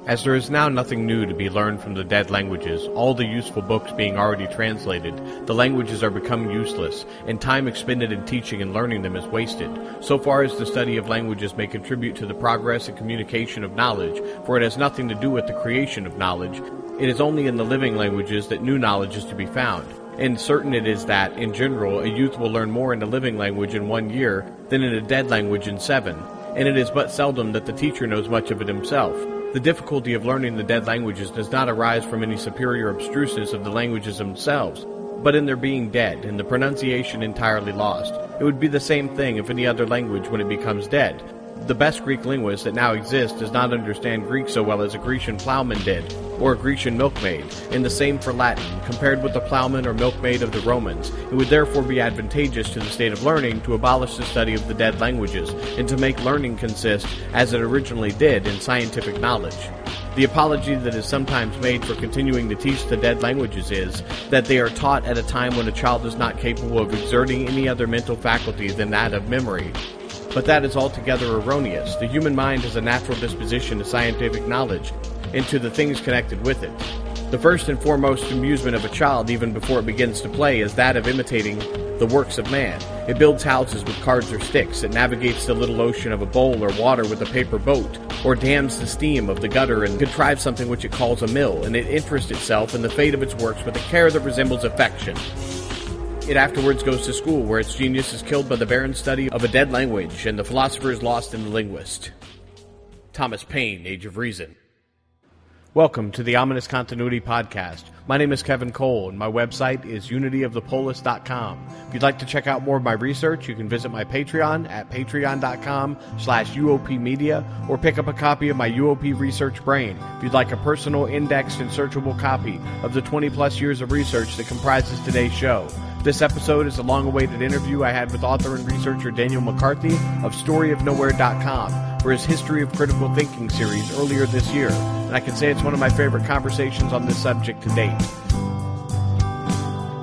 As there is now nothing new to be learned from the dead languages, all the useful books being already translated, the languages are becoming useless, and time expended in teaching and learning them is wasted. So far as the study of languages may contribute to the progress and communication of knowledge, for it has nothing to do with the creation of knowledge, it is only in the living languages that new knowledge is to be found. And certain it is that, in general, a youth will learn more in a living language in 1 year than in a dead language in 7, and it is but seldom that the teacher knows much of it himself. The difficulty of learning the dead languages does not arise from any superior abstruseness of the languages themselves, but in their being dead and the pronunciation entirely lost. It would be the same thing if any other language when it becomes dead. The best Greek linguist that now exists does not understand Greek so well as a Grecian plowman did, or a Grecian milkmaid, and the same for Latin. Compared with the plowman or milkmaid of the Romans, it would therefore be advantageous to the state of learning to abolish the study of the dead languages, and to make learning consist, as it originally did, in scientific knowledge. The apology that is sometimes made for continuing to teach the dead languages is that they are taught at a time when a child is not capable of exerting any other mental faculty than that of memory. But that is altogether erroneous. The human mind has a natural disposition to scientific knowledge and to the things connected with it. The first and foremost amusement of a child, even before it begins to play, is that of imitating the works of man. It builds houses with cards or sticks, it navigates the little ocean of a bowl or water with a paper boat, or dams the steam of the gutter and contrives something which it calls a mill, and it interests itself in the fate of its works with a care that resembles affection. It afterwards goes to school, where its genius is killed by the barren study of a dead language, and the philosopher is lost in the linguist. Thomas Paine, Age of Reason. Welcome to the Ominous Continuity Podcast. My name is Kevin Cole, and my website is unityofthepolis.com. If you'd like to check out more of my research, you can visit my Patreon at patreon.com/UOP Media, or pick up a copy of my UOP Research Brain if you'd like a personal, indexed, and searchable copy of the 20-plus years of research that comprises today's show. This episode is a long-awaited interview I had with author and researcher Daniel McCarthy of StoryOfNowhere.com for his History of Critical Thinking series earlier this year, and I can say it's one of my favorite conversations on this subject to date.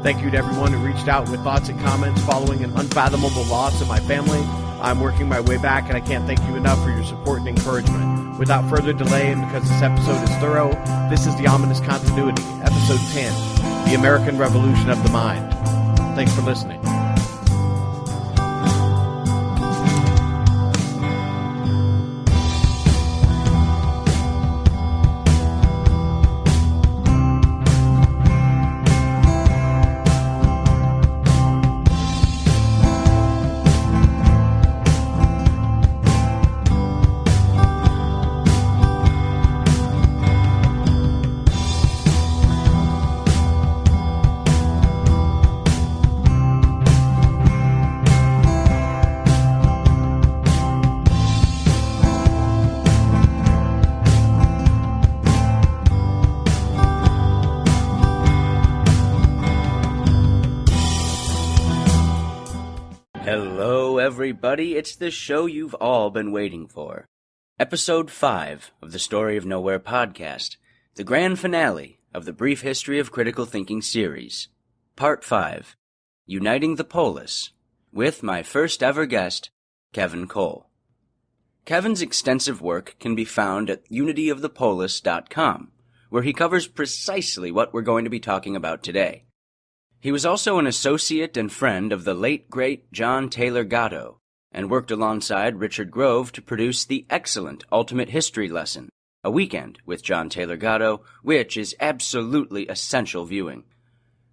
Thank you to everyone who reached out with thoughts and comments following an unfathomable loss in my family. I'm working my way back, and I can't thank you enough for your support and encouragement. Without further delay, and because this episode is thorough, this is the Ominous Continuity, Episode 10, The American Revolution of the Mind. Thanks for listening. Hello, everybody. It's the show you've all been waiting for. Episode 5 of the Story of Nowhere podcast, the grand finale of the Brief History of Critical Thinking series. Part 5, Uniting the Polis, with my first ever guest, Kevin Cole. Kevin's extensive work can be found at unityofthepolis.com, where he covers precisely what we're going to be talking about today. He was also an associate and friend of the late, great John Taylor Gatto, and worked alongside Richard Grove to produce the excellent Ultimate History Lesson, A Weekend with John Taylor Gatto, which is absolutely essential viewing.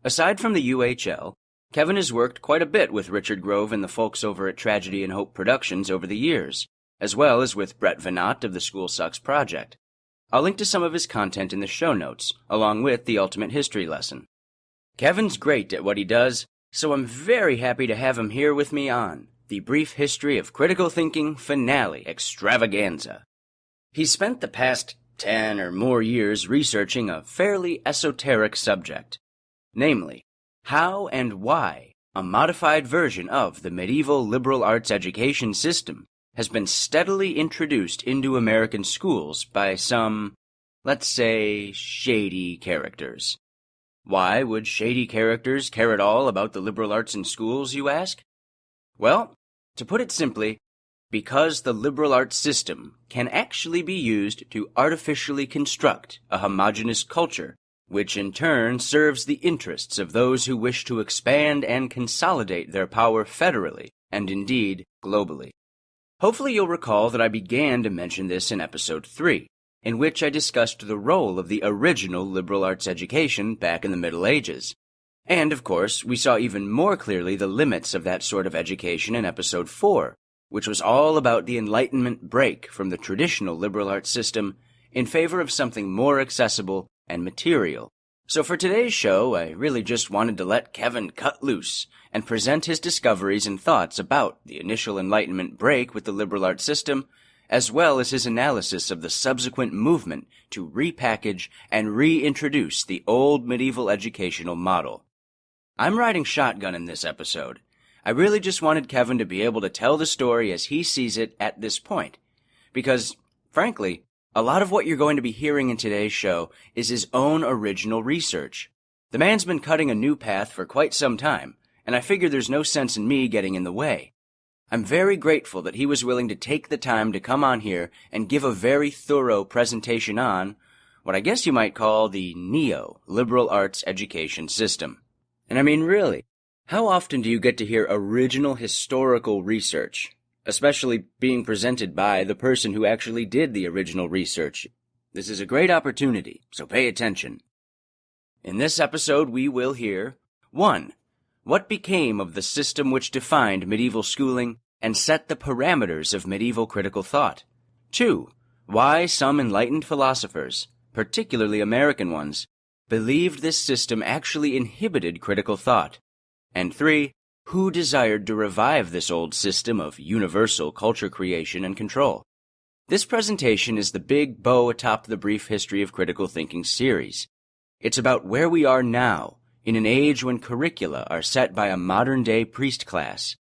Aside from the UHL, Kevin has worked quite a bit with Richard Grove and the folks over at Tragedy and Hope Productions over the years, as well as with Brett Venat of the School Sucks Project. I'll link to some of his content in the show notes, along with the Ultimate History Lesson. Kevin's great at what he does, so I'm very happy to have him here with me on the Brief History of Critical Thinking Finale Extravaganza. He's spent the past 10 or more years researching a fairly esoteric subject, namely, how and why a modified version of the medieval liberal arts education system has been steadily introduced into American schools by some, let's say, shady characters. Why would shady characters care at all about the liberal arts in schools, you ask? Well, to put it simply, because the liberal arts system can actually be used to artificially construct a homogeneous culture, which in turn serves the interests of those who wish to expand and consolidate their power federally, and indeed globally. Hopefully you'll recall that I began to mention this in episode 3, in which I discussed the role of the original liberal arts education back in the Middle Ages. And, of course, we saw even more clearly the limits of that sort of education in episode 4, which was all about the Enlightenment break from the traditional liberal arts system in favor of something more accessible and material. So for today's show, I really just wanted to let Kevin cut loose and present his discoveries and thoughts about the initial Enlightenment break with the liberal arts system, as well as his analysis of the subsequent movement to repackage and reintroduce the old medieval educational model. I'm riding shotgun in this episode. I really just wanted Kevin to be able to tell the story as he sees it at this point, because, frankly, a lot of what you're going to be hearing in today's show is his own original research. The man's been cutting a new path for quite some time, and I figure there's no sense in me getting in the way. I'm very grateful that he was willing to take the time to come on here and give a very thorough presentation on what I guess you might call the neo-liberal arts education system. And I mean, really, how often do you get to hear original historical research, especially being presented by the person who actually did the original research? This is a great opportunity, so pay attention. In this episode, we will hear 1. What became of the system which defined medieval schooling and set the parameters of medieval critical thought? 2. Why some enlightened philosophers, particularly American ones, believed this system actually inhibited critical thought. And 3. Who desired to revive this old system of universal culture creation and control? This presentation is the big bow atop the Brief History of Critical Thinking series. It's about where we are now, in an age when curricula are set by a modern-day priest class,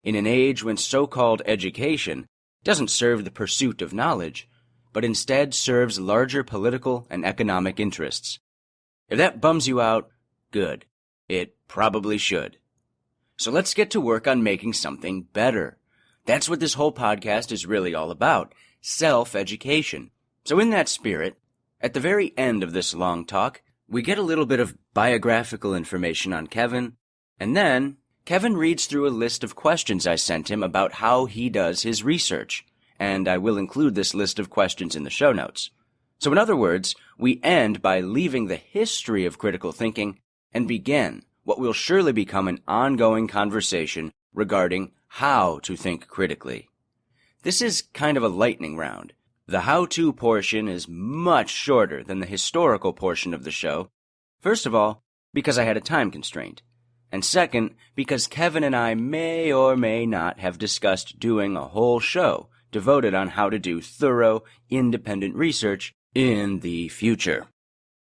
in an age when so-called education doesn't serve the pursuit of knowledge, but instead serves larger political and economic interests. If that bums you out, good. It probably should. So let's get to work on making something better. That's what this whole podcast is really all about, self-education. So in that spirit, at the very end of this long talk, we get a little bit of biographical information on Kevin, and then Kevin reads through a list of questions I sent him about how he does his research, and I will include this list of questions in the show notes. So in other words, we end by leaving the history of critical thinking and begin what will surely become an ongoing conversation regarding how to think critically. This is kind of a lightning round. The how-to portion is much shorter than the historical portion of the show. First of all, because I had a time constraint. And second, because Kevin and I may or may not have discussed doing a whole show devoted on how to do thorough, independent research in the future.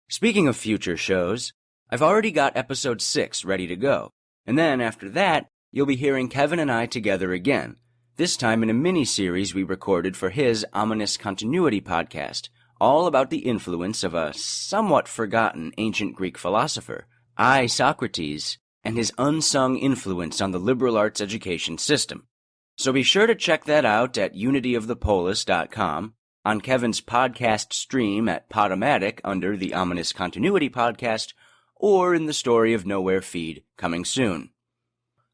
Speaking of future shows, I've already got episode 6 ready to go, and then after that, you'll be hearing Kevin and I together again, this time in a mini-series we recorded for his Ominous Continuity podcast, all about the influence of a somewhat forgotten ancient Greek philosopher, Socrates, and his unsung influence on the liberal arts education system. So be sure to check that out at unityofthepolis.com, on Kevin's podcast stream at Podomatic under the Ominous Continuity podcast, or in the Story of Nowhere feed coming soon.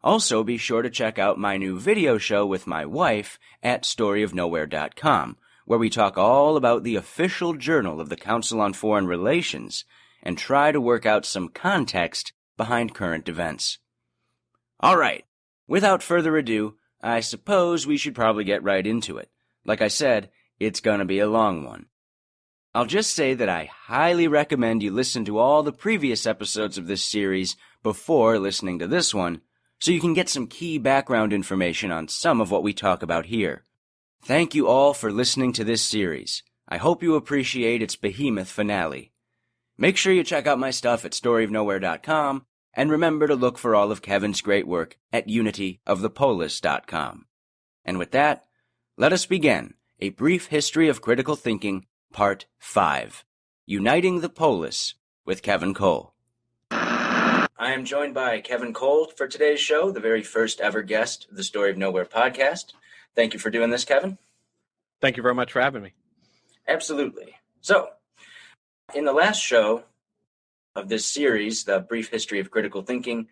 Also, be sure to check out my new video show with my wife at storyofnowhere.com, where we talk all about the official journal of the Council on Foreign Relations and try to work out some context behind current events. All right, without further ado, I suppose we should probably get right into it. Like I said, it's gonna be a long one. I'll just say that I highly recommend you listen to all the previous episodes of this series before listening to this one, so you can get some key background information on some of what we talk about here. Thank you all for listening to this series. I hope you appreciate its behemoth finale. Make sure you check out my stuff at storyofnowhere.com, and remember to look for all of Kevin's great work at unityofthepolis.com. And with that, let us begin A Brief History of Critical Thinking, Part 5, Uniting the Polis with Kevin Cole. I am joined by Kevin Cole for today's show, the very first ever guest of the Story of Nowhere podcast. Thank you for doing this, Kevin. Thank you very much for having me. Absolutely. So, in the last show of this series, The Brief History of Critical Thinking,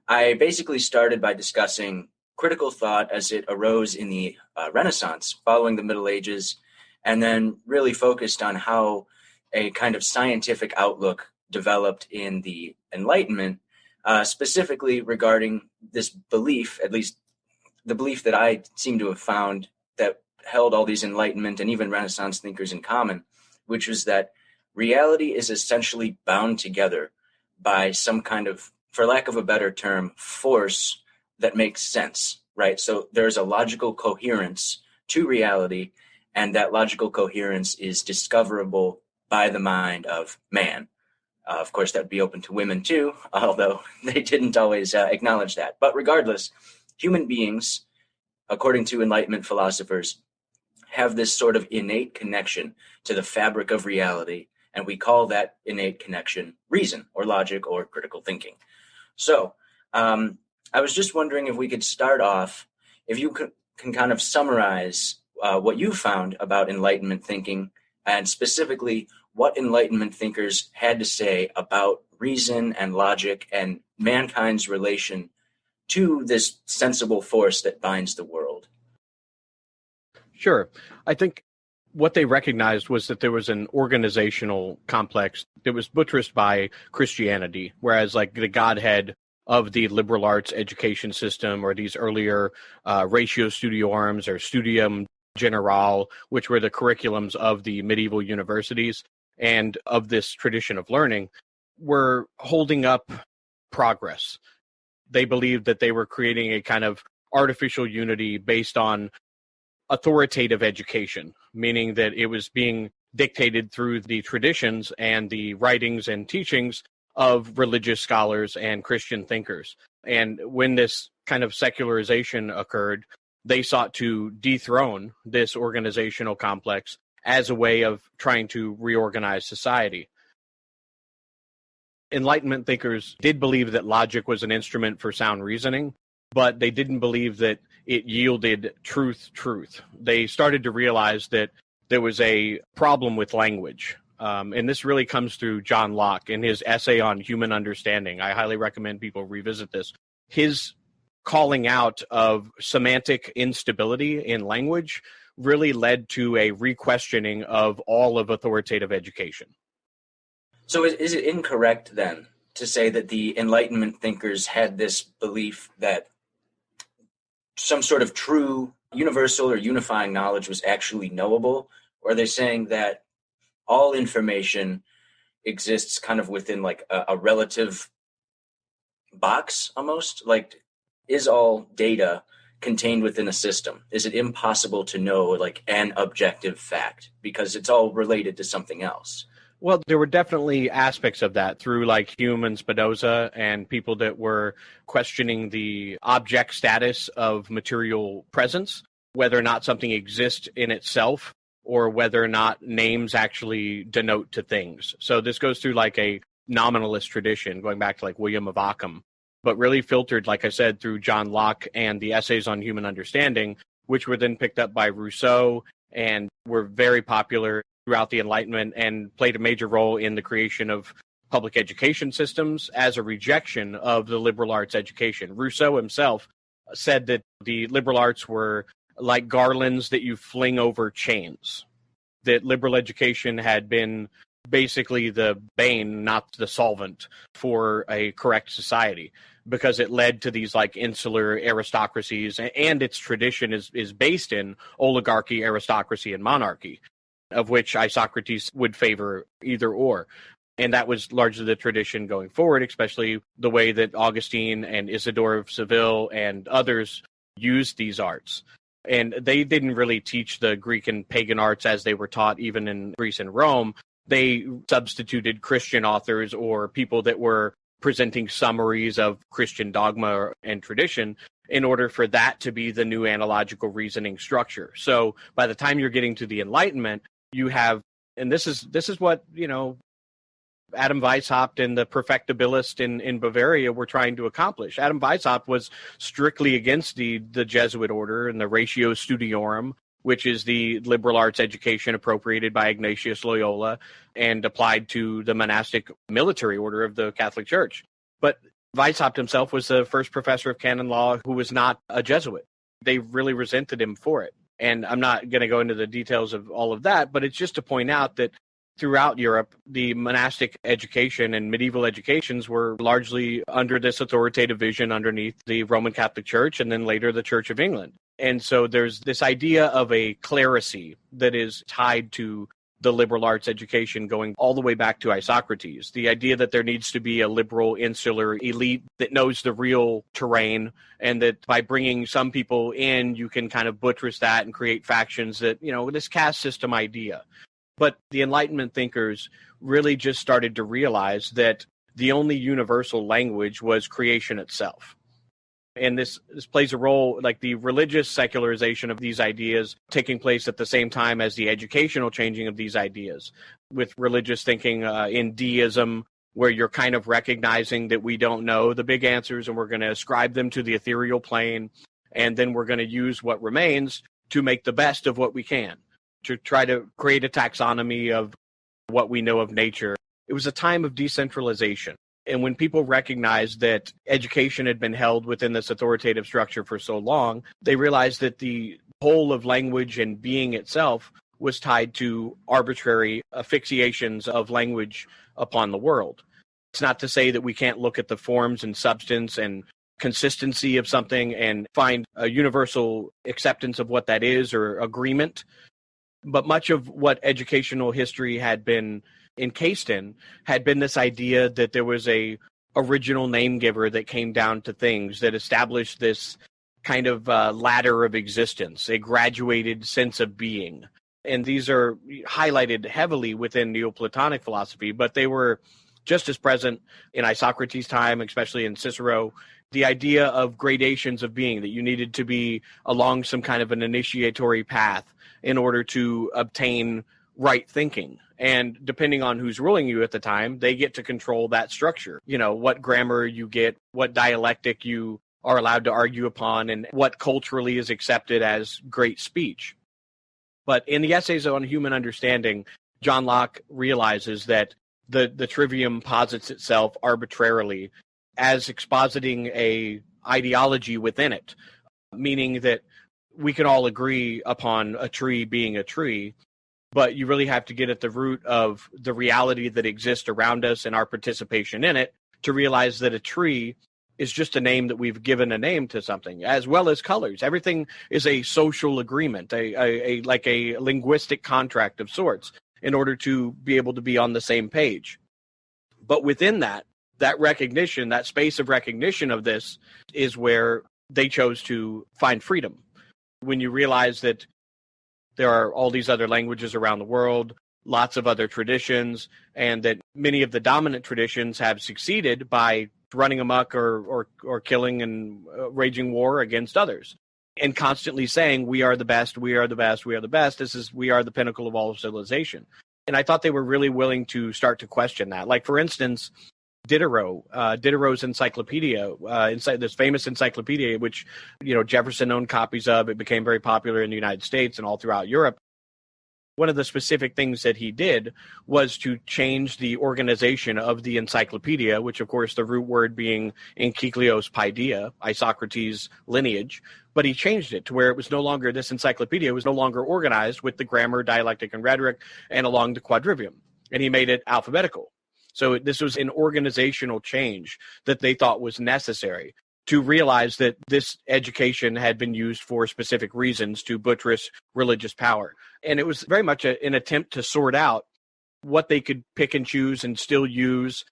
I basically started by discussing critical thought as it arose in the Renaissance following the Middle Ages, and then really focused on how a kind of scientific outlook developed in the Enlightenment, specifically regarding this belief, at least the belief that I seem to have found that held all these Enlightenment and even Renaissance thinkers in common, which was that reality is essentially bound together by some kind of, for lack of a better term, force that makes sense, right? So there's a logical coherence to reality, and that logical coherence is discoverable by the mind of man. Of course, that would be open to women too, although they didn't always acknowledge that. But regardless, human beings, according to Enlightenment philosophers, have this sort of innate connection to the fabric of reality, and we call that innate connection reason or logic or critical thinking. So I was just wondering if we could start off, if you can kind of summarize what you found about Enlightenment thinking, and specifically what Enlightenment thinkers had to say about reason and logic and mankind's relation to this sensible force that binds the world. Sure. I think what they recognized was that there was an organizational complex that was buttressed by Christianity, whereas like the Godhead of the liberal arts education system, or these earlier ratio studiorum or studium generale, which were the curriculums of the medieval universities and of this tradition of learning, were holding up progress. They believed that they were creating a kind of artificial unity based on authoritative education, meaning that it was being dictated through the traditions and the writings and teachings of religious scholars and Christian thinkers. And when this kind of secularization occurred, they sought to dethrone this organizational complex as a way of trying to reorganize society. Enlightenment thinkers did believe that logic was an instrument for sound reasoning, but they didn't believe that it yielded truth. They started to realize that there was a problem with language. And this really comes through John Locke in his essay on human understanding. I highly recommend people revisit this. His calling out of semantic instability in language really led to a re-questioning of all of authoritative education. So is it incorrect then to say that the Enlightenment thinkers had this belief that some sort of true universal or unifying knowledge was actually knowable? Or are they saying that all information exists kind of within like a relative box almost? Like, is all data contained within a system? Is it impossible to know like an objective fact because it's all related to something else? Well, there were definitely aspects of that through like Hume and Spinoza and people that were questioning the object status of material presence, whether or not something exists in itself or whether or not names actually denote to things. So this goes through like a nominalist tradition, going back to like William of Ockham, but really filtered, like I said, through John Locke and the essays on human understanding, which were then picked up by Rousseau and were very popular throughout the Enlightenment and played a major role in the creation of public education systems as a rejection of the liberal arts education. Rousseau himself said that the liberal arts were like garlands that you fling over chains, that liberal education had been basically the bane, not the solvent, for a correct society, because it led to these like insular aristocracies, and its tradition is based in oligarchy, aristocracy, and monarchy, of which Isocrates would favor either or. And that was largely the tradition going forward, especially the way that Augustine and Isidore of Seville and others used these arts. And they didn't really teach the Greek and pagan arts as they were taught even in Greece and Rome. They substituted Christian authors or people that were presenting summaries of Christian dogma and tradition in order for that to be the new analogical reasoning structure. So by the time you're getting to the Enlightenment, you have, and this is what, Adam Weishaupt and the Perfectibilist in Bavaria were trying to accomplish. Adam Weishaupt was strictly against the Jesuit order and the Ratio Studiorum, which is the liberal arts education appropriated by Ignatius Loyola and applied to the monastic military order of the Catholic Church. But Weishaupt himself was the first professor of canon law who was not a Jesuit. They really resented him for it. And I'm not going to go into the details of all of that, but it's just to point out that throughout Europe, the monastic education and medieval educations were largely under this authoritative vision underneath the Roman Catholic Church and then later the Church of England. And so there's this idea of a clerisy that is tied to the liberal arts education going all the way back to Isocrates. The idea that there needs to be a liberal insular elite that knows the real terrain, and that by bringing some people in, you can kind of buttress that and create factions that, this caste system idea. But the Enlightenment thinkers really just started to realize that the only universal language was creation itself. And this plays a role, like the religious secularization of these ideas taking place at the same time as the educational changing of these ideas, with religious thinking in deism, where you're kind of recognizing that we don't know the big answers and we're going to ascribe them to the ethereal plane, and then we're going to use what remains to make the best of what we can, to try to create a taxonomy of what we know of nature. It was a time of decentralization. And when people recognized that education had been held within this authoritative structure for so long, they realized that the whole of language and being itself was tied to arbitrary asphyxiations of language upon the world. It's not to say that we can't look at the forms and substance and consistency of something and find a universal acceptance of what that is or agreement. But much of what educational history had been encased in had been this idea that there was a original name giver that came down to things, that established this kind of ladder of existence, a graduated sense of being. And these are highlighted heavily within Neoplatonic philosophy, but they were just as present in Isocrates' time, especially in Cicero. The idea of gradations of being, that you needed to be along some kind of an initiatory path in order to obtain right thinking. And depending on who's ruling you at the time, they get to control that structure. What grammar you get, what dialectic you are allowed to argue upon, and what culturally is accepted as great speech. But in the Essays on Human Understanding, John Locke realizes that the trivium posits itself arbitrarily as expositing a ideology within it, meaning that we can all agree upon a tree being a tree, but you really have to get at the root of the reality that exists around us and our participation in it to realize that a tree is just a name that we've given a name to something, as well as colors. Everything is a social agreement, like a linguistic contract of sorts, in order to be able to be on the same page. But within that recognition, that space of recognition of this is where they chose to find freedom. When you realize that there are all these other languages around the world, lots of other traditions, and that many of the dominant traditions have succeeded by running amok or killing and raging war against others, and constantly saying, we are the best, we are the best, we are the best. We are the pinnacle of all of civilization. And I thought they were really willing to start to question that. Like, for instance, Diderot's encyclopedia, this famous encyclopedia, which Jefferson owned copies of. It became very popular in the United States and all throughout Europe. One of the specific things that he did was to change the organization of the encyclopedia, which, of course, the root word being Enkycleos Paideia, Isocrates' lineage. But he changed it to where it was no longer, this encyclopedia was no longer organized with the grammar, dialectic, and rhetoric and along the quadrivium. And he made it alphabetical. So this was an organizational change that they thought was necessary to realize that this education had been used for specific reasons to buttress religious power. And it was very much an attempt to sort out what they could pick and choose and still use,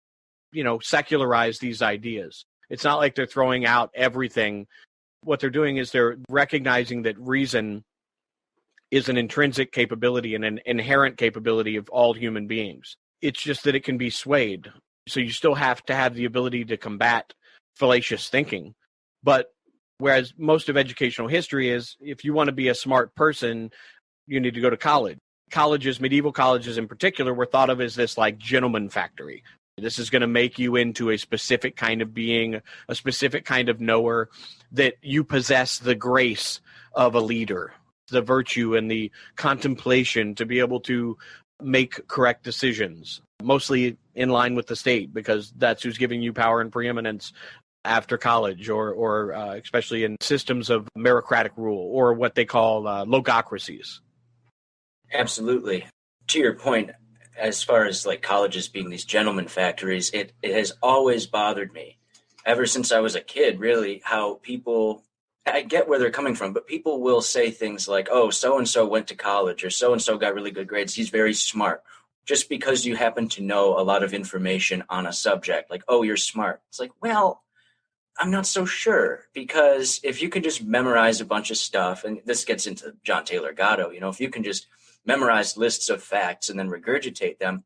secularize these ideas. It's not like they're throwing out everything. What they're doing is they're recognizing that reason is an intrinsic capability and an inherent capability of all human beings. It's just that it can be swayed. So you still have to have the ability to combat fallacious thinking. But whereas most of educational history is, if you want to be a smart person, you need to go to college. colleges, medieval colleges in particular, were thought of as this like gentleman factory. This is going to make you into a specific kind of being, a specific kind of knower, that you possess the grace of a leader, the virtue and the contemplation to be able to make correct decisions, mostly in line with the state, because that's who's giving you power and preeminence after college, or especially in systems of meritocratic rule, or what they call logocracies. Absolutely. To your point, as far as like colleges being these gentleman factories, it has always bothered me ever since I was a kid, really, how people, I get where they're coming from, but people will say things like, oh, so-and-so went to college, or so-and-so got really good grades, he's very smart, just because you happen to know a lot of information on a subject, like, oh, you're smart. It's like, well, I'm not so sure, because if you can just memorize a bunch of stuff, and this gets into John Taylor Gatto, if you can just memorize lists of facts and then regurgitate them,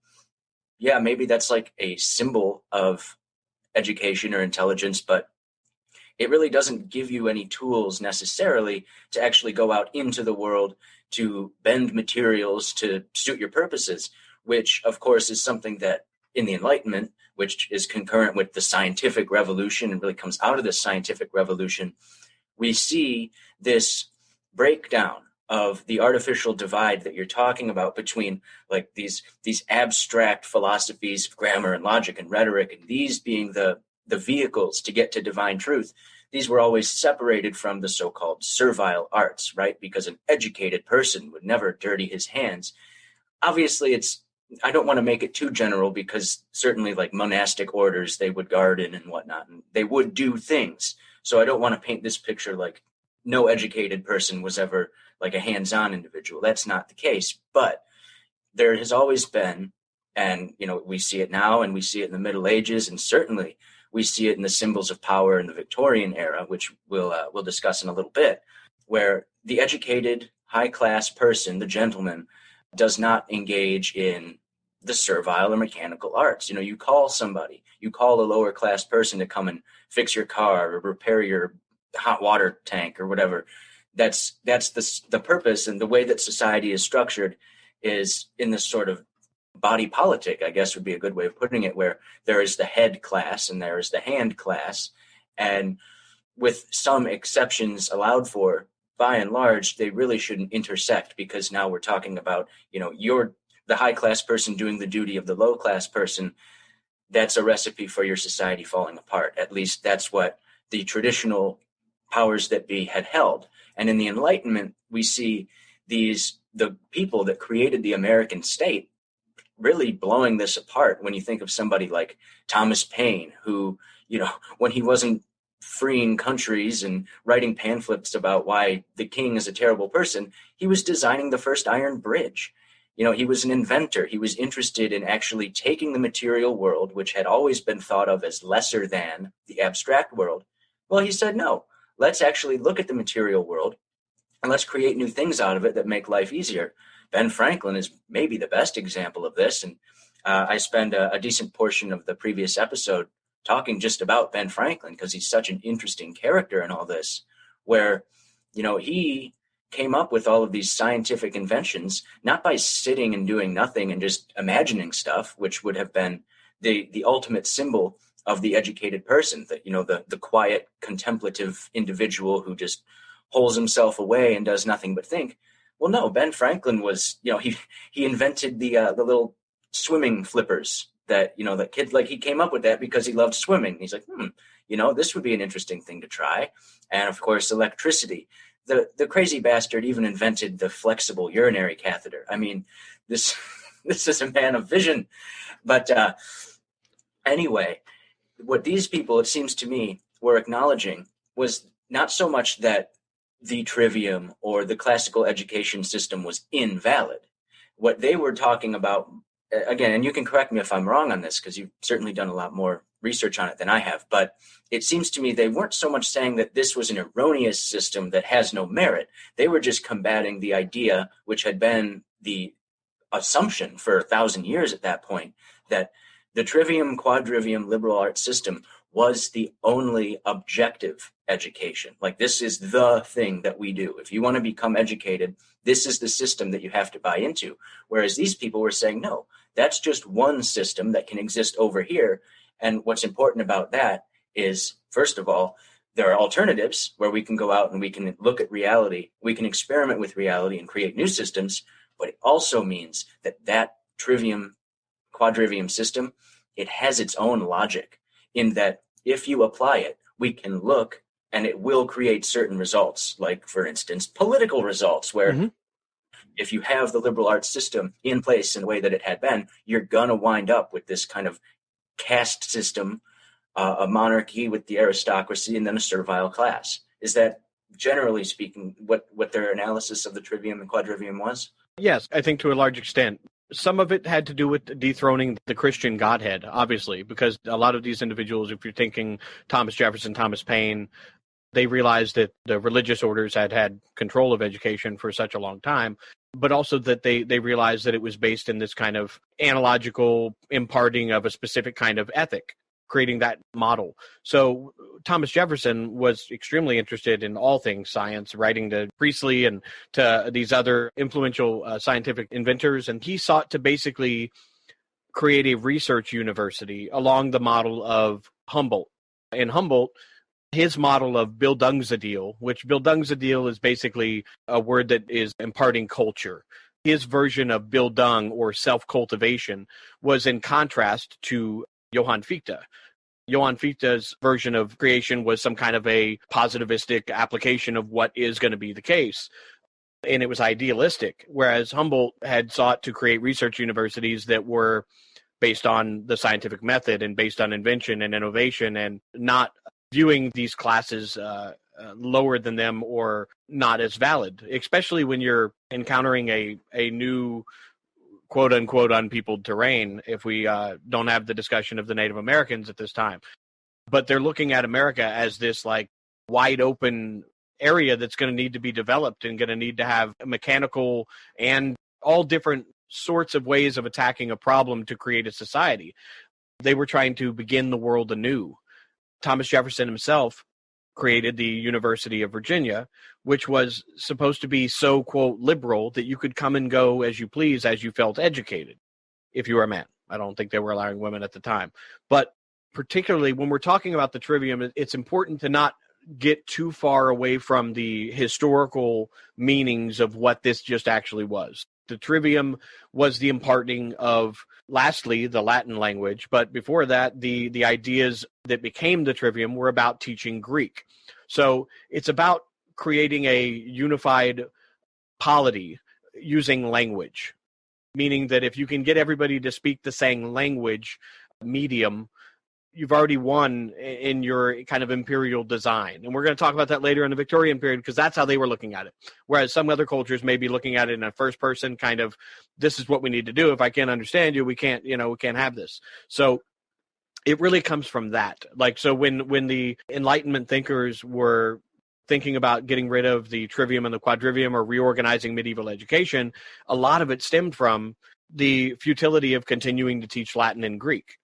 yeah, maybe that's like a symbol of education or intelligence, but it really doesn't give you any tools necessarily to actually go out into the world to bend materials to suit your purposes, which of course is something that in the Enlightenment, which is concurrent with the scientific revolution and really comes out of the scientific revolution, we see this breakdown of the artificial divide that you're talking about between like these abstract philosophies of grammar and logic and rhetoric, and these being the vehicles to get to divine truth. These were always separated from the so-called servile arts, right? Because an educated person would never dirty his hands. Obviously, I don't want to make it too general, because certainly like monastic orders, they would garden and whatnot, and they would do things. So I don't want to paint this picture like no educated person was ever like a hands-on individual. That's not the case, but there has always been, and we see it now, and we see it in the Middle Ages, and certainly we see it in the symbols of power in the Victorian era, which we'll discuss in a little bit, where the educated, high-class person, the gentleman, does not engage in the servile or mechanical arts. You call a lower-class person to come and fix your car or repair your hot water tank or whatever. That's the purpose, and the way that society is structured is in this sort of body politic, I guess would be a good way of putting it, where there is the head class and there is the hand class, and with some exceptions allowed for, by and large, they really shouldn't intersect, because now we're talking about, you're the high class person doing the duty of the low class person. That's a recipe for your society falling apart. At least that's what the traditional powers that be had held. And in the Enlightenment, we see the people that created the American state really blowing this apart. When you think of somebody like Thomas Paine, who, when he wasn't freeing countries and writing pamphlets about why the king is a terrible person, he was designing the first iron bridge. He was an inventor. He was interested in actually taking the material world, which had always been thought of as lesser than the abstract world. Well, he said, no, let's actually look at the material world and let's create new things out of it that make life easier. Ben Franklin is maybe the best example of this. And I spend a decent portion of the previous episode talking just about Ben Franklin, because he's such an interesting character in all this, where, he came up with all of these scientific inventions, not by sitting and doing nothing and just imagining stuff, which would have been the ultimate symbol of the educated person, that, the quiet, contemplative individual who just holes himself away and does nothing but think. Well, no, Ben Franklin was, he invented the little swimming flippers that, that kids, like, he came up with that because he loved swimming. He's like, this would be an interesting thing to try. And of course, electricity. The crazy bastard even invented the flexible urinary catheter. I mean, this is a man of vision. But anyway, what these people, it seems to me, were acknowledging was not so much that the trivium or the classical education system was invalid. What they were talking about, again, and you can correct me if I'm wrong on this, because you've certainly done a lot more research on it than I have, but it seems to me they weren't so much saying that this was an erroneous system that has no merit. They were just combating the idea, which had been the assumption for 1,000 years at that point, that the trivium, quadrivium, liberal arts system was the only objective education. Like, this is the thing that we do. If you want to become educated, this is the system that you have to buy into. Whereas these people were saying, no, that's just one system that can exist over here. And what's important about that is, first of all, there are alternatives where we can go out and we can look at reality. We can experiment with reality and create new systems. But it also means that that trivium, quadrivium system, it has its own logic, in that if you apply it, we can look and it will create certain results, like, for instance, political results, where if you have the liberal arts system in place in the way that it had been, you're going to wind up with this kind of caste system, a monarchy with the aristocracy, and then a servile class. Is that, generally speaking, what their analysis of the trivium and quadrivium was? Yes, I think to a large extent. Some of it had to do with dethroning the Christian Godhead, obviously, because a lot of these individuals, if you're thinking Thomas Jefferson, Thomas Paine, they realized that the religious orders had control of education for such a long time, but also that they realized that it was based in this kind of analogical imparting of a specific kind of ethic, creating that model. So Thomas Jefferson was extremely interested in all things science, writing to Priestley and to these other influential scientific inventors, and he sought to basically create a research university along the model of Humboldt. In Humboldt, his model of Bildungsideal, which Bildungsideal is basically a word that is imparting culture. His version of Bildung, or self-cultivation, was in contrast to Johann Fichte. Johann Fichte's version of creation was some kind of a positivistic application of what is going to be the case, and it was idealistic, whereas Humboldt had sought to create research universities that were based on the scientific method and based on invention and innovation, and not viewing these classes lower than them or not as valid, especially when you're encountering a new quote-unquote unpeopled terrain, if we don't have the discussion of the Native Americans at this time. But they're looking at America as this like wide open area that's going to need to be developed and going to need to have mechanical and all different sorts of ways of attacking a problem to create a society. They were trying to begin the world anew. Thomas Jefferson himself created the University of Virginia, which was supposed to be so, quote, liberal that you could come and go as you please as you felt educated, if you were a man. I don't think they were allowing women at the time. But particularly when we're talking about the trivium, it's important to not get too far away from the historical meanings of what this just actually was. The trivium was the imparting of, lastly, the Latin language, but before that, the ideas that became the trivium were about teaching Greek. So it's about creating a unified polity using language, meaning that if you can get everybody to speak the same language medium, you've already won in your kind of imperial design. And we're going to talk about that later in the Victorian period, because that's how they were looking at it. Whereas some other cultures may be looking at it in a first person kind of, this is what we need to do. If I can't understand you, we can't have this. So it really comes from that. Like, so when the Enlightenment thinkers were thinking about getting rid of the trivium and the quadrivium or reorganizing medieval education, a lot of it stemmed from the futility of continuing to teach Latin and Greek.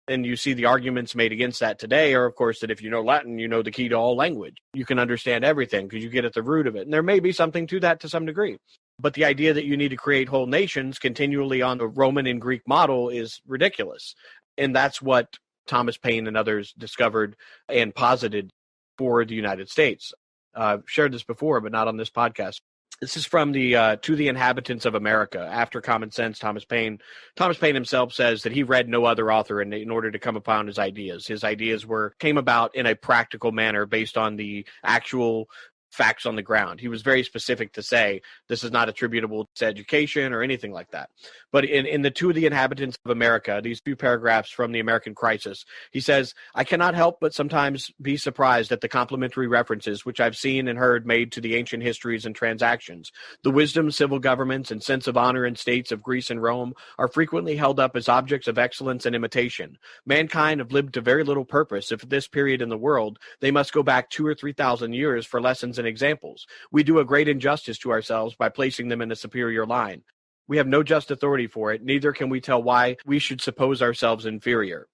And you see the arguments made against that today are, of course, that if you know Latin, you know the key to all language. You can understand everything because you get at the root of it. And there may be something to that to some degree. But the idea that you need to create whole nations continually on the Roman and Greek model is ridiculous. And that's what Thomas Paine and others discovered and posited for the United States. I've shared this before, but not on this podcast. This is from the To the Inhabitants of America, After Common Sense, Thomas Paine. Thomas Paine himself says that he read no other author in order to come upon his ideas. His ideas came about in a practical manner based on the actual facts on the ground. He was very specific to say this is not attributable to education or anything like that. But in the To the Inhabitants of America, these few paragraphs from the American Crisis, he says, I cannot help but sometimes be surprised at the complimentary references which I've seen and heard made to the ancient histories and transactions. The wisdom, civil governments, and sense of honor in states of Greece and Rome are frequently held up as objects of excellence and imitation. Mankind have lived to very little purpose if at this period in the world they must go back 2,000 or 3,000 years for lessons and examples. We do a great injustice to ourselves by placing them in a superior line. We have no just authority for it, neither can we tell why we should suppose ourselves inferior.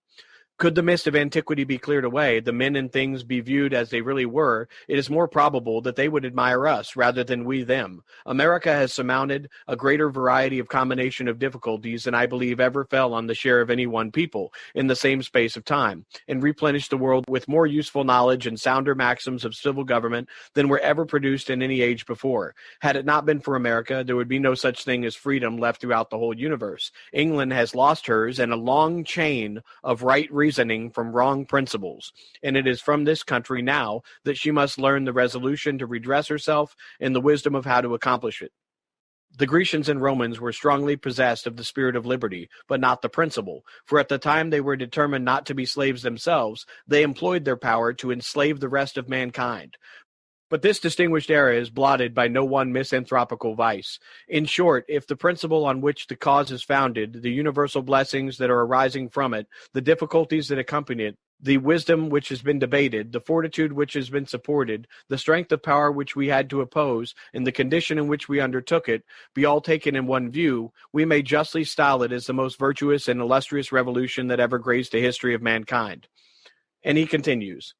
Could the mist of antiquity be cleared away, the men and things be viewed as they really were, it is more probable that they would admire us rather than we them. America has surmounted a greater variety of combination of difficulties than I believe ever fell on the share of any one people in the same space of time, and replenished the world with more useful knowledge and sounder maxims of civil government than were ever produced in any age before. Had it not been for America, there would be no such thing as freedom left throughout the whole universe. England has lost hers, and a long chain of right reasoning from wrong principles, and it is from this country now that she must learn the resolution to redress herself and the wisdom of how to accomplish it. The Grecians and Romans were strongly possessed of the spirit of liberty, but not the principle, for at the time they were determined not to be slaves themselves, they employed their power to enslave the rest of mankind. But this distinguished era is blotted by no one misanthropical vice. In short, if the principle on which the cause is founded, the universal blessings that are arising from it, the difficulties that accompany it, the wisdom which has been debated, the fortitude which has been supported, the strength of power which we had to oppose, and the condition in which we undertook it, be all taken in one view, we may justly style it as the most virtuous and illustrious revolution that ever graced the history of mankind. And he continues,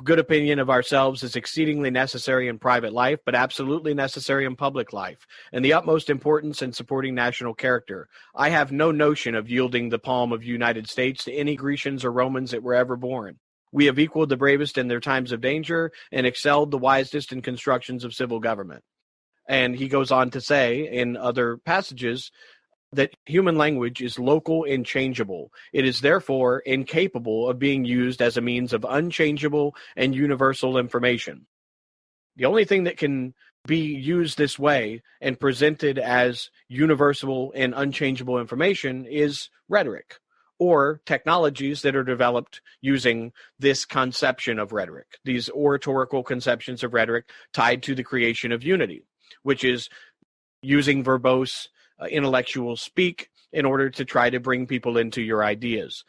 good opinion of ourselves is exceedingly necessary in private life, but absolutely necessary in public life, and the utmost importance in supporting national character. I have no notion of yielding the palm of the United States to any Grecians or Romans that were ever born. We have equaled the bravest in their times of danger and excelled the wisest in constructions of civil government. And he goes on to say in other passages that human language is local and changeable. It is therefore incapable of being used as a means of unchangeable and universal information. The only thing that can be used this way and presented as universal and unchangeable information is rhetoric, or technologies that are developed using this conception of rhetoric, these oratorical conceptions of rhetoric tied to the creation of unity, which is using verbose intellectual speak in order to try to bring people into your ideas.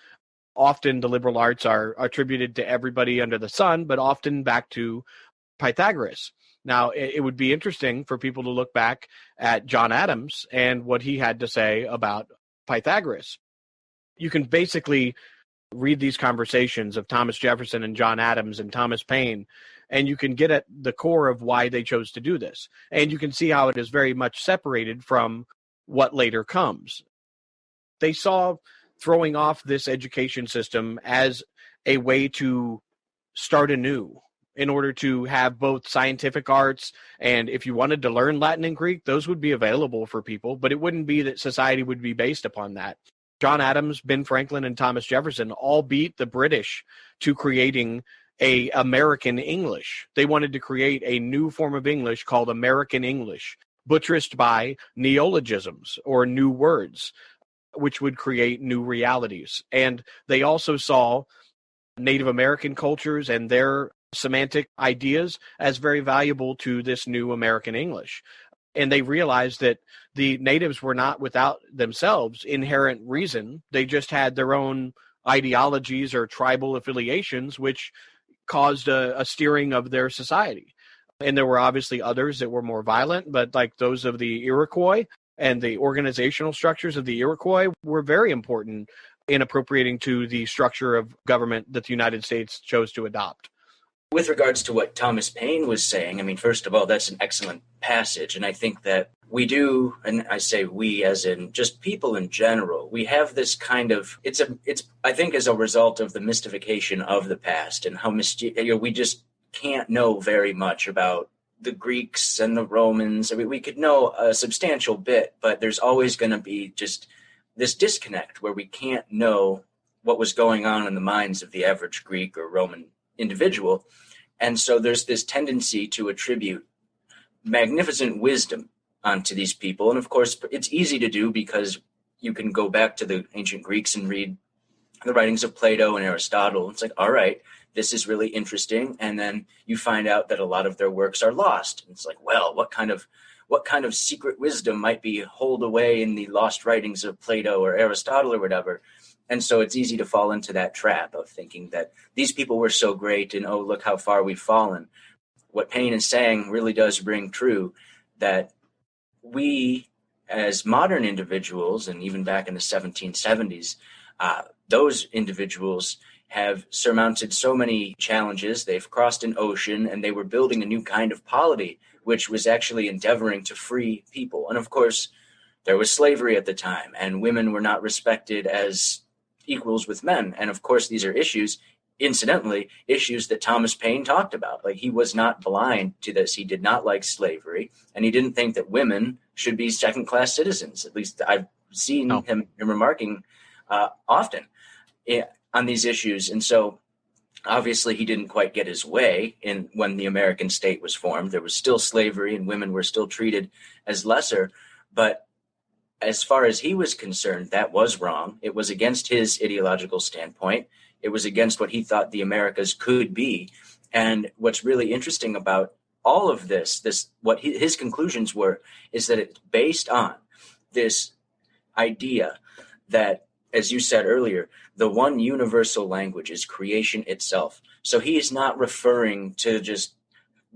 Often the liberal arts are attributed to everybody under the sun, but often back to Pythagoras. Now, it would be interesting for people to look back at John Adams and what he had to say about Pythagoras. You can basically read these conversations of Thomas Jefferson and John Adams and Thomas Paine, and you can get at the core of why they chose to do this. And you can see how it is very much separated from what later comes. They saw throwing off this education system as a way to start anew in order to have both scientific arts, and if you wanted to learn Latin and Greek, those would be available for people, but it wouldn't be that society would be based upon that. John Adams, Ben Franklin, and Thomas Jefferson all beat the British to creating a American English. They wanted to create a new form of English called American English, buttressed by neologisms or new words, which would create new realities. And they also saw Native American cultures and their semantic ideas as very valuable to this new American English. And they realized that the natives were not without themselves inherent reason. They just had their own ideologies or tribal affiliations, which caused a steering of their society. And there were obviously others that were more violent, but like those of the Iroquois and the organizational structures of the Iroquois were very important in appropriating to the structure of government that the United States chose to adopt. With regards to what Thomas Paine was saying, I mean, first of all, that's an excellent passage. And I think that we do, and I say we as in just people in general, we have this kind of, it's I think as a result of the mystification of the past and how we just can't know very much about the Greeks and the Romans. I mean, we could know a substantial bit, but there's always going to be just this disconnect where we can't know what was going on in the minds of the average Greek or Roman individual. And so there's this tendency to attribute magnificent wisdom onto these people. And of course, it's easy to do because you can go back to the ancient Greeks and read the writings of Plato and Aristotle. It's like, all right, this is really interesting. And then you find out that a lot of their works are lost. And it's like, well, what kind of secret wisdom might be holed away in the lost writings of Plato or Aristotle or whatever? And so it's easy to fall into that trap of thinking that these people were so great and, oh, look how far we've fallen. What Paine is saying really does ring true, that we as modern individuals, and even back in the 1770s, those individuals have surmounted so many challenges. They've crossed an ocean, and they were building a new kind of polity, which was actually endeavoring to free people. And of course, there was slavery at the time, and women were not respected as equals with men. And of course, these are issues, incidentally, issues that Thomas Paine talked about. Like, he was not blind to this. He did not like slavery, and he didn't think that women should be second-class citizens. At least I've seen him remarking often on these issues. And so obviously he didn't quite get his way when the American state was formed. There was still slavery, and women were still treated as lesser. But as far as he was concerned, that was wrong. It was against his ideological standpoint. It was against what he thought the Americas could be. And what's really interesting about all of this, what his conclusions were, is that it's based on this idea that, as you said earlier, the one universal language is creation itself. So he is not referring to just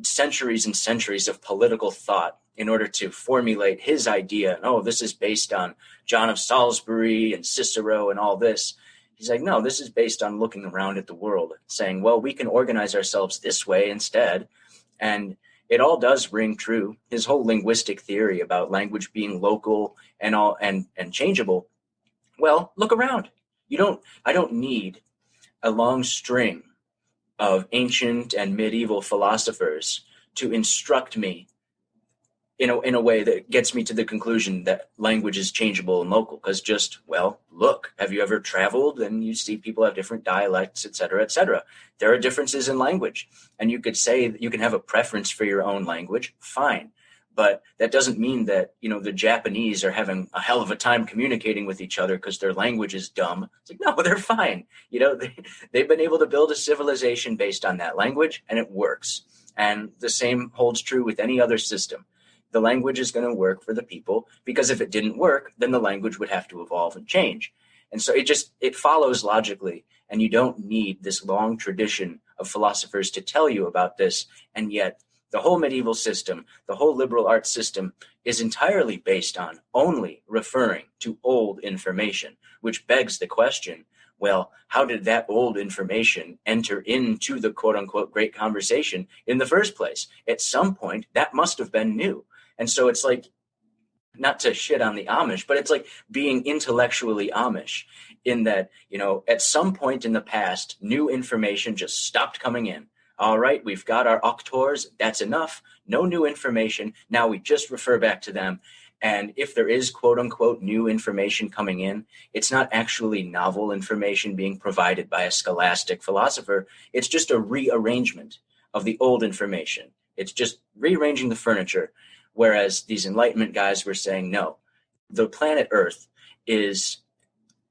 centuries and centuries of political thought in order to formulate his idea. Oh, this is based on John of Salisbury and Cicero and all this. He's like, no, this is based on looking around at the world, saying, well, we can organize ourselves this way instead. And it all does ring true. His whole linguistic theory about language being local and changeable. Well, look around. I don't need a long string of ancient and medieval philosophers to instruct me in a way that gets me to the conclusion that language is changeable and local. Because look, have you ever traveled? And you see people have different dialects, et cetera, et cetera. There are differences in language. And you could say that you can have a preference for your own language. Fine. But that doesn't mean that, the Japanese are having a hell of a time communicating with each other because their language is dumb. It's like, no, they're fine. They've been able to build a civilization based on that language, and it works. And the same holds true with any other system. The language is going to work for the people, because if it didn't work, then the language would have to evolve and change. And so it follows logically, and you don't need this long tradition of philosophers to tell you about this. And yet the whole medieval system, the whole liberal arts system, is entirely based on only referring to old information, which begs the question, well, how did that old information enter into the quote-unquote great conversation in the first place? At some point, that must have been new. And so it's like, not to shit on the Amish, but it's like being intellectually Amish in that, at some point in the past, new information just stopped coming in. All right, we've got our octors. That's enough. No new information. Now we just refer back to them. And if there is, quote unquote, new information coming in, it's not actually novel information being provided by a scholastic philosopher. It's just a rearrangement of the old information. It's just rearranging the furniture. Whereas these Enlightenment guys were saying, no, the planet Earth is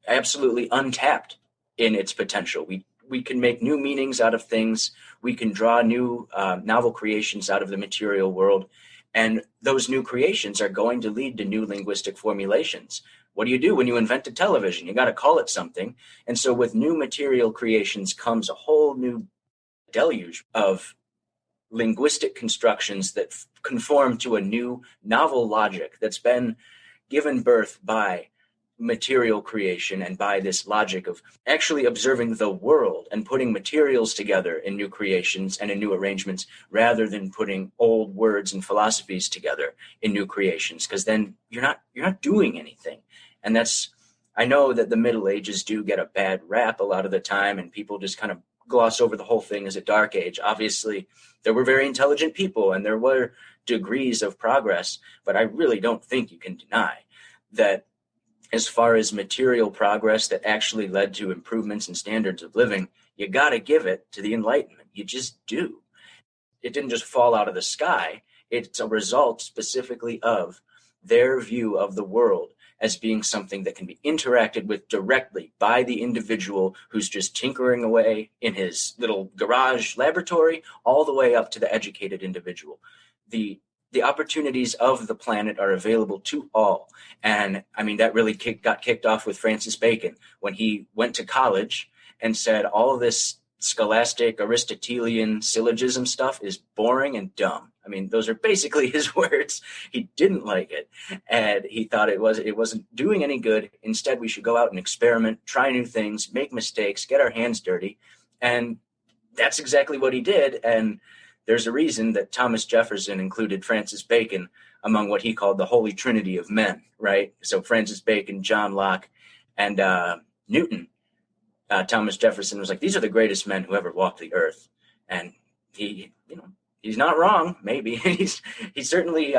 absolutely untapped in its potential. We can make new meanings out of things. We can draw new novel creations out of the material world. And those new creations are going to lead to new linguistic formulations. What do you do when you invent a television? You got to call it something. And so with new material creations comes a whole new deluge of linguistic constructions that conform to a new novel logic that's been given birth by material creation and by this logic of actually observing the world and putting materials together in new creations and in new arrangements, rather than putting old words and philosophies together in new creations, because then you're not doing anything. And I know that the Middle Ages do get a bad rap a lot of the time, and people just kind of gloss over the whole thing as a dark age. Obviously, there were very intelligent people and there were degrees of progress, but I really don't think you can deny that as far as material progress that actually led to improvements in standards of living, you got to give it to the Enlightenment. You just do. It didn't just fall out of the sky. It's a result specifically of their view of the world as being something that can be interacted with directly by the individual who's just tinkering away in his little garage laboratory, all the way up to the educated individual. The opportunities of the planet are available to all. And I mean, that really got kicked off with Francis Bacon when he went to college and said all of this scholastic Aristotelian syllogism stuff is boring and dumb. I mean, those are basically his words. He didn't like it, and he thought it wasn't doing any good. Instead, we should go out and experiment, try new things, make mistakes, get our hands dirty, and that's exactly what he did. And there's a reason that Thomas Jefferson included Francis Bacon among what he called the Holy Trinity of men, right? So Francis Bacon, John Locke, and Newton. Thomas Jefferson was like, these are the greatest men who ever walked the earth. And he's not wrong. Maybe he certainly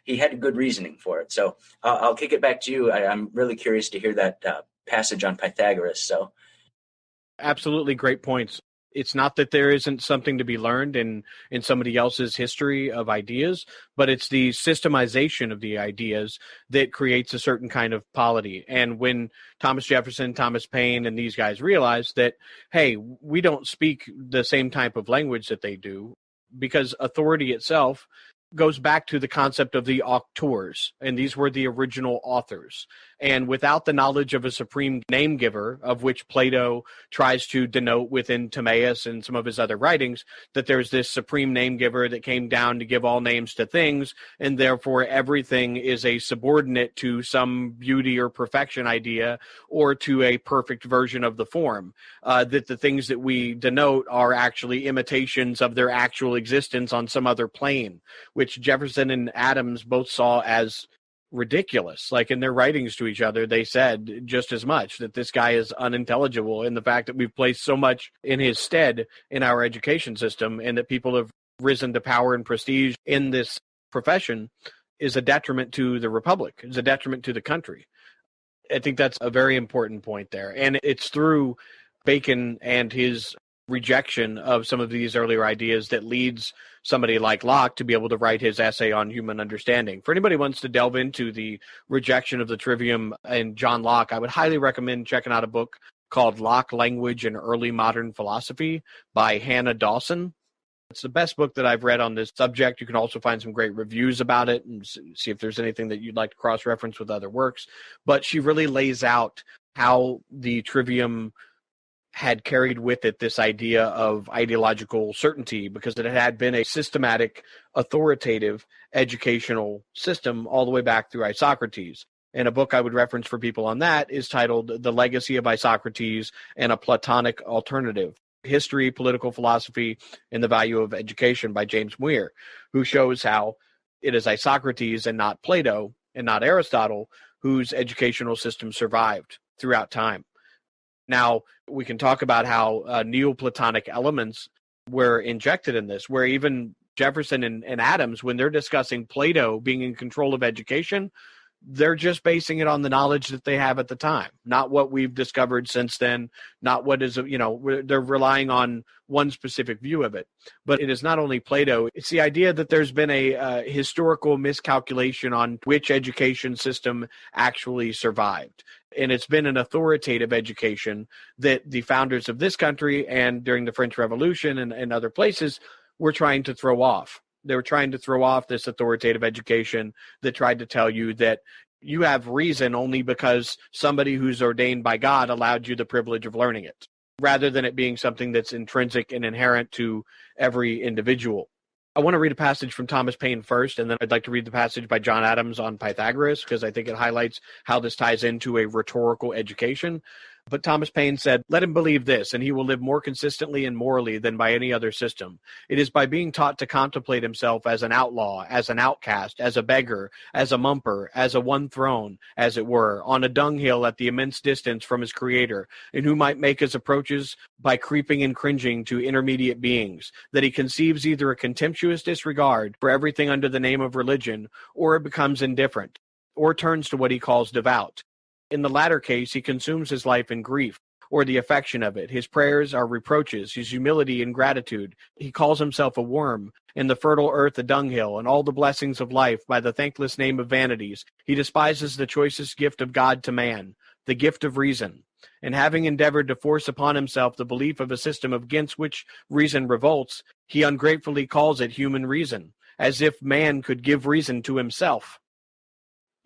he had good reasoning for it. So I'll kick it back to you. I'm really curious to hear that passage on Pythagoras. So absolutely great points. It's not that there isn't something to be learned in somebody else's history of ideas, but it's the systemization of the ideas that creates a certain kind of polity. And when Thomas Jefferson, Thomas Paine, and these guys realized that, hey, we don't speak the same type of language that they do, because authority itself goes back to the concept of the auctors, and these were the original authors. And without the knowledge of a supreme name giver, of which Plato tries to denote within Timaeus and some of his other writings, that there's this supreme name giver that came down to give all names to things, and therefore everything is a subordinate to some beauty or perfection idea or to a perfect version of the form, that the things that we denote are actually imitations of their actual existence on some other plane, which Jefferson and Adams both saw as ridiculous. Like in their writings to each other, they said just as much that this guy is unintelligible, and the fact that we've placed so much in his stead in our education system and that people have risen to power and prestige in this profession is a detriment to the republic, is a detriment to the country. I think that's a very important point there. And it's through Bacon and his rejection of some of these earlier ideas that leads somebody like Locke to be able to write his essay on human understanding. For anybody who wants to delve into the rejection of the trivium and John Locke, I would highly recommend checking out a book called Locke, Language and Early Modern Philosophy by Hannah Dawson. It's the best book that I've read on this subject. You can also find some great reviews about it and see if there's anything that you'd like to cross-reference with other works. But she really lays out how the trivium had carried with it this idea of ideological certainty, because it had been a systematic, authoritative educational system all the way back through Isocrates. And a book I would reference for people on that is titled The Legacy of Isocrates and a Platonic Alternative: History, Political Philosophy, and the Value of Education by James Muir, who shows how it is Isocrates and not Plato and not Aristotle whose educational system survived throughout time. Now, we can talk about how Neoplatonic elements were injected in this, where even Jefferson and Adams, when they're discussing Plato being in control of education, they're just basing it on the knowledge that they have at the time, not what we've discovered since then, not what is, they're relying on one specific view of it. But it is not only Plato, it's the idea that there's been a historical miscalculation on which education system actually survived. And it's been an authoritative education that the founders of this country and during the French Revolution and other places were trying to throw off. They were trying to throw off this authoritative education that tried to tell you that you have reason only because somebody who's ordained by God allowed you the privilege of learning it, rather than it being something that's intrinsic and inherent to every individual. I want to read a passage from Thomas Paine first, and then I'd like to read the passage by John Adams on Pythagoras, because I think it highlights how this ties into a rhetorical education. But Thomas Paine said, "Let him believe this, and he will live more consistently and morally than by any other system. It is by being taught to contemplate himself as an outlaw, as an outcast, as a beggar, as a mumper, as a one thrown, as it were, on a dunghill at the immense distance from his Creator, and who might make his approaches by creeping and cringing to intermediate beings, that he conceives either a contemptuous disregard for everything under the name of religion, or becomes indifferent, or turns to what he calls devout. In the latter case, he consumes his life in grief, or the affection of it. His prayers are reproaches, his humility ingratitude. He calls himself a worm, and the fertile earth a dunghill, and all the blessings of life by the thankless name of vanities. He despises the choicest gift of God to man, the gift of reason. And having endeavored to force upon himself the belief of a system against which reason revolts, he ungratefully calls it human reason, as if man could give reason to himself."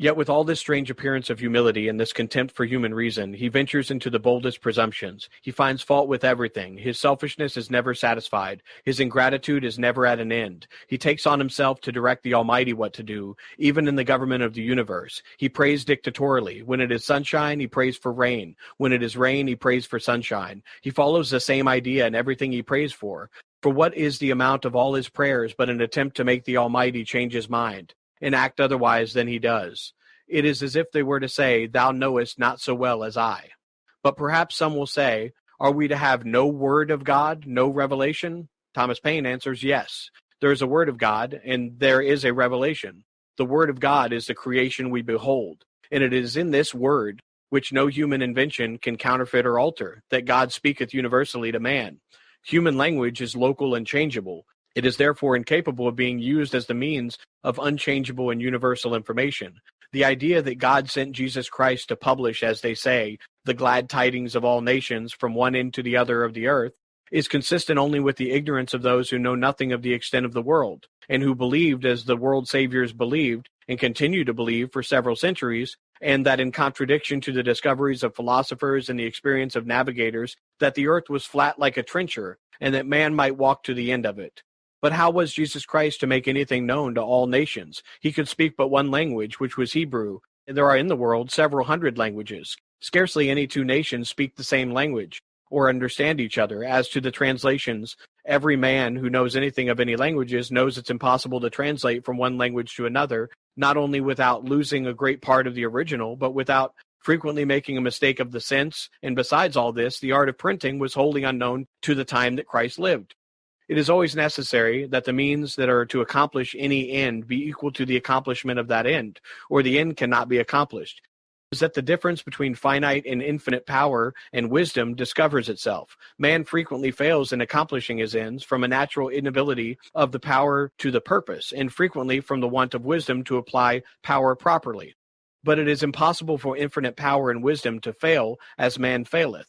Yet with all this strange appearance of humility and this contempt for human reason, he ventures into the boldest presumptions. He finds fault with everything. His selfishness is never satisfied. His ingratitude is never at an end. He takes on himself to direct the Almighty what to do, even in the government of the universe. He prays dictatorially. When it is sunshine, he prays for rain. When it is rain, he prays for sunshine. He follows the same idea in everything he prays for. For what is the amount of all his prayers but an attempt to make the Almighty change his mind and act otherwise than he does? It is as if they were to say, "Thou knowest not so well as I." But perhaps some will say, are we to have no word of God, no revelation? Thomas Paine answers, yes. There is a word of God, and there is a revelation. The word of God is the creation we behold, and it is in this word, which no human invention can counterfeit or alter, that God speaketh universally to man. Human language is local and changeable. It is therefore incapable of being used as the means of unchangeable and universal information. The idea that God sent Jesus Christ to publish, as they say, the glad tidings of all nations from one end to the other of the earth is consistent only with the ignorance of those who know nothing of the extent of the world, and who believed as the world saviors believed and continue to believe for several centuries, and that in contradiction to the discoveries of philosophers and the experience of navigators, that the earth was flat like a trencher, and that man might walk to the end of it. But how was Jesus Christ to make anything known to all nations? He could speak but one language, which was Hebrew. There are in the world several hundred languages. Scarcely any two nations speak the same language or understand each other. As to the translations, every man who knows anything of any languages knows it's impossible to translate from one language to another, not only without losing a great part of the original, but without frequently making a mistake of the sense. And besides all this, the art of printing was wholly unknown to the time that Christ lived. It is always necessary that the means that are to accomplish any end be equal to the accomplishment of that end, or the end cannot be accomplished. It is that the difference between finite and infinite power and wisdom discovers itself. Man frequently fails in accomplishing his ends from a natural inability of the power to the purpose, and frequently from the want of wisdom to apply power properly. But it is impossible for infinite power and wisdom to fail as man faileth.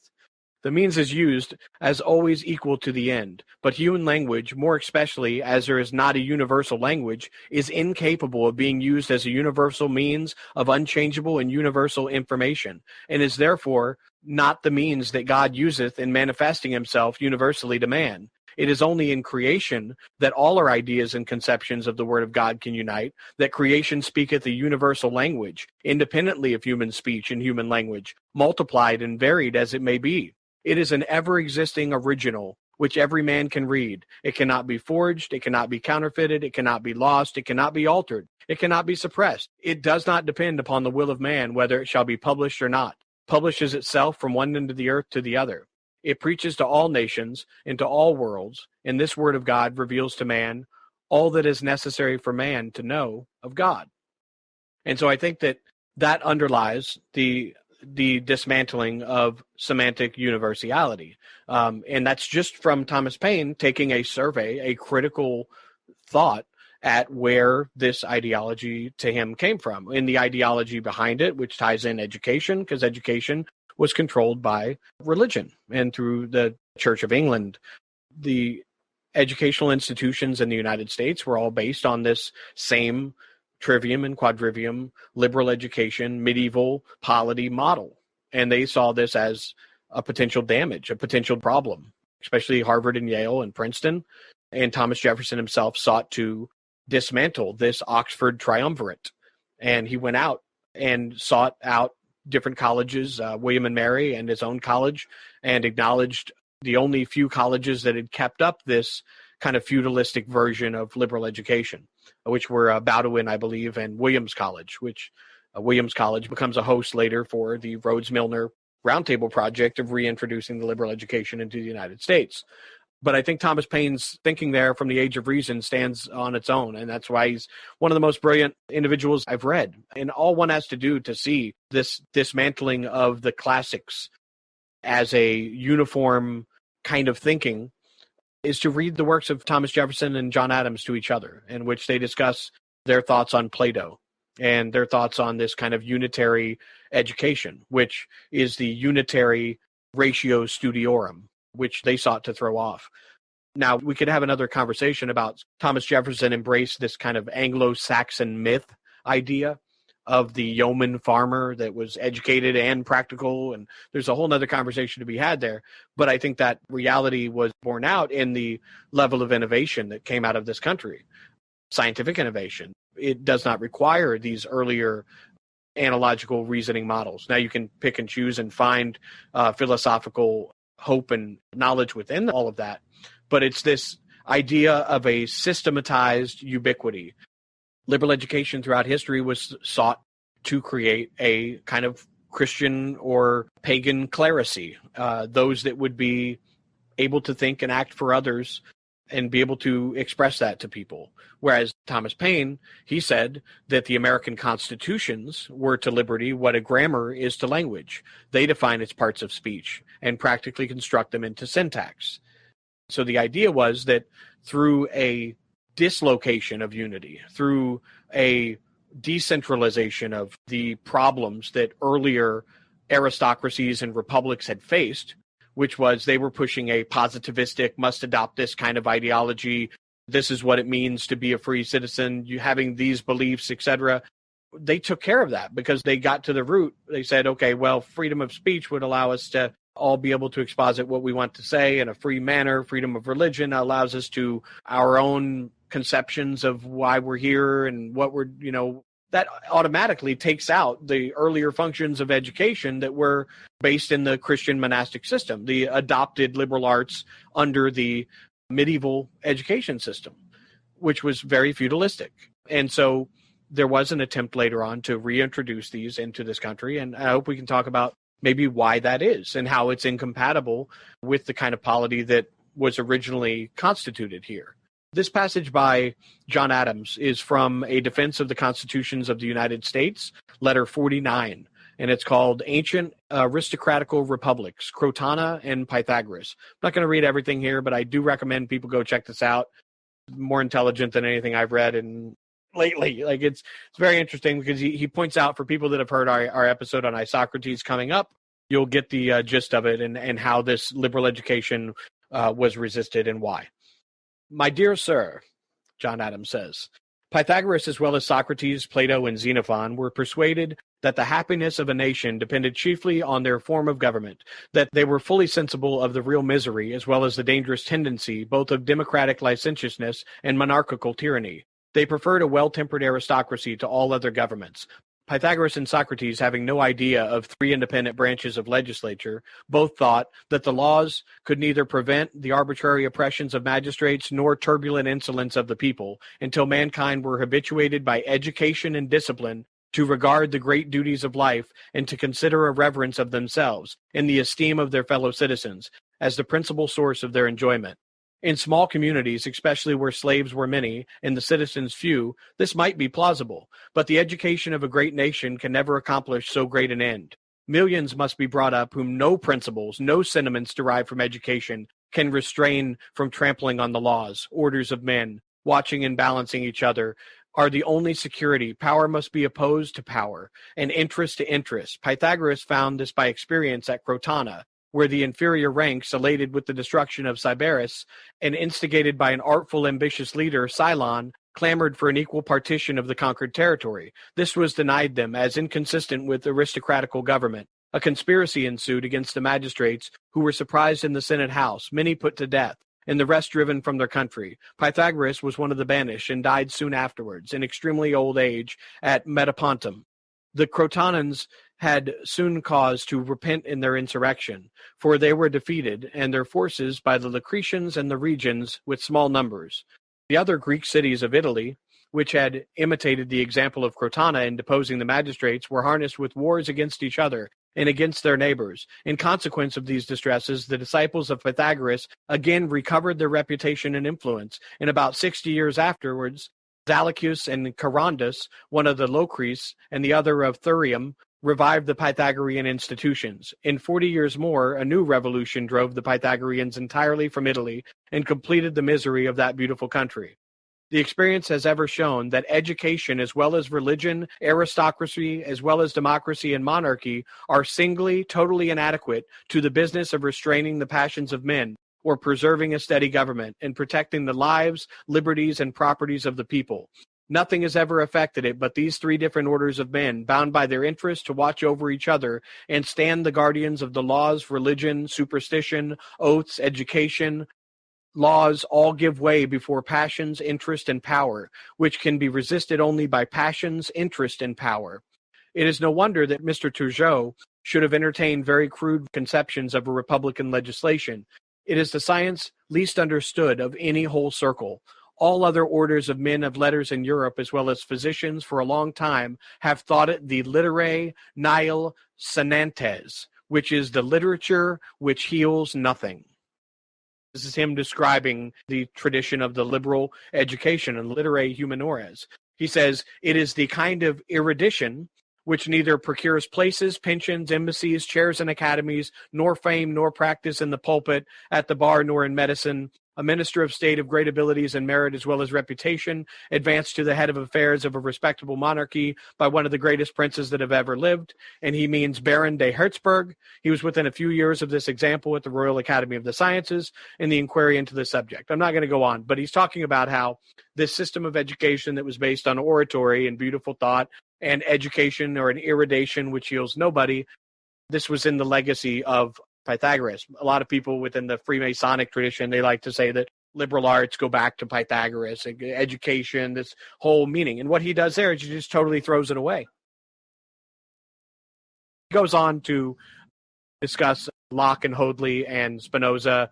The means is used as always equal to the end, but human language, more especially as there is not a universal language, is incapable of being used as a universal means of unchangeable and universal information, and is therefore not the means that God useth in manifesting himself universally to man. It is only in creation that all our ideas and conceptions of the Word of God can unite, that creation speaketh a universal language, independently of human speech and human language, multiplied and varied as it may be. It is an ever-existing original, which every man can read. It cannot be forged, it cannot be counterfeited, it cannot be lost, it cannot be altered, it cannot be suppressed. It does not depend upon the will of man whether it shall be published or not. Publishes itself from one end of the earth to the other. It preaches to all nations and to all worlds, and this word of God reveals to man all that is necessary for man to know of God. And so I think that underlies the dismantling of semantic universality. And that's just from Thomas Paine taking a survey, a critical thought at where this ideology to him came from, and the ideology behind it, which ties in education, because education was controlled by religion. And through the Church of England, the educational institutions in the United States were all based on this same trivium and quadrivium, liberal education, medieval polity model. And they saw this as a potential damage, a potential problem, especially Harvard and Yale and Princeton. And Thomas Jefferson himself sought to dismantle this Oxford triumvirate. And he went out and sought out different colleges, William and Mary and his own college, and acknowledged the only few colleges that had kept up this kind of feudalistic version of liberal education, which were Bowdoin, I believe, and Williams College, which Williams College becomes a host later for the Rhodes-Milner Roundtable Project of reintroducing the liberal education into the United States. But I think Thomas Paine's thinking there from the Age of Reason stands on its own, and that's why he's one of the most brilliant individuals I've read. And all one has to do to see this dismantling of the classics as a uniform kind of thinking is to read the works of Thomas Jefferson and John Adams to each other, in which they discuss their thoughts on Plato and their thoughts on this kind of unitary education, which is the unitary ratio studiorum, which they sought to throw off. Now, we could have another conversation about Thomas Jefferson embraced this kind of Anglo-Saxon myth idea, of the yeoman farmer that was educated and practical. And there's a whole nother conversation to be had there. But I think that reality was borne out in the level of innovation that came out of this country, scientific innovation. It does not require these earlier analogical reasoning models. Now you can pick and choose and find philosophical hope and knowledge within all of that. But it's this idea of a systematized ubiquity. Liberal education throughout history was sought to create a kind of Christian or pagan clerisy, those that would be able to think and act for others and be able to express that to people. Whereas Thomas Paine, he said that the American constitutions were to liberty what a grammar is to language. They define its parts of speech and practically construct them into syntax. So the idea was that through a dislocation of unity, through a decentralization of the problems that earlier aristocracies and republics had faced, which was they were pushing a positivistic, must adopt this kind of ideology. This is what it means to be a free citizen, you having these beliefs, etc. They took care of that because they got to the root. They said, okay, well, freedom of speech would allow us to all be able to exposit what we want to say in a free manner. Freedom of religion allows us to our own conceptions of why we're here and what we're, that automatically takes out the earlier functions of education that were based in the Christian monastic system, the adopted liberal arts under the medieval education system, which was very feudalistic. And so there was an attempt later on to reintroduce these into this country. And I hope we can talk about maybe why that is and how it's incompatible with the kind of polity that was originally constituted here. This passage by John Adams is from a defense of the constitutions of the United States, letter 49, and it's called Ancient Aristocratical Republics, Crotona and Pythagoras. I'm not going to read everything here, but I do recommend people go check this out. More intelligent than anything I've read in lately. Like it's very interesting because he points out, for people that have heard our episode on Isocrates coming up, you'll get the gist of it and how this liberal education was resisted and why. My dear sir, John Adams says, Pythagoras, as well as Socrates, Plato, and Xenophon, were persuaded that the happiness of a nation depended chiefly on their form of government, that they were fully sensible of the real misery as well as the dangerous tendency both of democratic licentiousness and monarchical tyranny. They preferred a well-tempered aristocracy to all other governments. Pythagoras and Socrates, having no idea of three independent branches of legislature, both thought that the laws could neither prevent the arbitrary oppressions of magistrates nor turbulent insolence of the people until mankind were habituated by education and discipline to regard the great duties of life and to consider a reverence of themselves in the esteem of their fellow citizens as the principal source of their enjoyment. In small communities, especially where slaves were many and the citizens few, this might be plausible, but the education of a great nation can never accomplish so great an end. Millions must be brought up whom no principles, no sentiments derived from education can restrain from trampling on the laws. Orders of men, watching and balancing each other, are the only security. Power must be opposed to power, and interest to interest. Pythagoras found this by experience at Crotona, where the inferior ranks, elated with the destruction of Sybaris and instigated by an artful, ambitious leader, Cylon, clamored for an equal partition of the conquered territory. This was denied them as inconsistent with aristocratical government. A conspiracy ensued against the magistrates, who were surprised in the Senate House, many put to death, and the rest driven from their country. Pythagoras was one of the banished and died soon afterwards, in extremely old age, at Metapontum. The Crotonans had soon cause to repent in their insurrection, for they were defeated, and their forces by the Lucretians and the Regions with small numbers. The other Greek cities of Italy, which had imitated the example of Crotona in deposing the magistrates, were harnessed with wars against each other and against their neighbors. In consequence of these distresses, the disciples of Pythagoras again recovered their reputation and influence, and about 60 years afterwards, Zaleucus and Charondas, one of the Locris and the other of Thurium, revived the Pythagorean institutions. In 40 years more, a new revolution drove the Pythagoreans entirely from Italy and completed the misery of that beautiful country. The experience has ever shown that education, as well as religion, aristocracy, as well as democracy and monarchy, are singly, totally inadequate to the business of restraining the passions of men, or preserving a steady government, and protecting the lives, liberties, and properties of the people. Nothing has ever affected it but these three different orders of men, bound by their interest to watch over each other and stand the guardians of the laws, religion, superstition, oaths, education. Laws all give way before passions, interest, and power, which can be resisted only by passions, interest, and power. It is no wonder that Mr. Turgot should have entertained very crude conceptions of a republican legislation. It is the science least understood of any whole circle. All other orders of men of letters in Europe, as well as physicians, for a long time have thought it the literae nihil sanantes, which is the literature which heals nothing. This is him describing the tradition of the liberal education and literae humaniores. He says, it is the kind of erudition which neither procures places, pensions, embassies, chairs in academies, nor fame, nor practice in the pulpit, at the bar, nor in medicine. A minister of state of great abilities and merit as well as reputation, advanced to the head of affairs of a respectable monarchy by one of the greatest princes that have ever lived, and he means Baron de Hertzberg. He was within a few years of this example at the Royal Academy of the Sciences in the inquiry into the subject. I'm not going to go on, but he's talking about how this system of education that was based on oratory and beautiful thought and education or an erudition which heals nobody, this was in the legacy of Pythagoras. A lot of people within the Freemasonic tradition, they like to say that liberal arts go back to Pythagoras, education, this whole meaning. And what he does there is he just totally throws it away. He goes on to discuss Locke and Hoadley and Spinoza.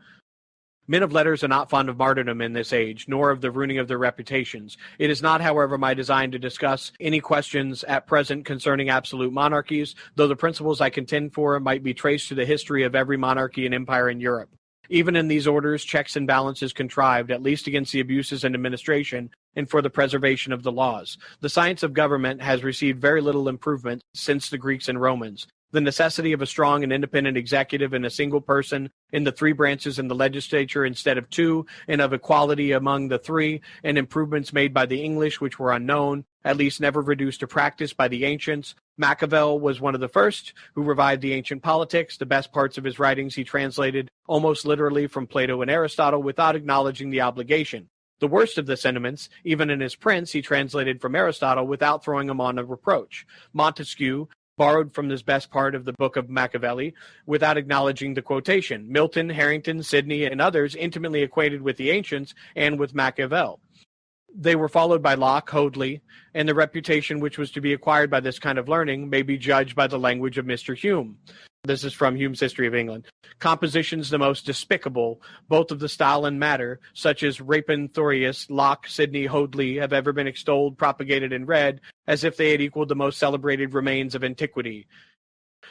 Men of letters are not fond of martyrdom in this age, nor of the ruining of their reputations. It is not, however, my design to discuss any questions at present concerning absolute monarchies, though the principles I contend for might be traced to the history of every monarchy and empire in Europe. Even in these orders, checks and balances contrived, at least against the abuses in administration and for the preservation of the laws. The science of government has received very little improvement since the Greeks and Romans. The necessity of a strong and independent executive in a single person in the three branches in the legislature instead of two, and of equality among the three, and improvements made by the English which were unknown, at least never reduced to practice by the ancients. Machiavel was one of the first who revived the ancient politics. The best parts of his writings he translated almost literally from Plato and Aristotle without acknowledging the obligation. The worst of the sentiments, even in his Prince, he translated from Aristotle without throwing him on a reproach. Montesquieu borrowed from this best part of the book of Machiavelli without acknowledging the quotation. Milton, Harrington, Sidney, and others intimately acquainted with the ancients and with Machiavel. They were followed by Locke, Hoadley, and the reputation which was to be acquired by this kind of learning may be judged by the language of Mr. Hume. This is from Hume's History of England. Compositions the most despicable, both of the style and matter, such as Rapin, Thorius, Locke, Sidney, Hoadley, have ever been extolled, propagated, and read, as if they had equaled the most celebrated remains of antiquity.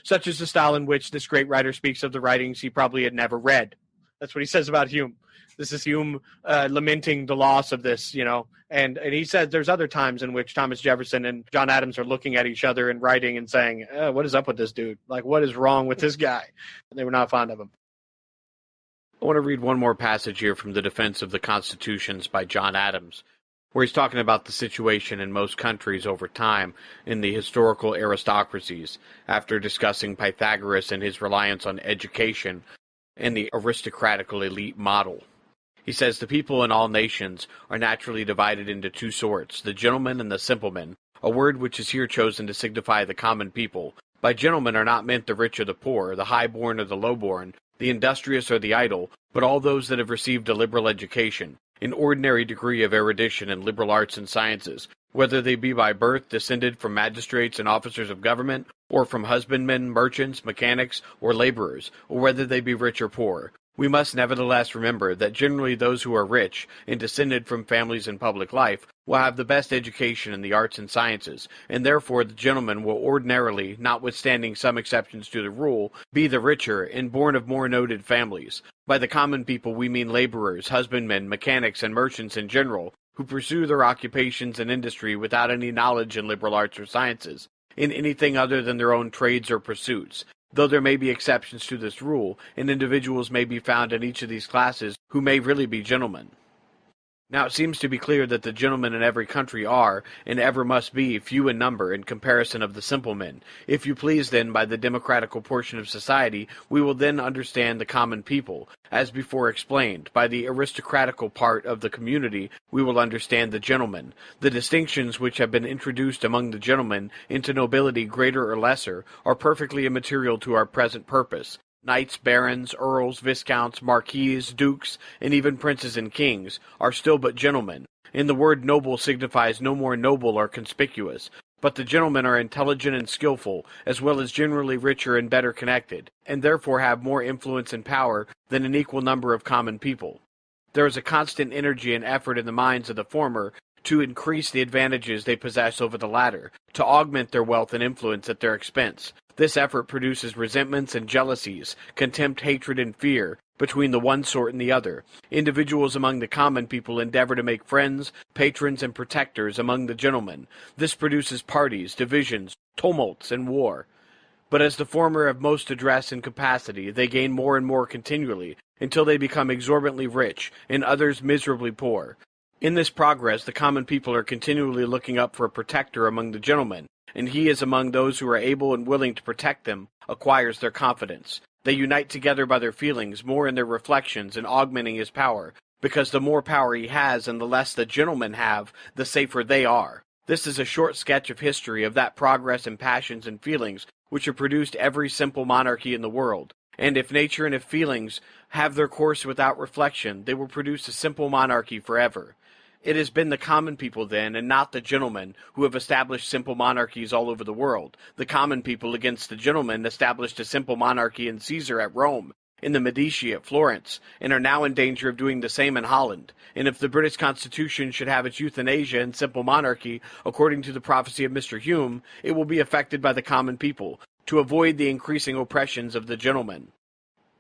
Such is the style in which this great writer speaks of the writings he probably had never read. That's what he says about Hume. This is Hume lamenting the loss of this, and he said there's other times in which Thomas Jefferson and John Adams are looking at each other and writing and saying, what is up with this dude? Like, what is wrong with this guy? They were not fond of him. I want to read one more passage here from the Defense of the Constitutions by John Adams, where he's talking about the situation in most countries over time in the historical aristocracies, after discussing Pythagoras and his reliance on education and the aristocratical elite model. He says the people in all nations are naturally divided into two sorts, the gentlemen and the simplemen, a word which is here chosen to signify the common people. By gentlemen are not meant the rich or the poor, the high-born or the low-born, the industrious or the idle, but all those that have received a liberal education, an ordinary degree of erudition in liberal arts and sciences, whether they be by birth descended from magistrates and officers of government, or from husbandmen, merchants, mechanics, or laborers, or whether they be rich or poor. We must nevertheless remember that generally those who are rich and descended from families in public life will have the best education in the arts and sciences, and therefore the gentleman will ordinarily, notwithstanding some exceptions to the rule, be the richer and born of more noted families. By the common people we mean laborers, husbandmen, mechanics, and merchants in general, who pursue their occupations and industry without any knowledge in liberal arts or sciences, in anything other than their own trades or pursuits. Though there may be exceptions to this rule, and individuals may be found in each of these classes who may really be gentlemen. Now it seems to be clear that the gentlemen in every country are, and ever must be, few in number in comparison of the simple men. If you please, then, by the democratical portion of society, we will then understand the common people. As before explained, by the aristocratical part of the community, we will understand the gentlemen. The distinctions which have been introduced among the gentlemen into nobility greater or lesser are perfectly immaterial to our present purpose. Knights, barons, earls, viscounts, marquises, dukes, and even princes and kings, are still but gentlemen, and the word noble signifies no more noble or conspicuous. But the gentlemen are intelligent and skilful, as well as generally richer and better connected, and therefore have more influence and power than an equal number of common people. There is a constant energy and effort in the minds of the former to increase the advantages they possess over the latter, to augment their wealth and influence at their expense. This effort produces resentments and jealousies, contempt, hatred, and fear between the one sort and the other. Individuals among the common people endeavor to make friends, patrons, and protectors among the gentlemen. This produces parties, divisions, tumults, and war. But as the former have most address and capacity, they gain more and more continually, until they become exorbitantly rich, and others miserably poor. In this progress, the common people are continually looking up for a protector among the gentlemen, and he is among those who are able and willing to protect them, acquires their confidence. They unite together by their feelings, more in their reflections, and augmenting his power, because the more power he has and the less the gentlemen have, the safer they are. This is a short sketch of history of that progress in passions and feelings which have produced every simple monarchy in the world. And if nature and if feelings have their course without reflection, they will produce a simple monarchy forever. It has been the common people then, and not the gentlemen, who have established simple monarchies all over the world. The common people against the gentlemen established a simple monarchy in Caesar at Rome, in the Medici at Florence, and are now in danger of doing the same in Holland. And if the British Constitution should have its euthanasia and simple monarchy, according to the prophecy of Mr. Hume, it will be affected by the common people, to avoid the increasing oppressions of the gentlemen.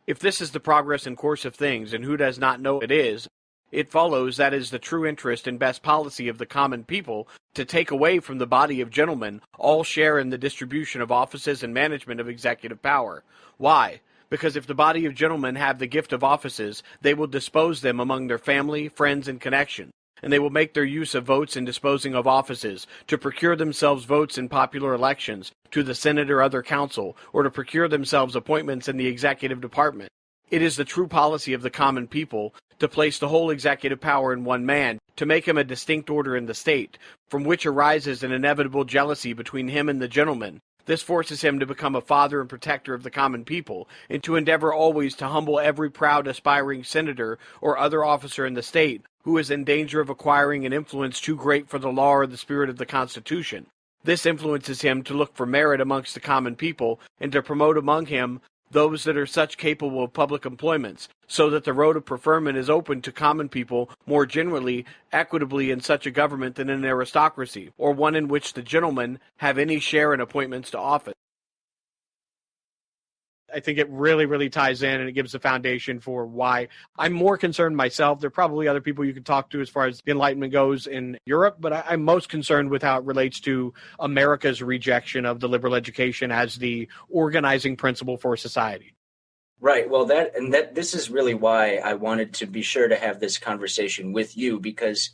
If this is the progress and course of things, and who does not know it is, it follows that it is the true interest and best policy of the common people to take away from the body of gentlemen all share in the distribution of offices and management of executive power. Why? Because if the body of gentlemen have the gift of offices, they will dispose them among their family, friends, and connection, and they will make their use of votes in disposing of offices, to procure themselves votes in popular elections, to the Senate or other council, or to procure themselves appointments in the executive department. It is the true policy of the common people to place the whole executive power in one man, to make him a distinct order in the state, from which arises an inevitable jealousy between him and the gentlemen. This forces him to become a father and protector of the common people, and to endeavor always to humble every proud aspiring senator or other officer in the state who is in danger of acquiring an influence too great for the law or the spirit of the Constitution. This influences him to look for merit amongst the common people, and to promote among him those that are such capable of public employments, so that the road of preferment is open to common people more generally, equitably in such a government than in an aristocracy, or one in which the gentlemen have any share in appointments to office. I think it really, really ties in, and it gives the foundation for why I'm more concerned myself. There are probably other people you can talk to as far as the Enlightenment goes in Europe, but I'm most concerned with how it relates to America's rejection of the liberal education as the organizing principle for society. Right. Well, this is really why I wanted to be sure to have this conversation with you, because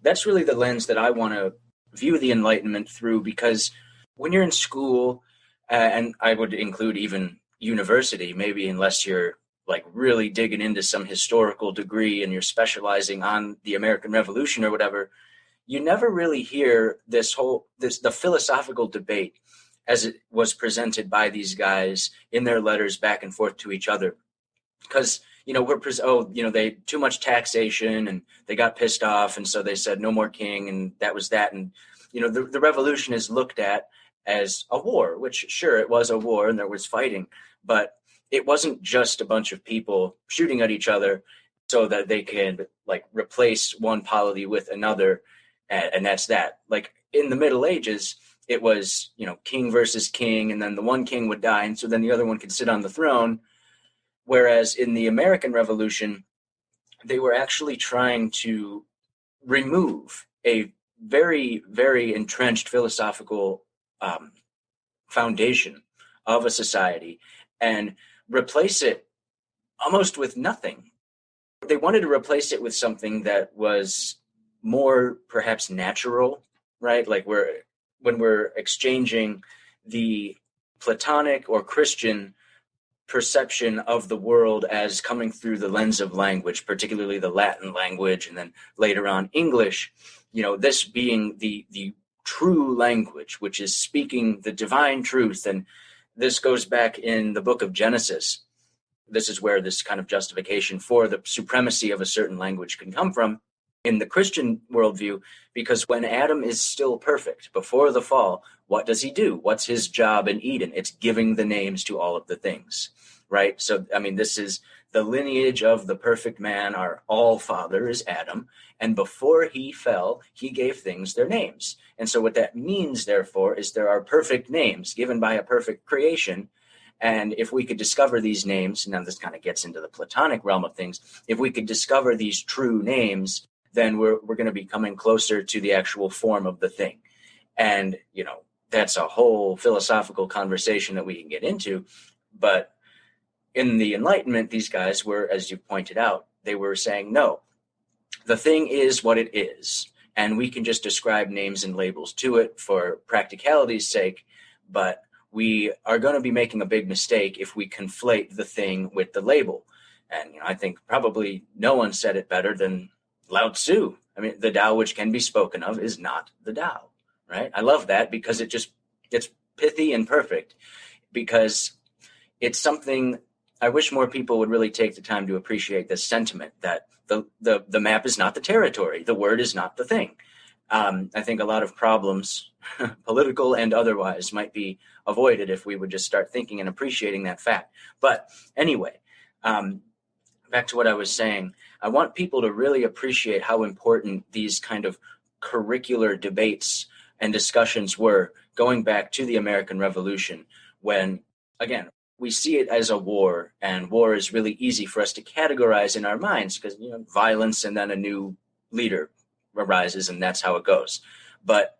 that's really the lens that I want to view the Enlightenment through. Because when you're in school, and I would include even university, maybe unless you're like really digging into some historical degree and you're specializing on the American Revolution or whatever, you never really hear the philosophical debate as it was presented by these guys in their letters back and forth to each other. Because, they too much taxation and they got pissed off. And so they said no more king, and that was that. And, the revolution is looked at as a war, which sure, it was a war and there was fighting, but it wasn't just a bunch of people shooting at each other so that they can replace one polity with another. And that's that. Like in the Middle Ages, it was, king versus king, and then the one king would die, and so then the other one could sit on the throne. Whereas in the American Revolution, they were actually trying to remove a very, very entrenched philosophical foundation of a society and replace it almost with nothing. they wanted to replace it with something that was more perhaps natural, right? Like when we're exchanging the Platonic or Christian perception of the world as coming through the lens of language, particularly the Latin language, and then later on English, this being the true language, which is speaking the divine truth. And this goes back in the book of Genesis. This is where this kind of justification for the supremacy of a certain language can come from in the Christian worldview, because when Adam is still perfect before the fall, what does he do? What's his job in Eden? It's giving the names to all of the things, right? So, I mean, this is the lineage of the perfect man. Our all father is Adam. And before he fell, he gave things their names. And so what that means, therefore, is there are perfect names given by a perfect creation. And if we could discover these names, now this kind of gets into the Platonic realm of things, if we could discover these true names, then we're going to be coming closer to the actual form of the thing. And, that's a whole philosophical conversation that we can get into. But in the Enlightenment, these guys were, as you pointed out, they were saying, no, the thing is what it is. And we can just describe names and labels to it for practicality's sake. But we are going to be making a big mistake if we conflate the thing with the label. And I think probably no one said it better than Lao Tzu. I mean, the Tao which can be spoken of is not the Tao, right? I love that because it's pithy and perfect, because it's something I wish more people would really take the time to appreciate this sentiment that the map is not the territory. The word is not the thing. I think a lot of problems, political and otherwise, might be avoided if we would just start thinking and appreciating that fact. But anyway, back to what I was saying, I want people to really appreciate how important these kind of curricular debates and discussions were going back to the American Revolution, when, again, we see it as a war, and war is really easy for us to categorize in our minds because, violence and then a new leader arises, and that's how it goes. But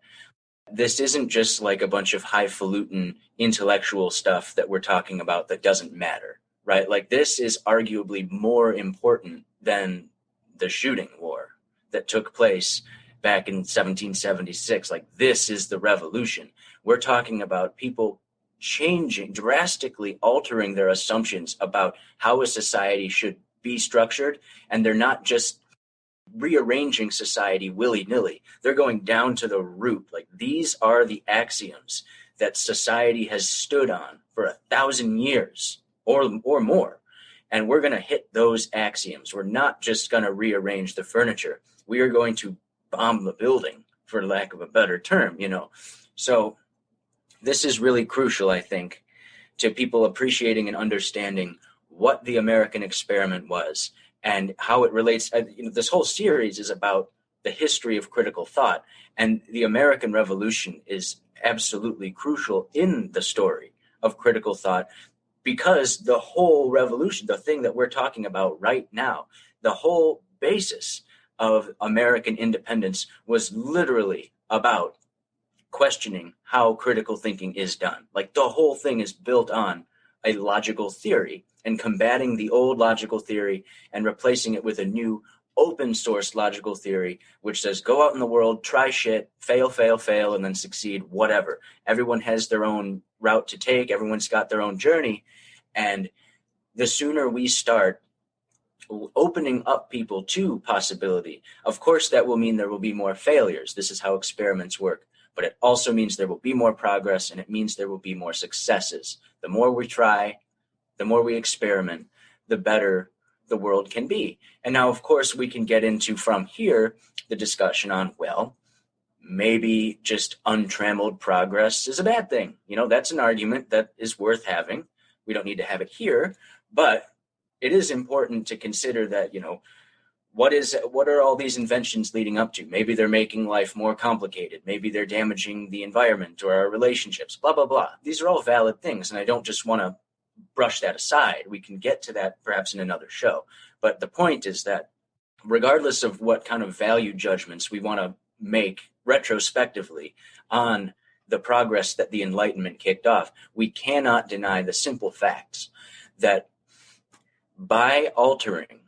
this isn't just like a bunch of highfalutin intellectual stuff that we're talking about that doesn't matter, right? Like, this is arguably more important than the shooting war that took place back in 1776. Like, this is the revolution. We're talking about people changing, drastically altering their assumptions about how a society should be structured. And they're not just rearranging society willy-nilly. They're going down to the root. Like, these are the axioms that society has stood on for 1,000 years or more. And we're going to hit those axioms. We're not just going to rearrange the furniture. We are going to bomb the building, for lack of a better term, So this is really crucial, I think, to people appreciating and understanding what the American experiment was and how it relates. This whole series is about the history of critical thought, and the American Revolution is absolutely crucial in the story of critical thought, because the whole revolution, the thing that we're talking about right now, the whole basis of American independence was literally about questioning how critical thinking is done. Like, the whole thing is built on a logical theory and combating the old logical theory and replacing it with a new open source logical theory, which says go out in the world, try shit, fail, and then succeed, whatever. Everyone has their own route to take. Everyone's got their own journey. And the sooner we start opening up people to possibility, of course, that will mean there will be more failures. This is how experiments work. But it also means there will be more progress, and it means there will be more successes. The more we try, the more we experiment, the better the world can be. And now, of course, we can get into from here the discussion on, well, maybe just untrammeled progress is a bad thing. That's an argument that is worth having. We don't need to have it here, but it is important to consider that, what are all these inventions leading up to? Maybe they're making life more complicated. Maybe they're damaging the environment or our relationships, blah, blah, blah. These are all valid things, and I don't just want to brush that aside. We can get to that perhaps in another show. But the point is that regardless of what kind of value judgments we want to make retrospectively on the progress that the Enlightenment kicked off, we cannot deny the simple facts that by altering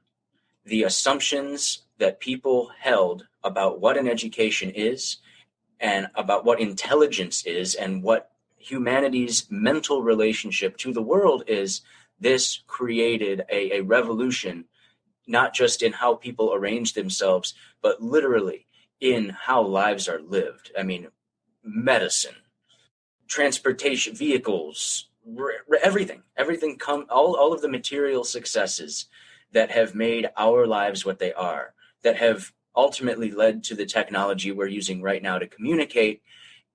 the assumptions that people held about what an education is and about what intelligence is and what humanity's mental relationship to the world is, this created a revolution, not just in how people arrange themselves, but literally in how lives are lived. I mean, medicine, transportation, vehicles, everything all of the material successes that have made our lives what they are, that have ultimately led to the technology we're using right now to communicate.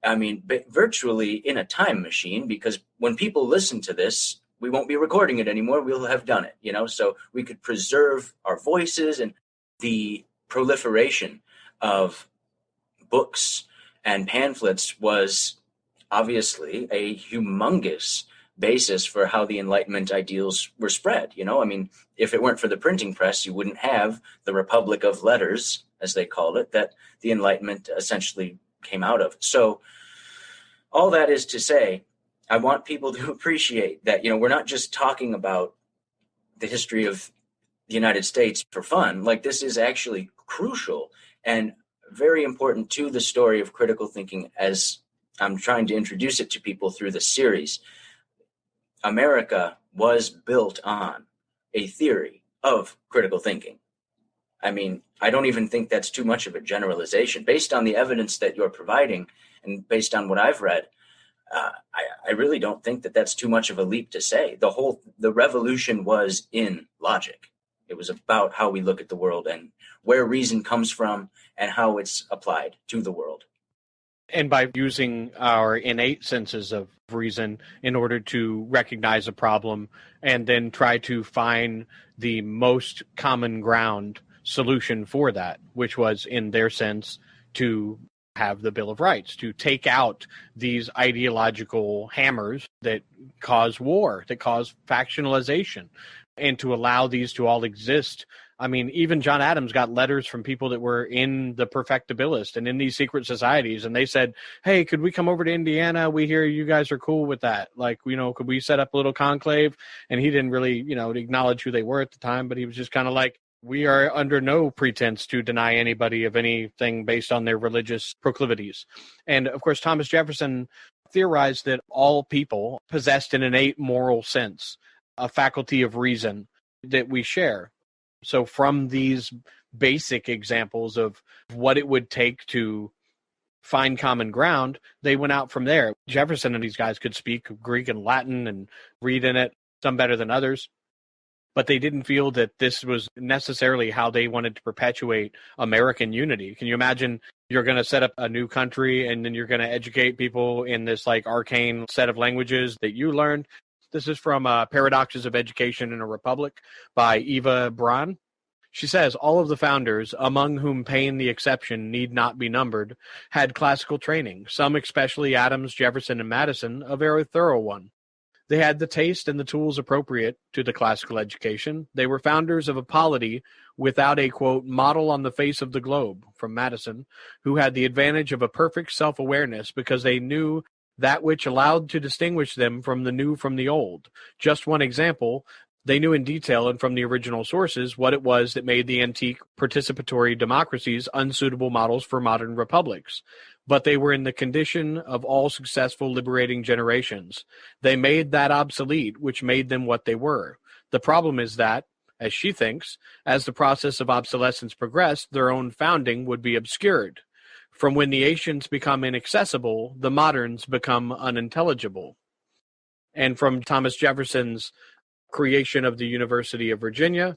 I mean, virtually in a time machine, because when people listen to this, we won't be recording it anymore. We'll have done it, so we could preserve our voices. And the proliferation of books and pamphlets was obviously a humongous basis for how the Enlightenment ideals were spread. I mean, if it weren't for the printing press, you wouldn't have the Republic of Letters, as they called it, that the Enlightenment essentially came out of. So all that is to say, I want people to appreciate that, we're not just talking about the history of the United States for fun. Like, this is actually crucial and very important to the story of critical thinking as I'm trying to introduce it to people through the series. America was built on a theory of critical thinking. I mean, I don't even think that's too much of a generalization. Based on the evidence that you're providing and based on what I've read, I really don't think that that's too much of a leap to say. The revolution was in logic. It was about how we look at the world and where reason comes from and how it's applied to the world. And by using our innate senses of reason in order to recognize a problem and then try to find the most common ground solution for that, which was, in their sense, to have the Bill of Rights, to take out these ideological hammers that cause war, that cause factionalization, and to allow these to all exist. I mean, even John Adams got letters from people that were in the Perfectibilist and in these secret societies, and they said, hey, could we come over to Indiana? We hear you guys are cool with that. Like, could we set up a little conclave? And he didn't really, acknowledge who they were at the time, but he was just kind of like, we are under no pretense to deny anybody of anything based on their religious proclivities. And, of course, Thomas Jefferson theorized that all people possessed an innate moral sense, a faculty of reason that we share. So from these basic examples of what it would take to find common ground, they went out from there. Jefferson and these guys could speak Greek and Latin and read in it, some better than others, but they didn't feel that this was necessarily how they wanted to perpetuate American unity. Can you imagine you're going to set up a new country and then you're going to educate people in this like arcane set of languages that you learned? This is from Paradoxes of Education in a Republic by Eva Braun. She says, all of the founders, among whom Paine the exception need not be numbered, had classical training, some, especially Adams, Jefferson, and Madison, a very thorough one. They had the taste and the tools appropriate to the classical education. They were founders of a polity without a, quote, model on the face of the globe, from Madison, who had the advantage of a perfect self-awareness because they knew that which allowed to distinguish them from the new from the old. Just one example, they knew in detail and from the original sources what it was that made the antique participatory democracies unsuitable models for modern republics. But they were in the condition of all successful liberating generations. They made that obsolete, which made them what they were. The problem is that, as she thinks, as the process of obsolescence progressed, their own founding would be obscured. From when the ancients become inaccessible, the moderns become unintelligible. And from Thomas Jefferson's creation of the University of Virginia,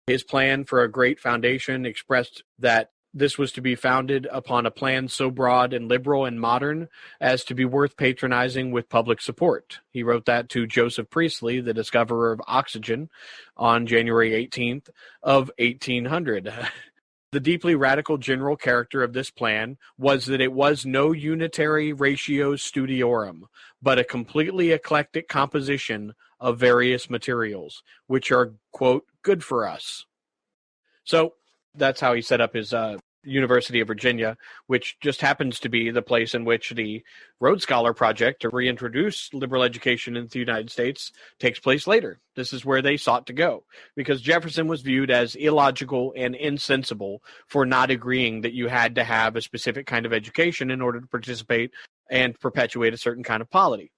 his plan for a great foundation expressed that this was to be founded upon a plan so broad and liberal and modern as to be worth patronizing with public support. He wrote that to Joseph Priestley, the discoverer of oxygen, on January 18th of 1800. The deeply radical general character of this plan was that it was no unitary ratio studiorum, but a completely eclectic composition of various materials, which are, quote, good for us. So that's how he set up his University of Virginia, which just happens to be the place in which the Rhodes Scholar Project to reintroduce liberal education into the United States takes place later. This is where they sought to go, because Jefferson was viewed as illogical and insensible for not agreeing that you had to have a specific kind of education in order to participate and perpetuate a certain kind of polity.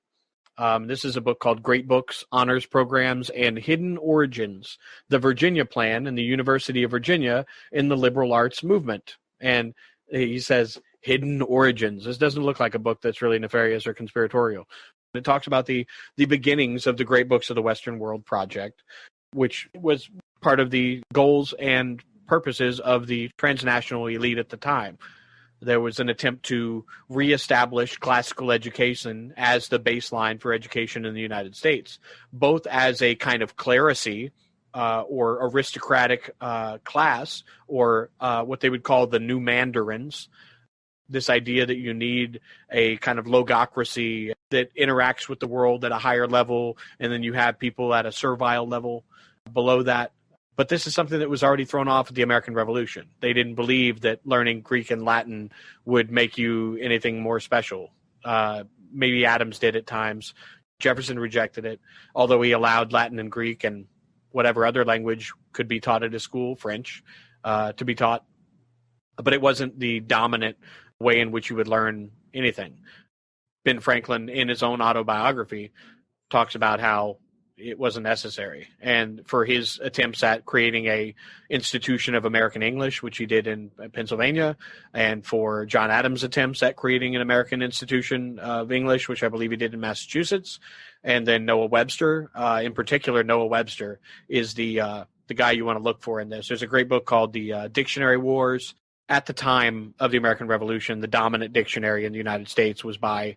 This is a book called Great Books, Honors Programs, and Hidden Origins, the Virginia Plan and the University of Virginia in the Liberal Arts Movement. And he says, Hidden Origins. This doesn't look like a book that's really nefarious or conspiratorial. It talks about the beginnings of the Great Books of the Western World Project, which was part of the goals and purposes of the transnational elite at the time. There was an attempt to reestablish classical education as the baseline for education in the United States, both as a kind of clerisy or aristocratic class, or what they would call the new mandarins. This idea that you need a kind of logocracy that interacts with the world at a higher level, and then you have people at a servile level below that. But this is something that was already thrown off at the American Revolution. They didn't believe that learning Greek and Latin would make you anything more special. Maybe Adams did at times. Jefferson rejected it, although he allowed Latin and Greek and whatever other language could be taught at his school, French, to be taught. But it wasn't the dominant way in which you would learn anything. Ben Franklin, in his own autobiography, talks about how it wasn't necessary. And for his attempts at creating a institution of American English, which he did in Pennsylvania, and for John Adams' attempts at creating an American institution of English, which I believe he did in Massachusetts, and then Noah Webster, in particular, Noah Webster is the guy you want to look for in this. There's a great book called The Dictionary Wars. At the time of the American Revolution, the dominant dictionary in the United States was by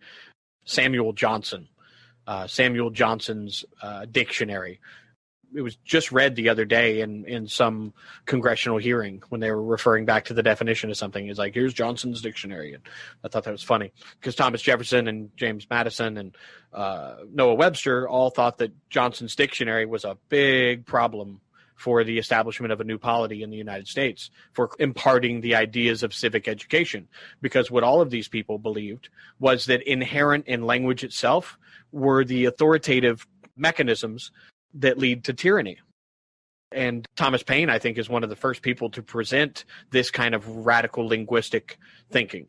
Samuel Johnson. Samuel Johnson's dictionary. It was just read the other day in some congressional hearing when they were referring back to the definition of something. It's like, here's Johnson's dictionary. And I thought that was funny because Thomas Jefferson and James Madison and Noah Webster all thought that Johnson's dictionary was a big problem for the establishment of a new polity in the United States, for imparting the ideas of civic education. Because what all of these people believed was that inherent in language itself were the authoritative mechanisms that lead to tyranny. And Thomas Paine, I think, is one of the first people to present this kind of radical linguistic thinking.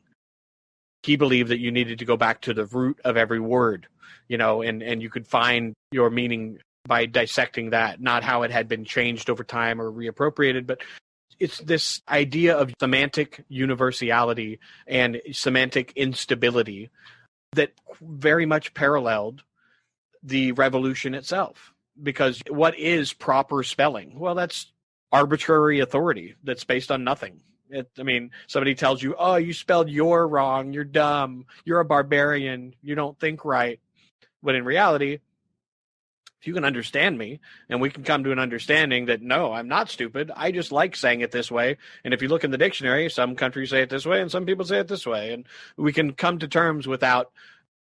He believed that you needed to go back to the root of every word, and you could find your meaning by dissecting that, not how it had been changed over time or reappropriated, but it's this idea of semantic universality and semantic instability that very much paralleled the revolution itself. Because what is proper spelling? Well, that's arbitrary authority that's based on nothing. Somebody tells you, oh, you spelled "you're" wrong, you're dumb, you're a barbarian, you don't think right. But in reality, if you can understand me and we can come to an understanding that, no, I'm not stupid, I just like saying it this way. And if you look in the dictionary, some countries say it this way and some people say it this way. And we can come to terms without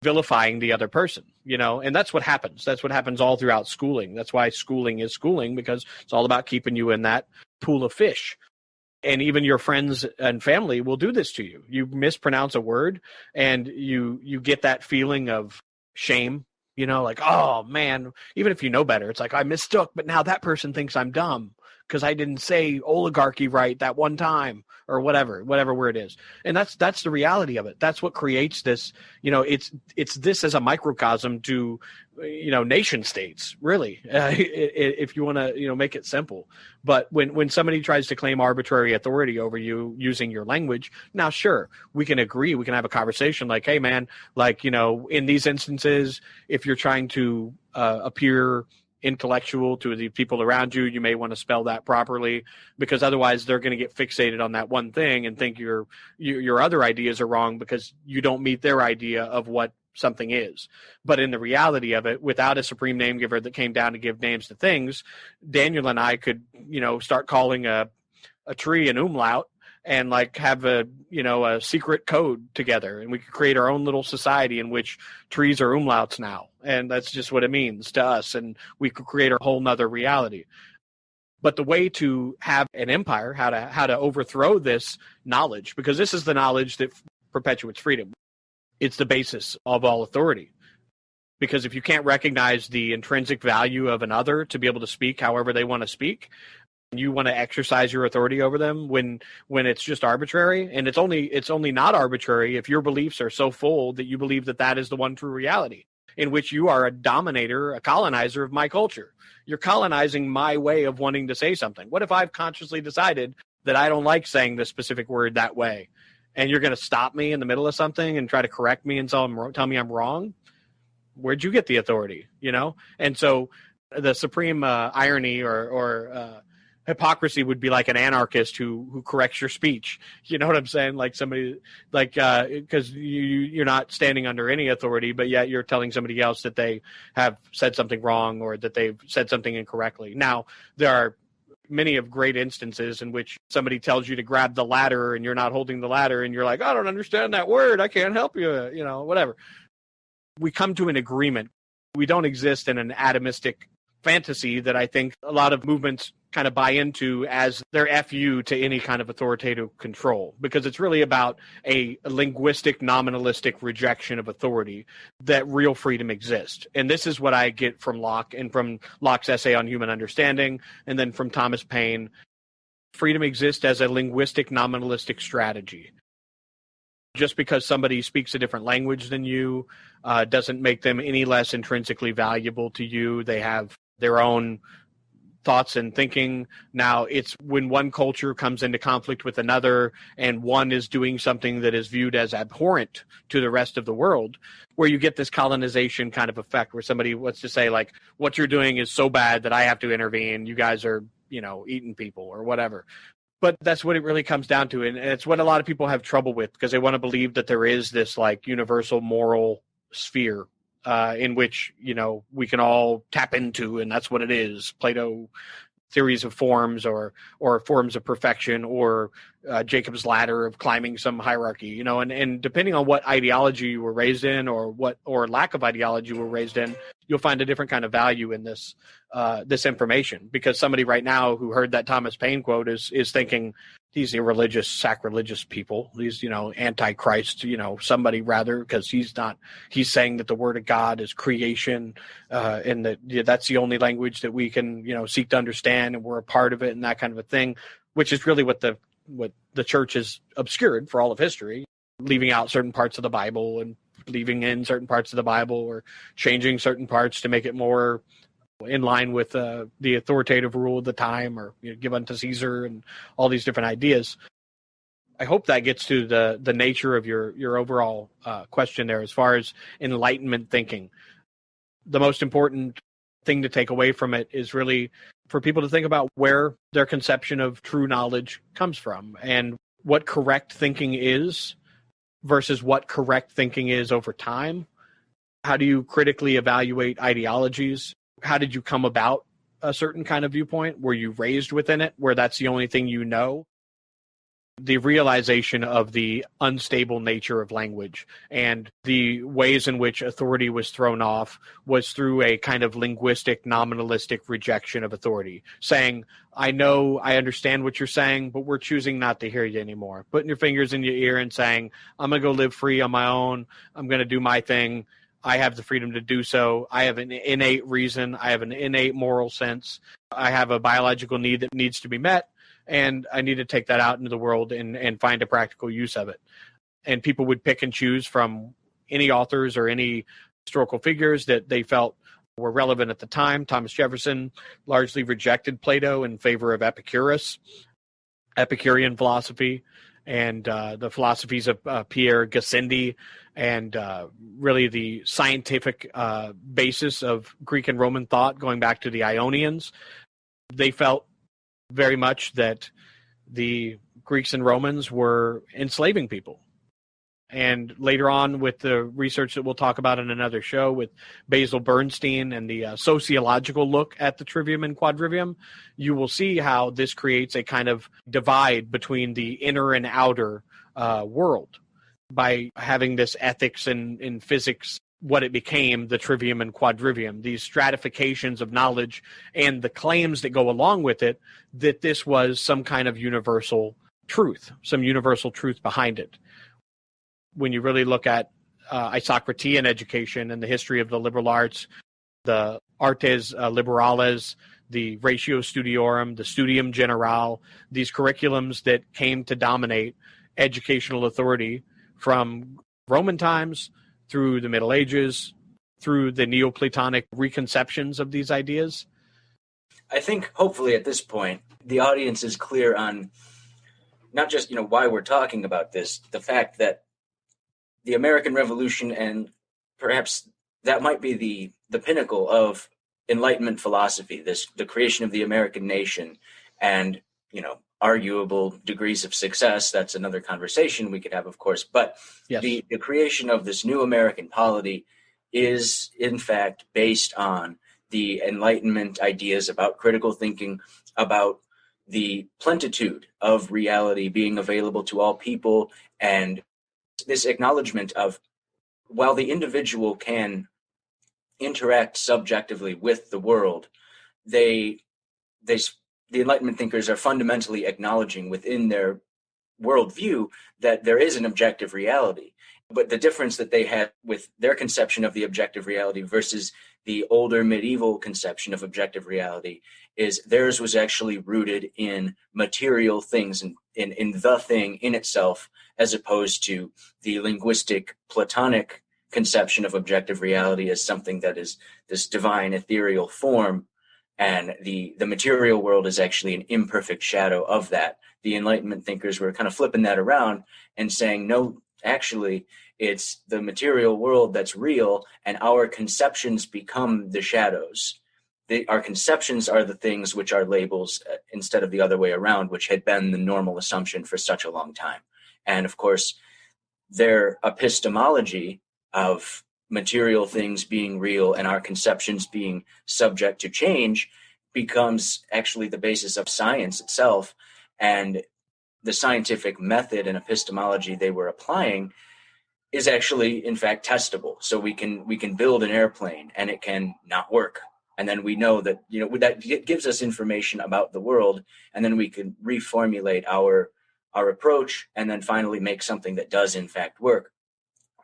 vilifying the other person, and that's what happens. That's what happens all throughout schooling. That's why schooling is schooling, because it's all about keeping you in that pool of fish. And even your friends and family will do this to you. You mispronounce a word and you get that feeling of shame, like, oh man, even if you know better, it's like, I mistook, but now that person thinks I'm dumb because I didn't say oligarchy right that one time, or whatever word is. And that's the reality of it. That's what creates this, it's this as a microcosm to, nation states, really, if you want to, make it simple. But when somebody tries to claim arbitrary authority over you using your language, now, sure, we can agree. We can have a conversation like, hey, man, in these instances, if you're trying to appear intellectual to the people around you, you may want to spell that properly, because otherwise they're going to get fixated on that one thing and think your other ideas are wrong because you don't meet their idea of what something is. But in the reality of it, without a supreme name giver that came down to give names to things, Daniel and I could, start calling a tree an umlaut and have a secret code together, and we could create our own little society in which trees are umlauts now. And that's just what it means to us. And we could create a whole nother reality. But the way to have an empire, how to overthrow this knowledge, because this is the knowledge that perpetuates freedom. It's the basis of all authority. Because if you can't recognize the intrinsic value of another to be able to speak however they want to speak, you want to exercise your authority over them when it's just arbitrary, and it's only not arbitrary if your beliefs are so full that you believe that that is the one true reality, in which you are a dominator, a colonizer of my culture. You're colonizing my way of wanting to say something. What if I've consciously decided that I don't like saying this specific word that way, and you're going to stop me in the middle of something and try to correct me and tell me I'm wrong? Where'd you get the authority? And so the supreme irony or hypocrisy would be like an anarchist who corrects your speech. You know what I'm saying? Like somebody, like, because you're not standing under any authority, but yet you're telling somebody else that they have said something wrong or that they've said something incorrectly. Now, there are many of great instances in which somebody tells you to grab the ladder and you're not holding the ladder and you're like, I don't understand that word. I can't help you, whatever. We come to an agreement. We don't exist in an atomistic fantasy that I think a lot of movements kind of buy into as their FU to any kind of authoritative control, because it's really about a linguistic, nominalistic rejection of authority that real freedom exists. And this is what I get from Locke and from Locke's essay on human understanding, and then from Thomas Paine. Freedom exists as a linguistic, nominalistic strategy. Just because somebody speaks a different language than you doesn't make them any less intrinsically valuable to you. They have their own thoughts and thinking. Now, it's when one culture comes into conflict with another and one is doing something that is viewed as abhorrent to the rest of the world, where you get this colonization kind of effect where somebody wants to say, like, what you're doing is so bad that I have to intervene. You guys are, eating people or whatever. But that's what it really comes down to. And it's what a lot of people have trouble with, because they want to believe that there is this like universal moral sphere in which, we can all tap into, and that's what it is. Plato theories of forms or forms of perfection, or Jacob's ladder of climbing some hierarchy, and depending on what ideology you were raised in or lack of ideology you were raised in, you'll find a different kind of value in this information. Because somebody right now who heard that Thomas Paine quote is thinking these irreligious, sacrilegious people, these, antichrist, somebody rather, because he's saying that the word of God is creation, and that that's the only language that we can, seek to understand, and we're a part of it, and that kind of a thing, which is really what the church has obscured for all of history, leaving out certain parts of the Bible and leaving in certain parts of the Bible, or changing certain parts to make it more in line with the authoritative rule of the time, or give unto Caesar, and all these different ideas. I hope that gets to the nature of your overall question there, as far as Enlightenment thinking. The most important thing to take away from it is really for people to think about where their conception of true knowledge comes from, and what correct thinking is versus what correct thinking is over time. How do you critically evaluate ideologies? How did you come about a certain kind of viewpoint? Were you raised within it, where that's the only thing you know? The realization of the unstable nature of language and the ways in which authority was thrown off was through a kind of linguistic, nominalistic rejection of authority, saying, I know, I understand what you're saying, but we're choosing not to hear you anymore. Putting your fingers in your ear and saying, I'm going to go live free on my own. I'm going to do my thing. I have the freedom to do so. I have an innate reason. I have an innate moral sense. I have a biological need that needs to be met, and I need to take that out into the world and find a practical use of it. And people would pick and choose from any authors or any historical figures that they felt were relevant at the time. Thomas Jefferson largely rejected Plato in favor of Epicurean philosophy, and the philosophies of Pierre Gassendi, and really the scientific basis of Greek and Roman thought going back to the Ionians. They felt very much that the Greeks and Romans were enslaving people. And later on, with the research that we'll talk about in another show with Basil Bernstein and the sociological look at the trivium and quadrivium, you will see how this creates a kind of divide between the inner and outer world by having this ethics and physics what it became, the trivium and quadrivium, these stratifications of knowledge and the claims that go along with it, that this was some kind of universal truth, some universal truth behind it. When you really look at Isocratean education and the history of the liberal arts, the artes liberales, the ratio studiorum, the studium generale, these curriculums that came to dominate educational authority from Roman times through the Middle Ages, through the Neoplatonic reconceptions of these ideas. I think hopefully at this point, the audience is clear on not just, why we're talking about this, the fact that the American Revolution, and perhaps that might be the pinnacle of Enlightenment philosophy, the creation of the American nation, and, arguable degrees of success. That's another conversation we could have, of course. But yes, the creation of this new American polity is, in fact, based on the Enlightenment ideas about critical thinking, about the plentitude of reality being available to all people, and this acknowledgement of, while the individual can interact subjectively with the world, the Enlightenment thinkers are fundamentally acknowledging within their worldview that there is an objective reality. But the difference that they had with their conception of the objective reality versus the older medieval conception of objective reality is theirs was actually rooted in material things, and in the thing in itself, as opposed to the linguistic Platonic conception of objective reality as something that is this divine ethereal form, and the material world is actually an imperfect shadow of that. The Enlightenment thinkers were kind of flipping that around and saying, no, actually, it's the material world that's real, and our conceptions become the shadows. Our conceptions are the things which are labels, instead of the other way around, which had been the normal assumption for such a long time. And of course, their epistemology of material things being real and our conceptions being subject to change becomes actually the basis of science itself. And the scientific method and epistemology they were applying is actually, in fact, testable. So we can build an airplane and it can not work. And then we know that, that gives us information about the world, and then we can reformulate our approach and then finally make something that does in fact work.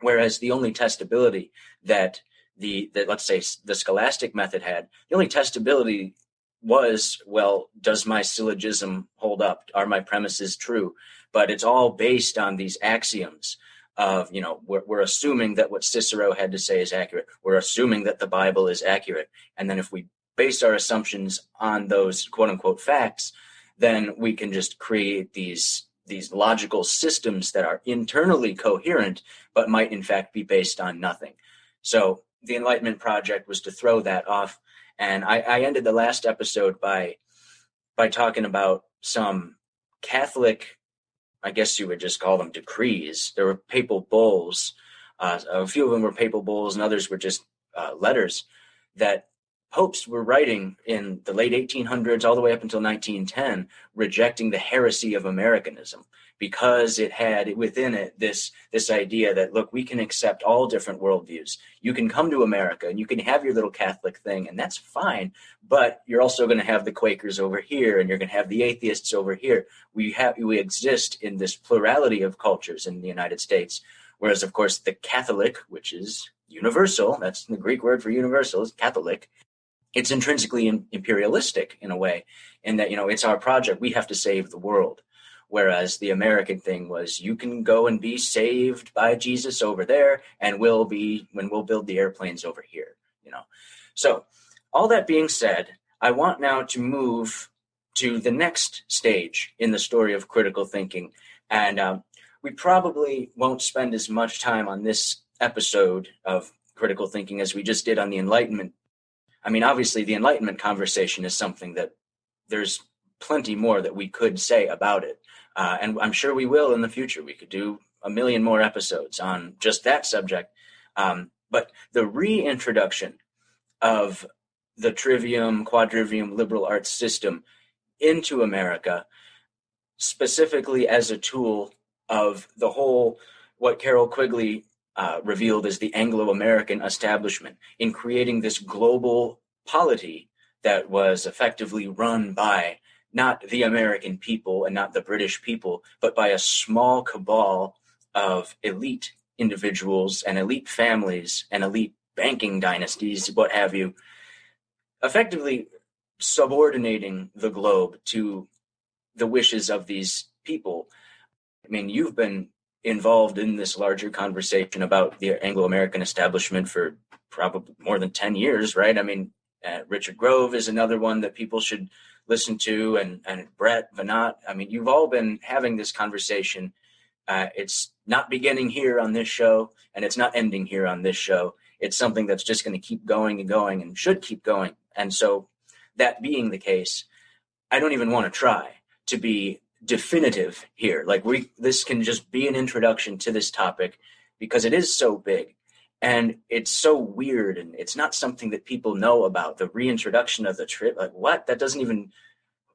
Whereas the only testability that let's say the scholastic method had, the only testability was, well, does my syllogism hold up? Are my premises true? But it's all based on these axioms of, we're assuming that what Cicero had to say is accurate. We're assuming that the Bible is accurate. And then if we base our assumptions on those quote unquote facts, then we can just create these logical systems that are internally coherent, but might in fact be based on nothing. So the Enlightenment project was to throw that off. And I ended the last episode by talking about some Catholic, I guess you would just call them decrees. There were papal bulls. A few of them were papal bulls and others were just letters that popes were writing in the late 1800s all the way up until 1910, rejecting the heresy of Americanism, because it had within it this idea that, look, we can accept all different worldviews. You can come to America and you can have your little Catholic thing, and that's fine, but you're also going to have the Quakers over here, and you're going to have the atheists over here. We exist in this plurality of cultures in the United States, whereas, of course, the Catholic, which is universal, that's the Greek word for universal, is Catholic, it's intrinsically imperialistic in a way, in that, it's our project. We have to save the world. Whereas the American thing was, you can go and be saved by Jesus over there, and we'll build the airplanes over here, So all that being said, I want now to move to the next stage in the story of critical thinking. And we probably won't spend as much time on this episode of critical thinking as we just did on the Enlightenment. I mean, obviously, the Enlightenment conversation is something that there's plenty more that we could say about it. And I'm sure we will in the future. We could do a million more episodes on just that subject. But the reintroduction of the trivium, quadrivium, liberal arts system into America, specifically as a tool of the whole, what Carol Quigley revealed as the Anglo-American establishment in creating this global polity that was effectively run by not the American people and not the British people, but by a small cabal of elite individuals and elite families and elite banking dynasties, what have you, effectively subordinating the globe to the wishes of these people. I mean, you've been involved in this larger conversation about the Anglo-American establishment for probably more than 10 years, right? I mean, Richard Grove is another one that people should listen to, and Brett Venat. I mean, you've all been having this conversation. It's not beginning here on this show, and it's not ending here on this show. It's something that's just going to keep going and going and should keep going. And so that being the case, I don't even want to try to be definitive here. Like this can just be an introduction to this topic because it is so big and it's so weird, and it's not something that people know about. The reintroduction of the trip, like what?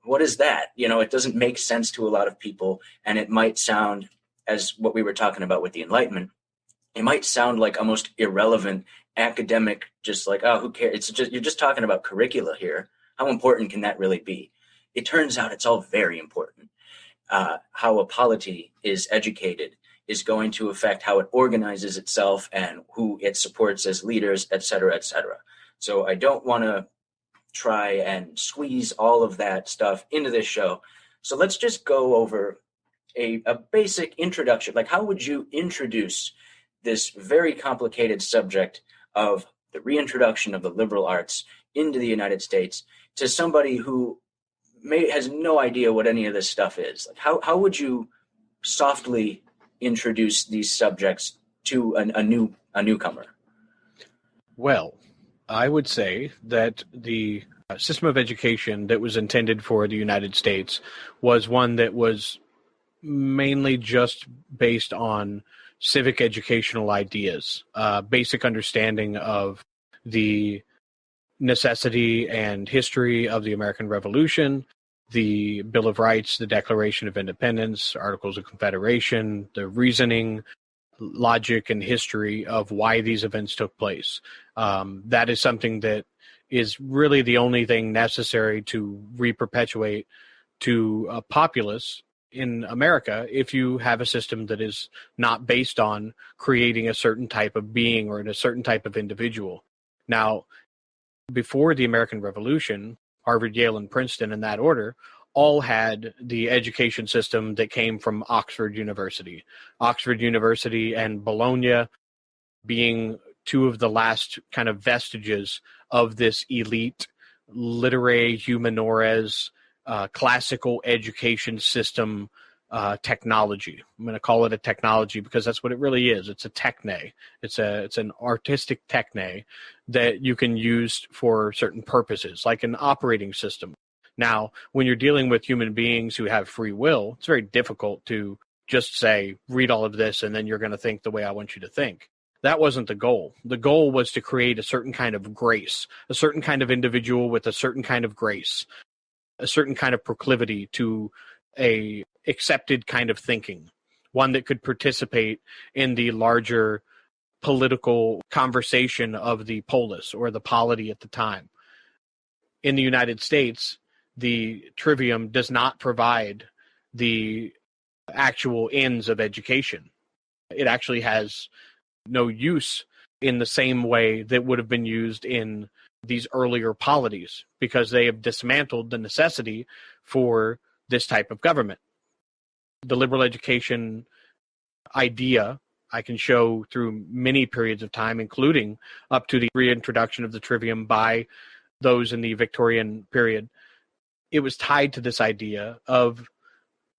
What is that? It doesn't make sense to a lot of people, and it might sound, as what we were talking about with the Enlightenment, it might sound like almost irrelevant academic, just like, oh, who cares? You're just talking about curricula here. How important can that really be? It turns out it's all very important. How a polity is educated is going to affect how it organizes itself and who it supports as leaders, et cetera, et cetera. So I don't want to try and squeeze all of that stuff into this show. So let's just go over a basic introduction. Like, how would you introduce this very complicated subject of the reintroduction of the liberal arts into the United States to somebody who has no idea what any of this stuff is? Like, how would you softly introduce these subjects to a newcomer? Well, I would say that the system of education that was intended for the United States was one that was mainly just based on civic educational ideas, basic understanding of the necessity and history of the American Revolution, the Bill of Rights, the Declaration of Independence, Articles of Confederation, the reasoning, logic, and history of why these events took place. That is something that is really the only thing necessary to re-perpetuate to a populace in America if you have a system that is not based on creating a certain type of being or a certain type of individual. Now, before the American Revolution, Harvard, Yale, and Princeton in that order all had the education system that came from Oxford University. Oxford University and Bologna being two of the last kind of vestiges of this elite literae humaniores classical education system technology. I'm going to call it a technology because that's what it really is. It's a techne. It's an artistic techne that you can use for certain purposes, like an operating system. Now, when you're dealing with human beings who have free will, it's very difficult to just say, read all of this, and then you're going to think the way I want you to think. That wasn't the goal. The goal was to create a certain kind of grace, a certain kind of individual with a certain kind of grace, a certain kind of proclivity to a accepted kind of thinking, one that could participate in the larger political conversation of the polis or the polity at the time. In the United States, the trivium does not provide the actual ends of education. It actually has no use in the same way that would have been used in these earlier polities because they have dismantled the necessity for this type of government. The liberal education idea I can show through many periods of time, including up to the reintroduction of the trivium by those in the Victorian period. It was tied to this idea of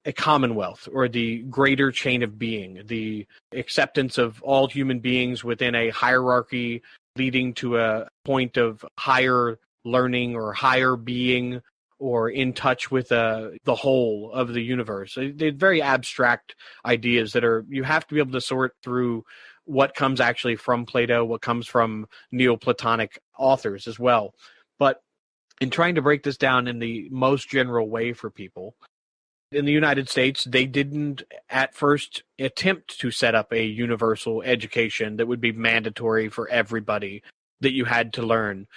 a commonwealth or the greater chain of being, the acceptance of all human beings within a hierarchy leading to a point of higher learning or higher being or in touch with the whole of the universe. They're very abstract ideas that you have to be able to sort through what comes actually from Plato, what comes from Neoplatonic authors as well. But in trying to break this down in the most general way for people, In the United States, they didn't at first attempt to set up a universal education that would be mandatory for everybody, that you had to learn.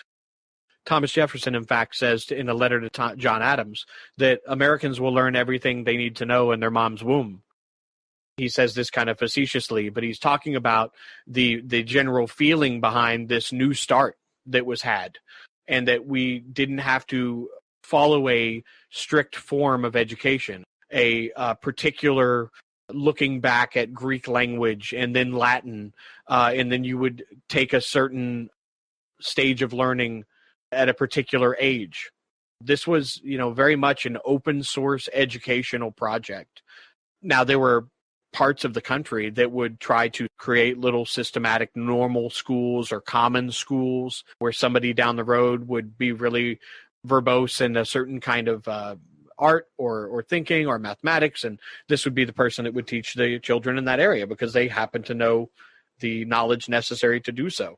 Thomas Jefferson, in fact, says in a letter to John Adams that Americans will learn everything they need to know in their mom's womb. He says this kind of facetiously, but he's talking about the general feeling behind this new start that was had, and that we didn't have to follow a strict form of education, a particular looking back at Greek language and then Latin, and then you would take a certain stage of learning at a particular age. This was, very much an open source educational project. Now, there were parts of the country that would try to create little systematic normal schools or common schools where somebody down the road would be really verbose in a certain kind of art or thinking or mathematics, and this would be the person that would teach the children in that area because they happen to know the knowledge necessary to do so.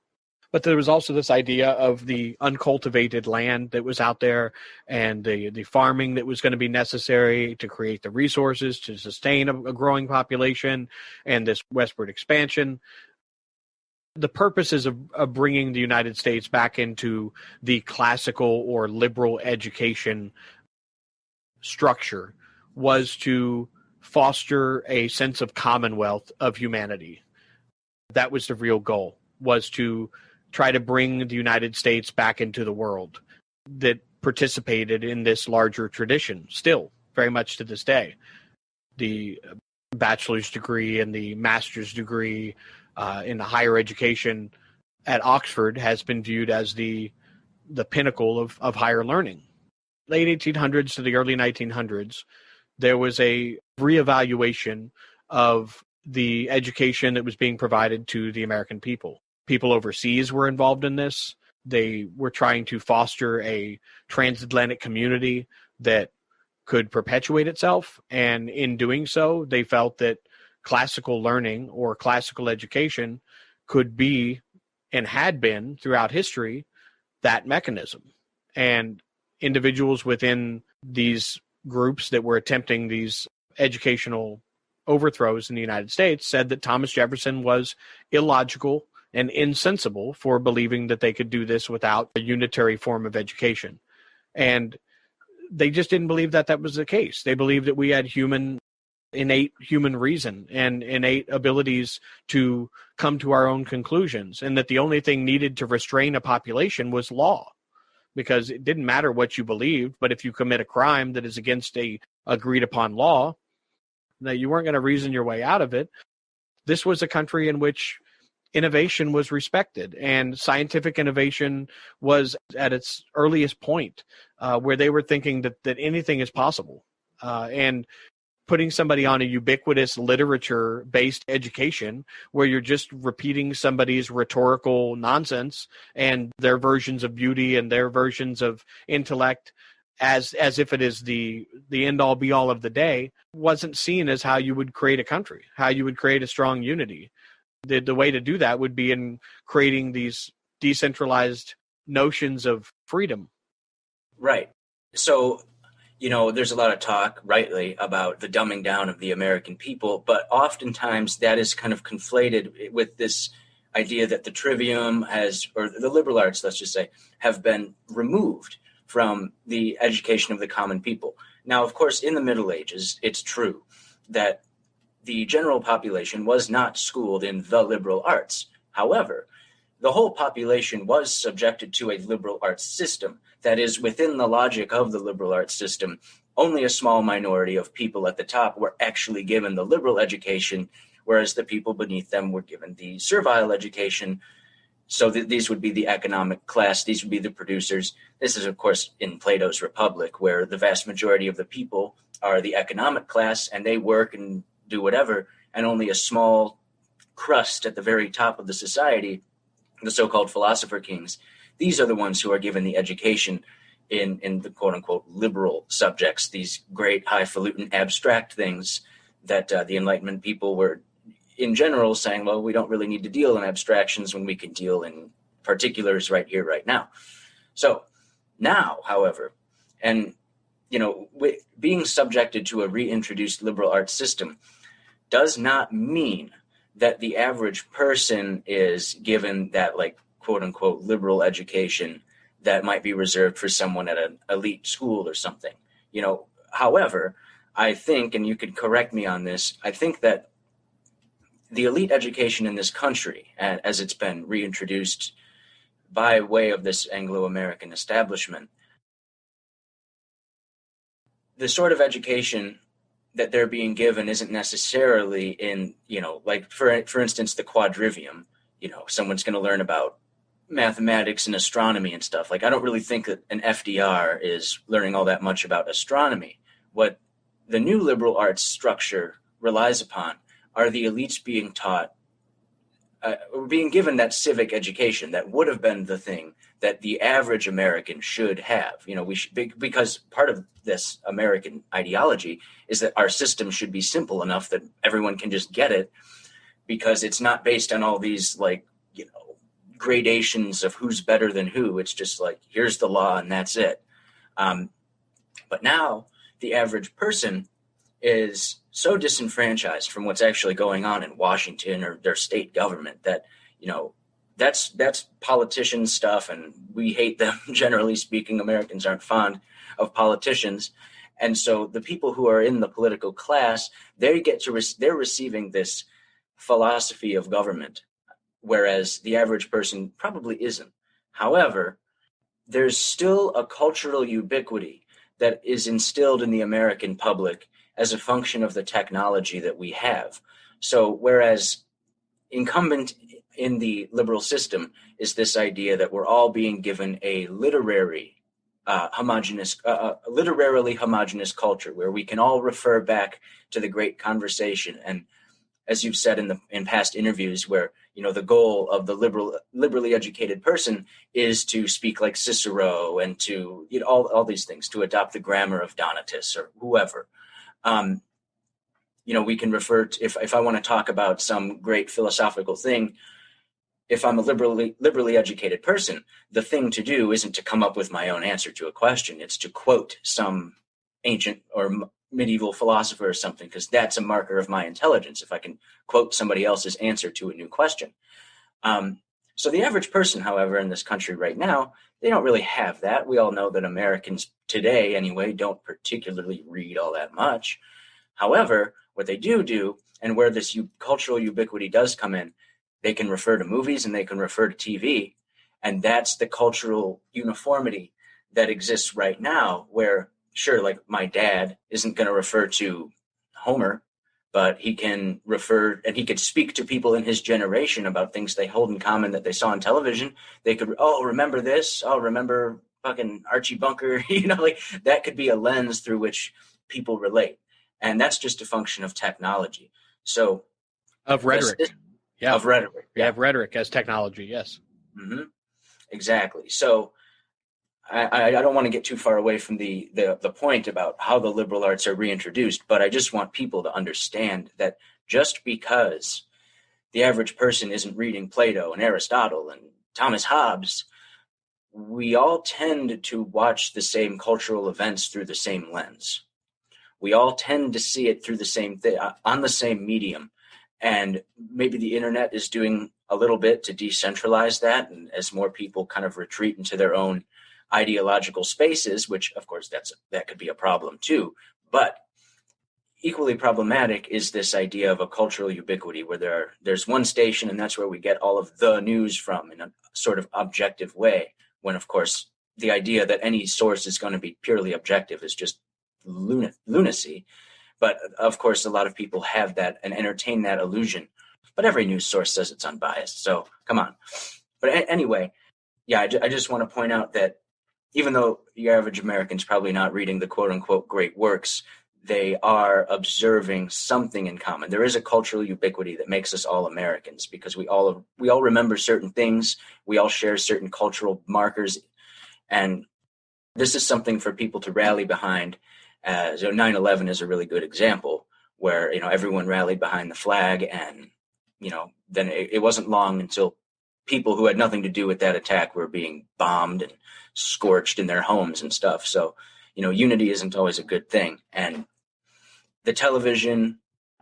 But there was also this idea of the uncultivated land that was out there and the farming that was going to be necessary to create the resources to sustain a growing population and this westward expansion. The purposes of bringing the United States back into the classical or liberal education structure was to foster a sense of commonwealth of humanity. That was the real goal, was to try to bring the United States back into the world that participated in this larger tradition, still very much to this day. The bachelor's degree and the master's degree in the higher education at Oxford has been viewed as the pinnacle of higher learning. Late 1800s to the early 1900s, there was a reevaluation of the education that was being provided to the American people. People overseas were involved in this. They were trying to foster a transatlantic community that could perpetuate itself. And in doing so, they felt that classical learning or classical education could be and had been throughout history that mechanism. And individuals within these groups that were attempting these educational overthrows in the United States said that Thomas Jefferson was illogical and insensible for believing that they could do this without a unitary form of education. And they just didn't believe that that was the case. They believed that we had innate human reason and innate abilities to come to our own conclusions, and that the only thing needed to restrain a population was law, because it didn't matter what you believed, but if you commit a crime that is against a agreed upon law, that you weren't going to reason your way out of it. This was a country in which innovation was respected, and scientific innovation was at its earliest point, where they were thinking that anything is possible. And putting somebody on a ubiquitous literature-based education where you're just repeating somebody's rhetorical nonsense and their versions of beauty and their versions of intellect as if it is the end-all be-all of the day, wasn't seen as how you would create a country, how you would create a strong unity. The way to do that would be in creating these decentralized notions of freedom. Right. So, there's a lot of talk, rightly, about the dumbing down of the American people, but oftentimes that is kind of conflated with this idea that the trivium or the liberal arts, let's just say, have been removed from the education of the common people. Now, of course, in the Middle Ages, it's true that the general population was not schooled in the liberal arts. However, the whole population was subjected to a liberal arts system. That is, within the logic of the liberal arts system, only a small minority of people at the top were actually given the liberal education, whereas the people beneath them were given the servile education. So these would be the economic class. These would be the producers. This is, of course, in Plato's Republic, where the vast majority of the people are the economic class, and they work and do whatever, and only a small crust at the very top of the society, the so-called philosopher kings, these are the ones who are given the education in the quote-unquote liberal subjects, these great highfalutin abstract things that the Enlightenment people were in general saying, well, we don't really need to deal in abstractions when we can deal in particulars right here, right now. So now, however, and being subjected to a reintroduced liberal arts system does not mean that the average person is given that, like, quote unquote liberal education that might be reserved for someone at an elite school or something. However, I think, and you could correct me on this, I think that the elite education in this country, as it's been reintroduced by way of this Anglo-American establishment, the sort of education that they're being given isn't necessarily in, like for instance, the quadrivium. Someone's going to learn about mathematics and astronomy and stuff. Like, I don't really think that an FDR is learning all that much about astronomy. What the new liberal arts structure relies upon are the elites being taught, being given that civic education that would have been the thing that the average American should have. Because part of this American ideology is that our system should be simple enough that everyone can just get it, because it's not based on all these gradations of who's better than who. It's just like, here's the law and that's it. But now the average person is so disenfranchised from what's actually going on in Washington or their state government that, that's politician stuff, and we hate them. Generally speaking, Americans aren't fond of politicians. And so the people who are in the political class, they're receiving this philosophy of government, whereas the average person probably isn't. However, there's still a cultural ubiquity that is instilled in the American public as a function of the technology that we have. So whereas incumbent in the liberal system is this idea that we're all being given a literarily homogenous culture where we can all refer back to the great conversation. And as you've said in past interviews, where the goal of the liberally educated person is to speak like Cicero and to all these things, to adopt the grammar of Donatus or whoever. We can refer to, if I want to talk about some great philosophical thing, if I'm a liberally educated person, the thing to do isn't to come up with my own answer to a question. It's to quote some ancient or medieval philosopher or something, because that's a marker of my intelligence, if I can quote somebody else's answer to a new question. So the average person, however, in this country right now, they don't really have that. We all know that Americans today, anyway, don't particularly read all that much. However, what they do, and where this cultural ubiquity does come in, they can refer to movies and they can refer to TV. And that's the cultural uniformity that exists right now, where, sure, like my dad isn't going to refer to Homer, but he can refer, and he could speak to people in his generation about things they hold in common that they saw on television. They could, remember this? Remember fucking Archie Bunker? That could be a lens through which people relate. And that's just a function of technology. So of rhetoric. Of rhetoric. Yeah, of rhetoric as technology, yes. Mm-hmm. Exactly. So I don't want to get too far away from the point about how the liberal arts are reintroduced, but I just want people to understand that just because the average person isn't reading Plato and Aristotle and Thomas Hobbes, we all tend to watch the same cultural events through the same lens. We all tend to see it through the same thing, on the same medium. And maybe the internet is doing a little bit to decentralize that, and as more people kind of retreat into their own ideological spaces, which of course that could be a problem too. But equally problematic is this idea of a cultural ubiquity where there's one station and that's where we get all of the news from in a sort of objective way, when of course the idea that any source is going to be purely objective is just lunacy. But of course, a lot of people have that and entertain that illusion. But every news source says it's unbiased, so come on. But anyway, yeah, I just want to point out that even though the average American's probably not reading the quote-unquote great works, they are observing something in common. There is a cultural ubiquity that makes us all Americans, because we all remember certain things. We all share certain cultural markers. And this is something for people to rally behind. So 9/11 is a really good example where, everyone rallied behind the flag, and, then it wasn't long until people who had nothing to do with that attack were being bombed and scorched in their homes and stuff. So, unity isn't always a good thing. And the television,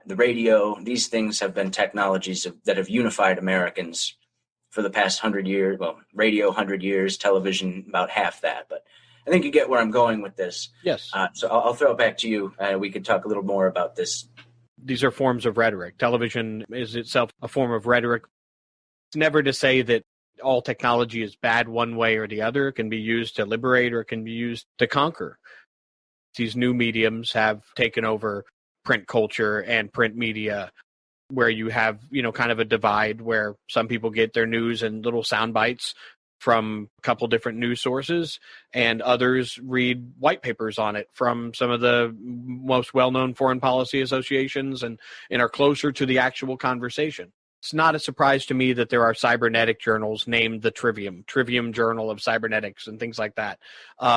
the radio, these things have been technologies that have unified Americans for the past 100 years. Well, radio 100 years, television about half that. But I think you get where I'm going with this. Yes. So I'll throw it back to you. We could talk a little more about this. These are forms of rhetoric. Television is itself a form of rhetoric. It's never to say that all technology is bad one way or the other. It can be used to liberate or it can be used to conquer. These new mediums have taken over print culture and print media, where you have, kind of a divide where some people get their news in little sound bites from a couple different news sources, and others read white papers on it from some of the most well-known foreign policy associations and are closer to the actual conversation. It's not a surprise to me that there are cybernetic journals named the Trivium Journal of Cybernetics and things like that,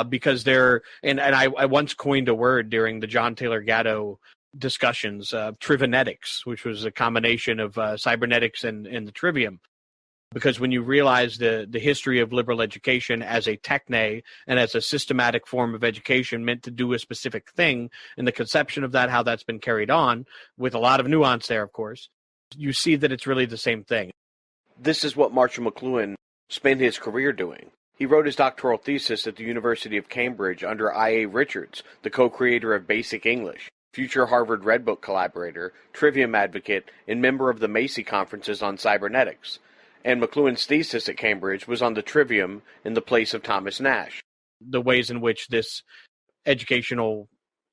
because they're, and I once coined a word during the John Taylor Gatto discussions, Trivinetics, which was a combination of cybernetics and the Trivium. Because when you realize the history of liberal education as a techne and as a systematic form of education meant to do a specific thing, and the conception of that, how that's been carried on, with a lot of nuance there, of course, you see that it's really the same thing. This is what Marshall McLuhan spent his career doing. He wrote his doctoral thesis at the University of Cambridge under I.A. Richards, the co-creator of Basic English, future Harvard Red Book collaborator, Trivium advocate, and member of the Macy Conferences on Cybernetics. And McLuhan's thesis at Cambridge was on the Trivium in the place of Thomas Nash. The ways in which this educational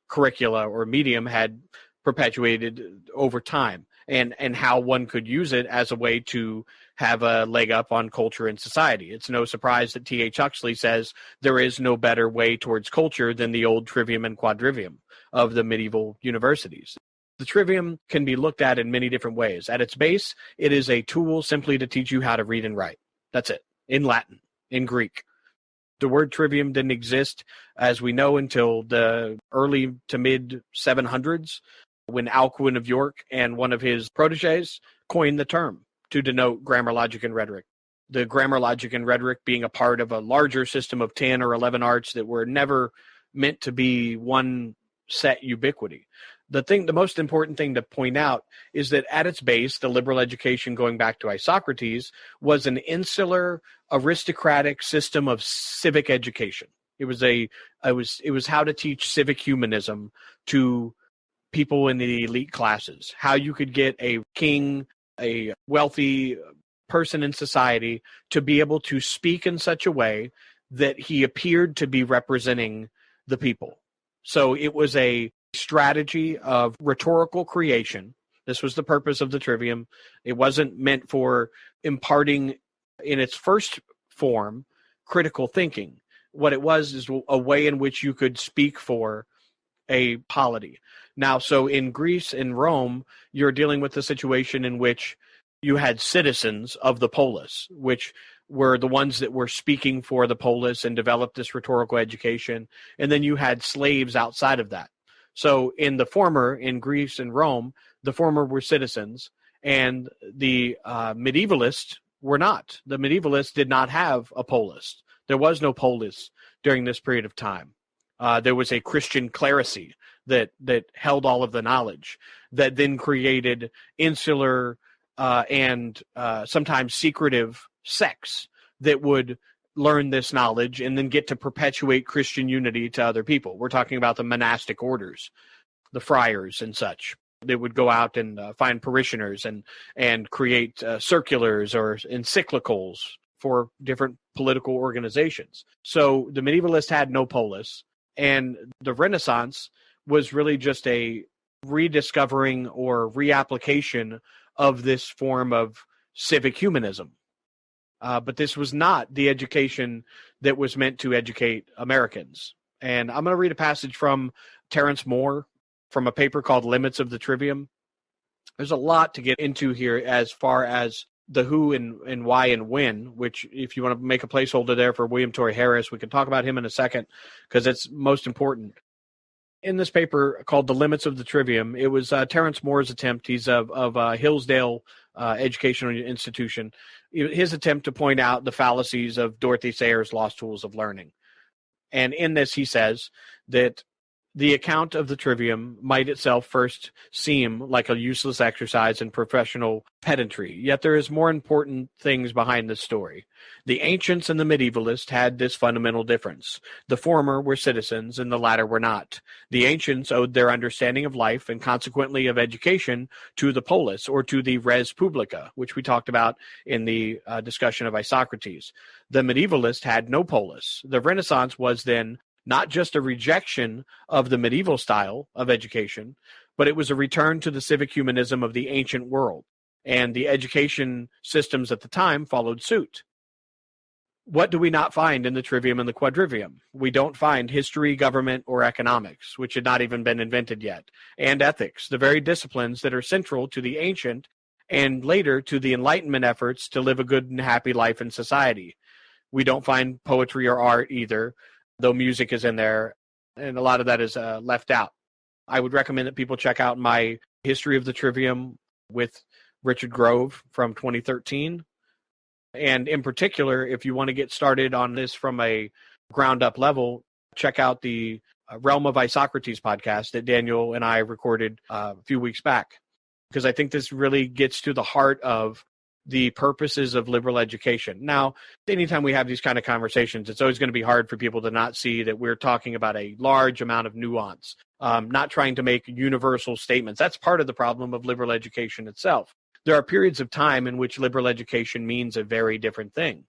curricula or medium had perpetuated over time, and how one could use it as a way to have a leg up on culture and society. It's no surprise that T.H. Huxley says there is no better way towards culture than the old trivium and quadrivium of the medieval universities. The trivium can be looked at in many different ways. At its base, it is a tool simply to teach you how to read and write. That's it, in Latin, in Greek. The word trivium didn't exist, as we know, until the early to mid 700s, when Alcuin of York and one of his proteges coined the term to denote grammar, logic, and rhetoric. The grammar, logic, and rhetoric being a part of a larger system of 10 or 11 arts that were never meant to be one set ubiquity. The most important thing to point out is that at its base, the liberal education, going back to Isocrates, was an insular, aristocratic system of civic education. It was how to teach civic humanism to people in the elite classes, how you could get a king, a wealthy person in society, to be able to speak in such a way that he appeared to be representing the people. So it was a strategy of rhetorical creation. This was the purpose of the trivium. It wasn't meant for imparting, in its first form, critical thinking. What it was is a way in which you could speak for a polity. Now, so in Greece and Rome, you're dealing with a situation in which you had citizens of the polis, which were the ones that were speaking for the polis and developed this rhetorical education. And then you had slaves outside of that. So in the former, in Greece and Rome, the former were citizens, and the medievalists were not. The medievalists did not have a polis. There was no polis during this period of time. There was a Christian clerisy that held all of the knowledge, that then created insular and sometimes secretive sects that would learn this knowledge and then get to perpetuate Christian unity to other people. We're talking about the monastic orders, the friars and such. They would go out and find parishioners and create circulars or encyclicals for different political organizations. So the medievalists had no polis, and the Renaissance was really just a rediscovering or reapplication of this form of civic humanism. But this was not the education that was meant to educate Americans. And I'm going to read a passage from Terence Moore from a paper called Limits of the Trivium. There's a lot to get into here as far as the who and why and when, which if you want to make a placeholder there for William Torrey Harris, we can talk about him in a second because it's most important. In this paper called The Limits of the Trivium, it was Terence Moore's attempt. He's of Hillsdale Educational Institution. His attempt to point out the fallacies of Dorothy Sayers' Lost Tools of Learning. And in this, he says that the account of the trivium might itself first seem like a useless exercise in professional pedantry, yet there is more important things behind this story. The ancients and the medievalists had this fundamental difference. The former were citizens and the latter were not. The ancients owed their understanding of life and consequently of education to the polis, or to the res publica, which we talked about in the discussion of Isocrates. The medievalists had no polis. The Renaissance was then not just a rejection of the medieval style of education, but it was a return to the civic humanism of the ancient world, and the education systems at the time followed suit. What do we not find in the trivium and the quadrivium? We don't find history, government, or economics, which had not even been invented yet, and ethics, the very disciplines that are central to the ancient and later to the Enlightenment efforts to live a good and happy life in society. We don't find poetry or art either, though music is in there, and a lot of that is left out. I would recommend that people check out my History of the Trivium with Richard Grove from 2013. And in particular, if you want to get started on this from a ground-up level, check out the Realm of Isocrates podcast that Daniel and I recorded a few weeks back, because I think this really gets to the heart of the purposes of liberal education. Now, anytime we have these kind of conversations, it's always going to be hard for people to not see that we're talking about a large amount of nuance, not trying to make universal statements. That's part of the problem of liberal education itself. There are periods of time in which liberal education means a very different thing.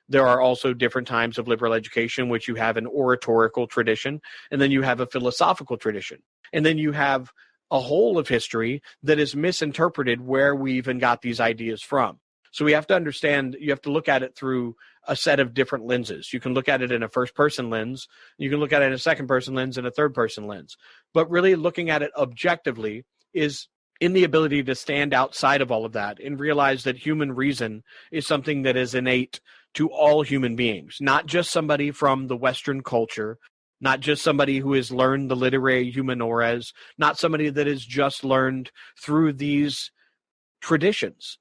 There are also different times of liberal education in which you have an oratorical tradition, and then you have a philosophical tradition, and then you have a whole of history that is misinterpreted where we even got these ideas from. So we have to understand, you have to look at it through a set of different lenses. You can look at it in a first-person lens, you can look at it in a second-person lens, and a third-person lens. But really looking at it objectively is in the ability to stand outside of all of that and realize that human reason is something that is innate to all human beings, not just somebody from the Western culture, not just somebody who has learned the literae humaniores, not somebody that has just learned through these traditions.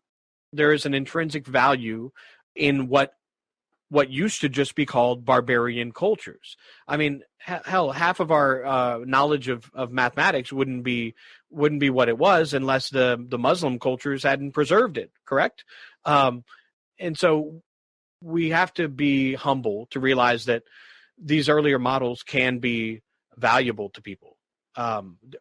There is an intrinsic value in what used to just be called barbarian cultures. I mean, hell, half of our knowledge of mathematics wouldn't be what it was unless the Muslim cultures hadn't preserved it, correct? And so we have to be humble to realize that these earlier models can be valuable to people.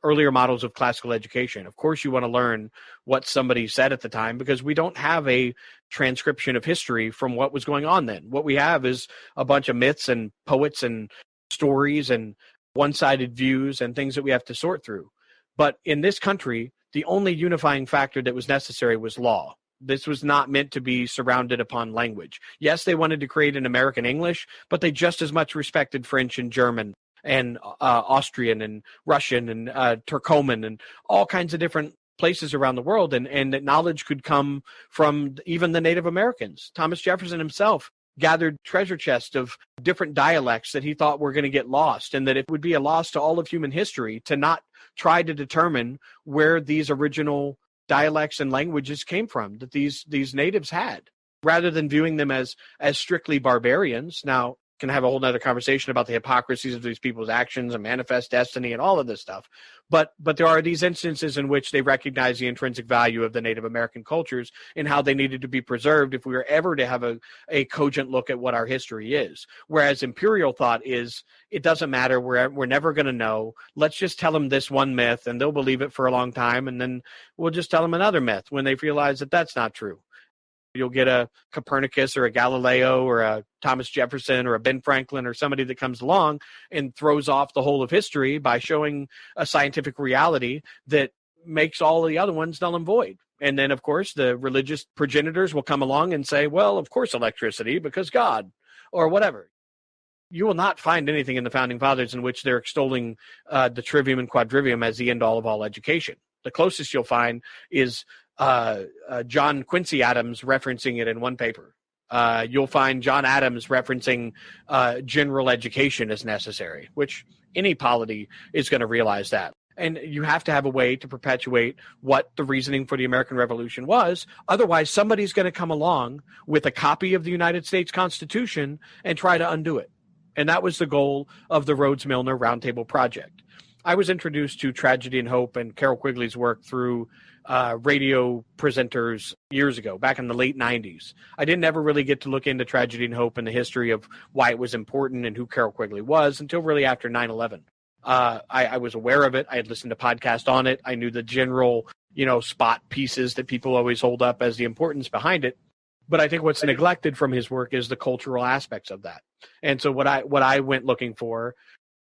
Earlier models of classical education. Of course, you want to learn what somebody said at the time, because we don't have a transcription of history from what was going on then. What we have is a bunch of myths and poets and stories and one-sided views and things that we have to sort through. But in this country, the only unifying factor that was necessary was law. This was not meant to be surrounded upon language. Yes, they wanted to create an American English, but they just as much respected French and German and Austrian and Russian and Turcoman and all kinds of different places around the world, and that knowledge could come from even the Native Americans. Thomas Jefferson himself gathered treasure chests of different dialects that he thought were going to get lost, and that it would be a loss to all of human history to not try to determine where these original dialects and languages came from that these natives had, rather than viewing them as strictly barbarians. Now, can have a whole nother conversation about the hypocrisies of these people's actions and manifest destiny and all of this stuff. But there are these instances in which they recognize the intrinsic value of the Native American cultures and how they needed to be preserved if we were ever to have a cogent look at what our history is. Whereas imperial thought is, it doesn't matter, we're never going to know. Let's just tell them this one myth and they'll believe it for a long time, and then we'll just tell them another myth when they realize that that's not true. You'll get a Copernicus or a Galileo or a Thomas Jefferson or a Ben Franklin or somebody that comes along and throws off the whole of history by showing a scientific reality that makes all of the other ones null and void. And then, of course, the religious progenitors will come along and say, well, of course, electricity, because God, or whatever. You will not find anything in the Founding Fathers in which they're extolling the trivium and quadrivium as the end-all of all education. The closest you'll find is John Quincy Adams referencing it in one paper. You'll find John Adams referencing general education as necessary, which any polity is going to realize that. And you have to have a way to perpetuate what the reasoning for the American Revolution was. Otherwise, somebody's going to come along with a copy of the United States Constitution and try to undo it. And that was the goal of the Rhodes-Milner Roundtable Project. I was introduced to Tragedy and Hope and Carroll Quigley's work through radio presenters years ago, back in the late 90s. I didn't ever really get to look into Tragedy and Hope and the history of why it was important and who Carroll Quigley was until really after 9/11. I was aware of it. I had listened to podcasts on it. I knew the general, spot pieces that people always hold up as the importance behind it. But I think what's neglected from his work is the cultural aspects of that. And so what I went looking for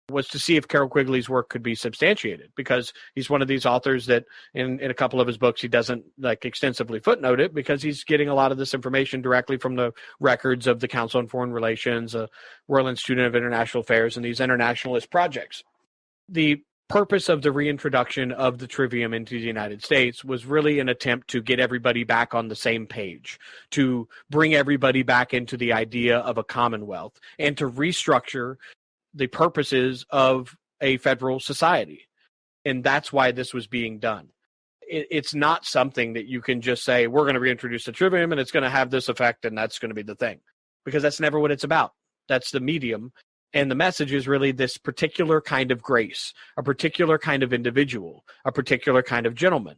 was to see if Carroll Quigley's work could be substantiated, because he's one of these authors that in a couple of his books, he doesn't extensively footnote it because he's getting a lot of this information directly from the records of the Council on Foreign Relations, Royal Institute of International Affairs, and these internationalist projects. The purpose of the reintroduction of the trivium into the United States was really an attempt to get everybody back on the same page, to bring everybody back into the idea of a commonwealth, and to restructure the purposes of a federal society. And that's why this was being done. It's not something that you can just say, we're going to reintroduce the trivium and it's going to have this effect and that's going to be the thing, because that's never what it's about. That's the medium. And the message is really this particular kind of grace, a particular kind of individual, a particular kind of gentleman.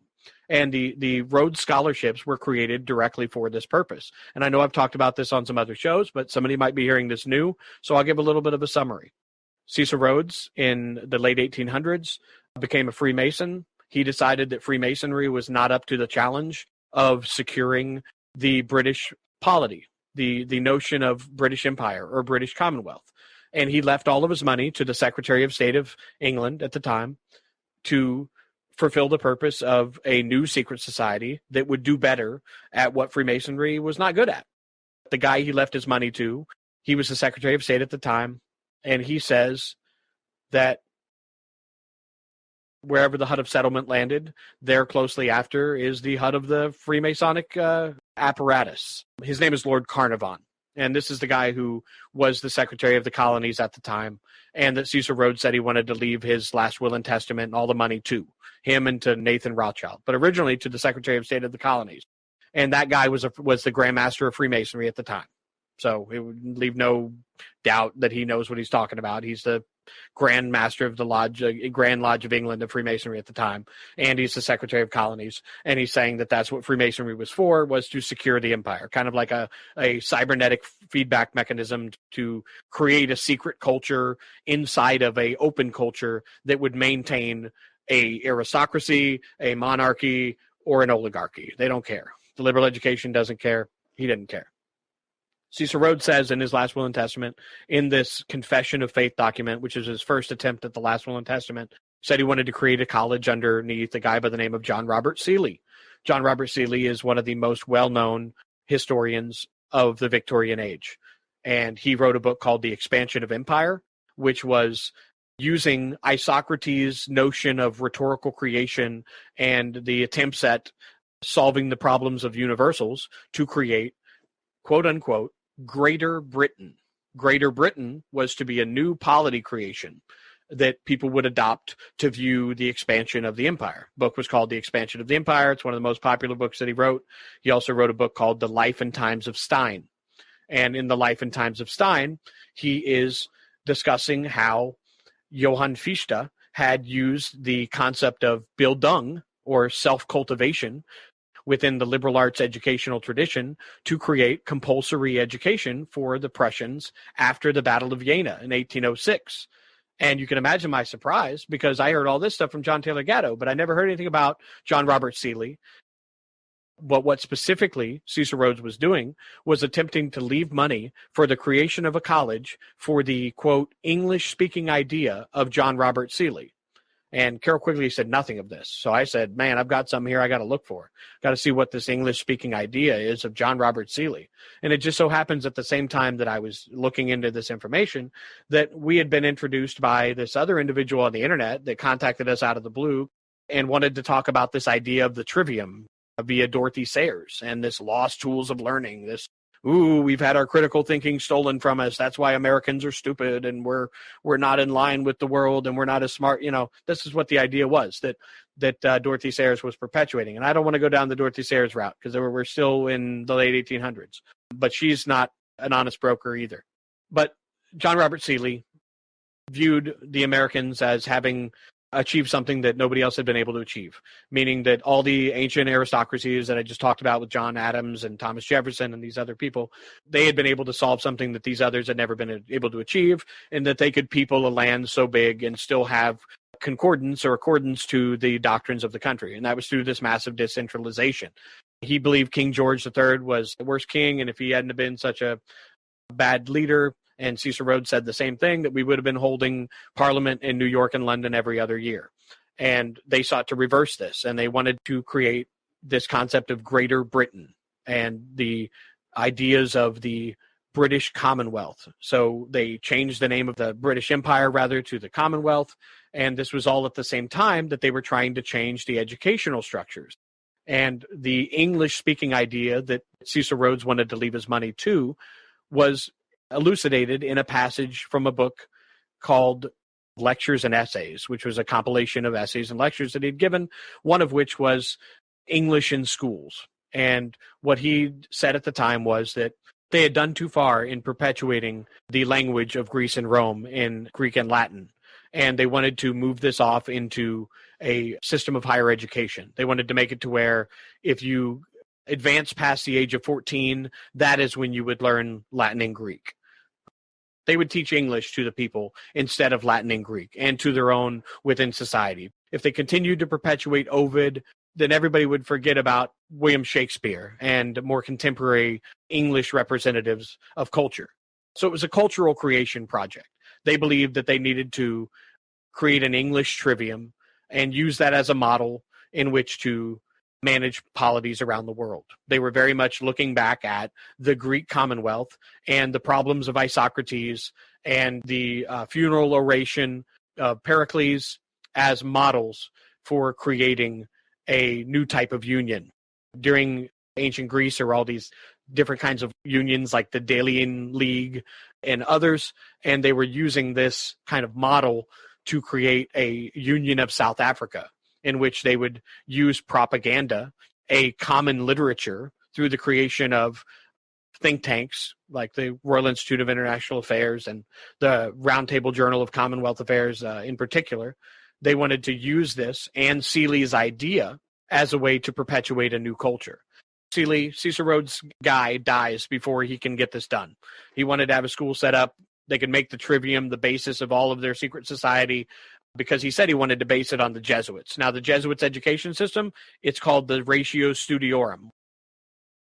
And the Rhodes Scholarships were created directly for this purpose. And I know I've talked about this on some other shows, but somebody might be hearing this new, so I'll give a little bit of a summary. Cecil Rhodes, in the late 1800s, became a Freemason. He decided that Freemasonry was not up to the challenge of securing the British polity, the notion of British Empire or British Commonwealth. And he left all of his money to the Secretary of State of England at the time to fulfill the purpose of a new secret society that would do better at what Freemasonry was not good at. The guy he left his money to, he was the Secretary of State at the time, and he says that wherever the hut of settlement landed, there closely after is the hut of the Freemasonic apparatus. His name is Lord Carnarvon. And this is the guy who was the Secretary of the Colonies at the time, and that Cecil Rhodes said he wanted to leave his last will and testament and all the money to him and to Nathan Rothschild, but originally to the Secretary of State of the Colonies. And that guy was the Grand Master of Freemasonry at the time. So it would leave no doubt that he knows what he's talking about. He's the Grand Master of the Lodge, Grand Lodge of England of Freemasonry at the time, and he's the Secretary of Colonies. And he's saying that that's what Freemasonry was for, was to secure the empire, kind of like a cybernetic feedback mechanism to create a secret culture inside of a open culture that would maintain a aristocracy, a monarchy, or an oligarchy. They don't care. The liberal education doesn't care. He didn't care. Cecil Rhodes says in his last will and testament, in this confession of faith document, which is his first attempt at the last will and testament, said he wanted to create a college underneath a guy by the name of John Robert Seeley. John Robert Seeley is one of the most well-known historians of the Victorian age. And he wrote a book called The Expansion of Empire, which was using Isocrates' notion of rhetorical creation and the attempts at solving the problems of universals to create, quote unquote, Greater Britain. Greater Britain was to be a new polity creation that people would adopt to view the expansion of the empire. The book was called The Expansion of the Empire. It's one of the most popular books that he wrote. He also wrote a book called The Life and Times of Stein. And in The Life and Times of Stein, he is discussing how Johann Fichte had used the concept of Bildung, or self-cultivation, within the liberal arts educational tradition to create compulsory education for the Prussians after the Battle of Jena in 1806. And you can imagine my surprise, because I heard all this stuff from John Taylor Gatto, but I never heard anything about John Robert Seeley. But what specifically Cecil Rhodes was doing was attempting to leave money for the creation of a college for the, quote, English-speaking idea of John Robert Seeley. And Carroll Quigley said nothing of this. So I said, man, I've got something here I got to look for. Got to see what this English-speaking idea is of John Robert Seeley. And it just so happens at the same time that I was looking into this information that we had been introduced by this other individual on the internet that contacted us out of the blue and wanted to talk about this idea of the trivium via Dorothy Sayers and this lost tools of learning, this we've had our critical thinking stolen from us. That's why Americans are stupid and we're not in line with the world and we're not as smart. This is what the idea was that Dorothy Sayers was perpetuating. And I don't want to go down the Dorothy Sayers route because we're still in the late 1800s. But she's not an honest broker either. But John Robert Seeley viewed the Americans as having achieved something that nobody else had been able to achieve, meaning that all the ancient aristocracies that I just talked about with John Adams and Thomas Jefferson and these other people, they had been able to solve something that these others had never been able to achieve, and that they could people a land so big and still have concordance or accordance to the doctrines of the country. And that was through this massive decentralization. He believed King George III was the worst king, and if he hadn't been such a bad leader, and Cecil Rhodes said the same thing, that we would have been holding Parliament in New York and London every other year. And they sought to reverse this, and they wanted to create this concept of Greater Britain and the ideas of the British Commonwealth. So they changed the name of the British Empire, rather, to the Commonwealth, and this was all at the same time that they were trying to change the educational structures. And the English-speaking idea that Cecil Rhodes wanted to leave his money to was elucidated in a passage from a book called Lectures and Essays, which was a compilation of essays and lectures that he'd given, one of which was English in schools. And what he said at the time was that they had done too far in perpetuating the language of Greece and Rome in Greek and Latin, and they wanted to move this off into a system of higher education. They wanted to make it to where if you advance past the age of 14, that is when you would learn Latin and Greek. They would teach English to the people instead of Latin and Greek, and to their own within society. If they continued to perpetuate Ovid, then everybody would forget about William Shakespeare and more contemporary English representatives of culture. So it was a cultural creation project. They believed that they needed to create an English trivium and use that as a model in which to manage polities around the world. They were very much looking back at the Greek Commonwealth and the problems of Isocrates and the funeral oration of Pericles as models for creating a new type of union. During ancient Greece, there were all these different kinds of unions like the Delian League and others, and they were using this kind of model to create a Union of South Africa, in which they would use propaganda, a common literature, through the creation of think tanks like the Royal Institute of International Affairs and the Roundtable Journal of Commonwealth Affairs in particular. They wanted to use this and Seeley's idea as a way to perpetuate a new culture. Cecil Rhodes' guy dies before he can get this done. He wanted to have a school set up. They could make the trivium the basis of all of their secret society, because he said he wanted to base it on the Jesuits. Now, the Jesuits' education system, it's called the Ratio Studiorum.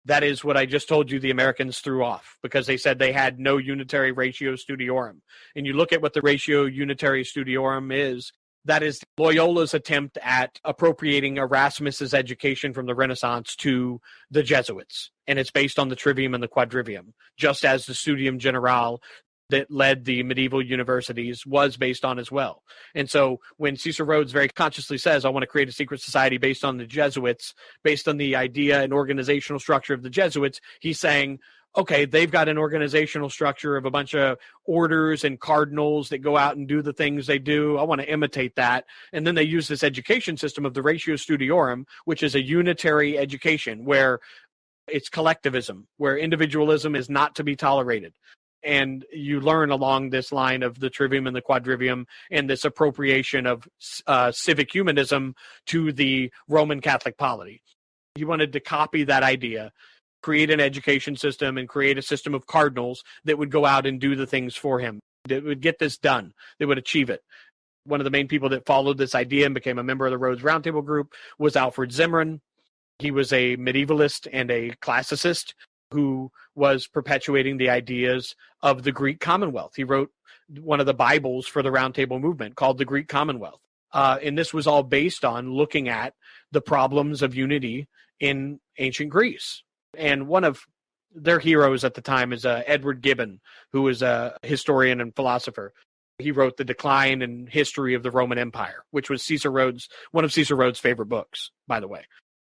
That is what I just told you the Americans threw off, because they said they had no unitary Ratio Studiorum. And you look at what the Ratio Unitary Studiorum is, that is Loyola's attempt at appropriating Erasmus's education from the Renaissance to the Jesuits. And it's based on the Trivium and the Quadrivium, just as the Studium Generale that led the medieval universities was based on as well. And so when Cecil Rhodes very consciously says, I want to create a secret society based on the Jesuits, based on the idea and organizational structure of the Jesuits, he's saying, okay, they've got an organizational structure of a bunch of orders and cardinals that go out and do the things they do. I want to imitate that. And then they use this education system of the Ratio Studiorum, which is a unitary education where it's collectivism, where individualism is not to be tolerated. And you learn along this line of the Trivium and the Quadrivium and this appropriation of civic humanism to the Roman Catholic polity. He wanted to copy that idea, create an education system, and create a system of cardinals that would go out and do the things for him, that would get this done, that would achieve it. One of the main people that followed this idea and became a member of the Rhodes Roundtable Group was Alfred Zimmermann. He was a medievalist and a classicist who was perpetuating the ideas of the Greek Commonwealth. He wrote one of the Bibles for the Roundtable movement called the Greek Commonwealth. And this was all based on looking at the problems of unity in ancient Greece. And one of their heroes at the time is Edward Gibbon, who was a historian and philosopher. He wrote The Decline and History of the Roman Empire, which was one of Cecil Rhodes' favorite books, by the way.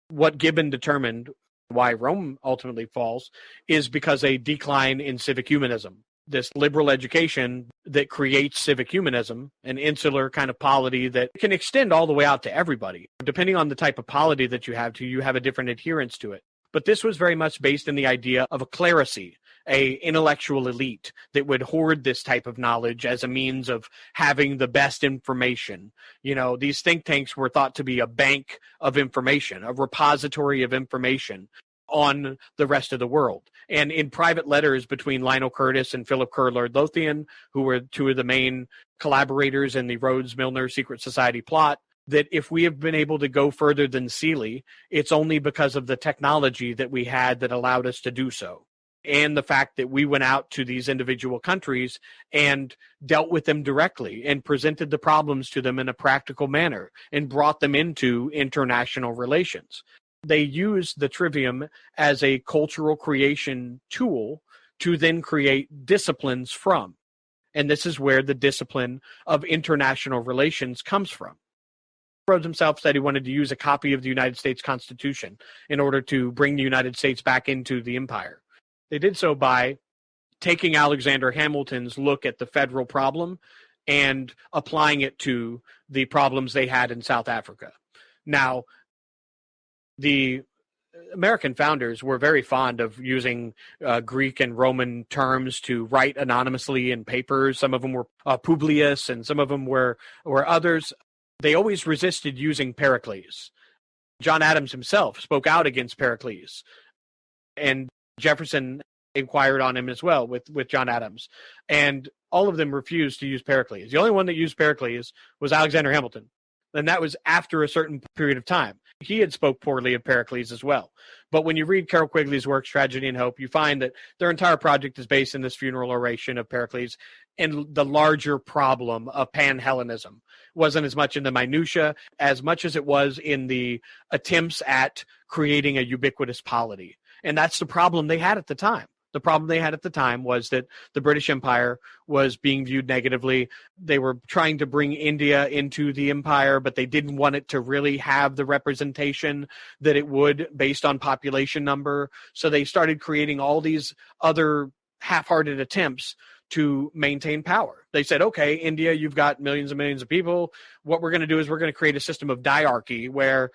What Gibbon determined why Rome ultimately falls is because a decline in civic humanism. This liberal education that creates civic humanism, an insular kind of polity that can extend all the way out to everybody. Depending on the type of polity that you have a different adherence to it. But this was very much based in the idea of a clerisy, a intellectual elite that would hoard this type of knowledge as a means of having the best information. These think tanks were thought to be a bank of information, a repository of information on the rest of the world. And in private letters between Lionel Curtis and Philip Kerr Lothian, who were two of the main collaborators in the Rhodes-Milner secret society plot, that if we have been able to go further than Seeley, it's only because of the technology that we had that allowed us to do so. And the fact that we went out to these individual countries and dealt with them directly and presented the problems to them in a practical manner and brought them into international relations. They used the trivium as a cultural creation tool to then create disciplines from. And this is where the discipline of international relations comes from. Rhodes himself said he wanted to use a copy of the United States Constitution in order to bring the United States back into the empire. They did so by taking Alexander Hamilton's look at the federal problem and applying it to the problems they had in South Africa. Now, the American founders were very fond of using Greek and Roman terms to write anonymously in papers. Some of them were Publius, and some of them were others. They always resisted using Pericles. John Adams himself spoke out against Pericles, and Jefferson inquired on him as well with John Adams. And all of them refused to use Pericles. The only one that used Pericles was Alexander Hamilton. And that was after a certain period of time. He had spoke poorly of Pericles as well. But when you read Carroll Quigley's works, Tragedy and Hope, you find that their entire project is based in this funeral oration of Pericles, and the larger problem of Pan-Hellenism wasn't as much in the minutiae as much as it was in the attempts at creating a ubiquitous polity. And that's the problem they had at the time. The problem they had at the time was that the British Empire was being viewed negatively. They were trying to bring India into the empire, but they didn't want it to really have the representation that it would based on population number. So they started creating all these other half-hearted attempts to maintain power. They said, okay, India, you've got millions and millions of people. What we're going to do is we're going to create a system of diarchy where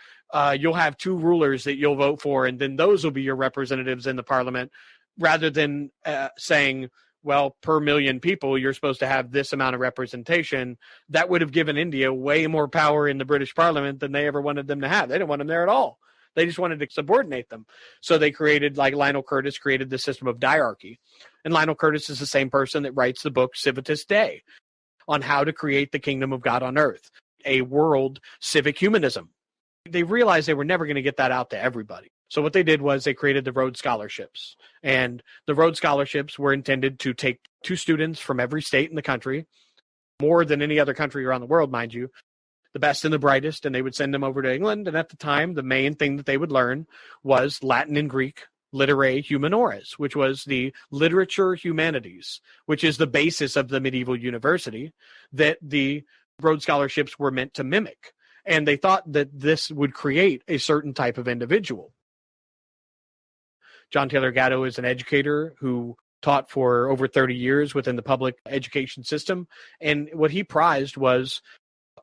you'll have two rulers that you'll vote for, and then those will be your representatives in the parliament, rather than saying, well, per million people, you're supposed to have this amount of representation. That would have given India way more power in the British Parliament than they ever wanted them to have. They didn't want them there at all. They just wanted to subordinate them. So they created, like Lionel Curtis created the system of diarchy. And Lionel Curtis is the same person that writes the book Civitas Dei on how to create the kingdom of God on earth, a world civic humanism. They realized they were never going to get that out to everybody. So what they did was they created the Rhodes Scholarships. And the Rhodes Scholarships were intended to take 2 students from every state in the country, more than any other country around the world, mind you, the best and the brightest, and they would send them over to England. And at the time, the main thing that they would learn was Latin and Greek, literae humaniores, which was the literature humanities, which is the basis of the medieval university that the Rhodes Scholarships were meant to mimic. And they thought that this would create a certain type of individual. John Taylor Gatto is an educator who taught for over 30 years within the public education system. And what he prized was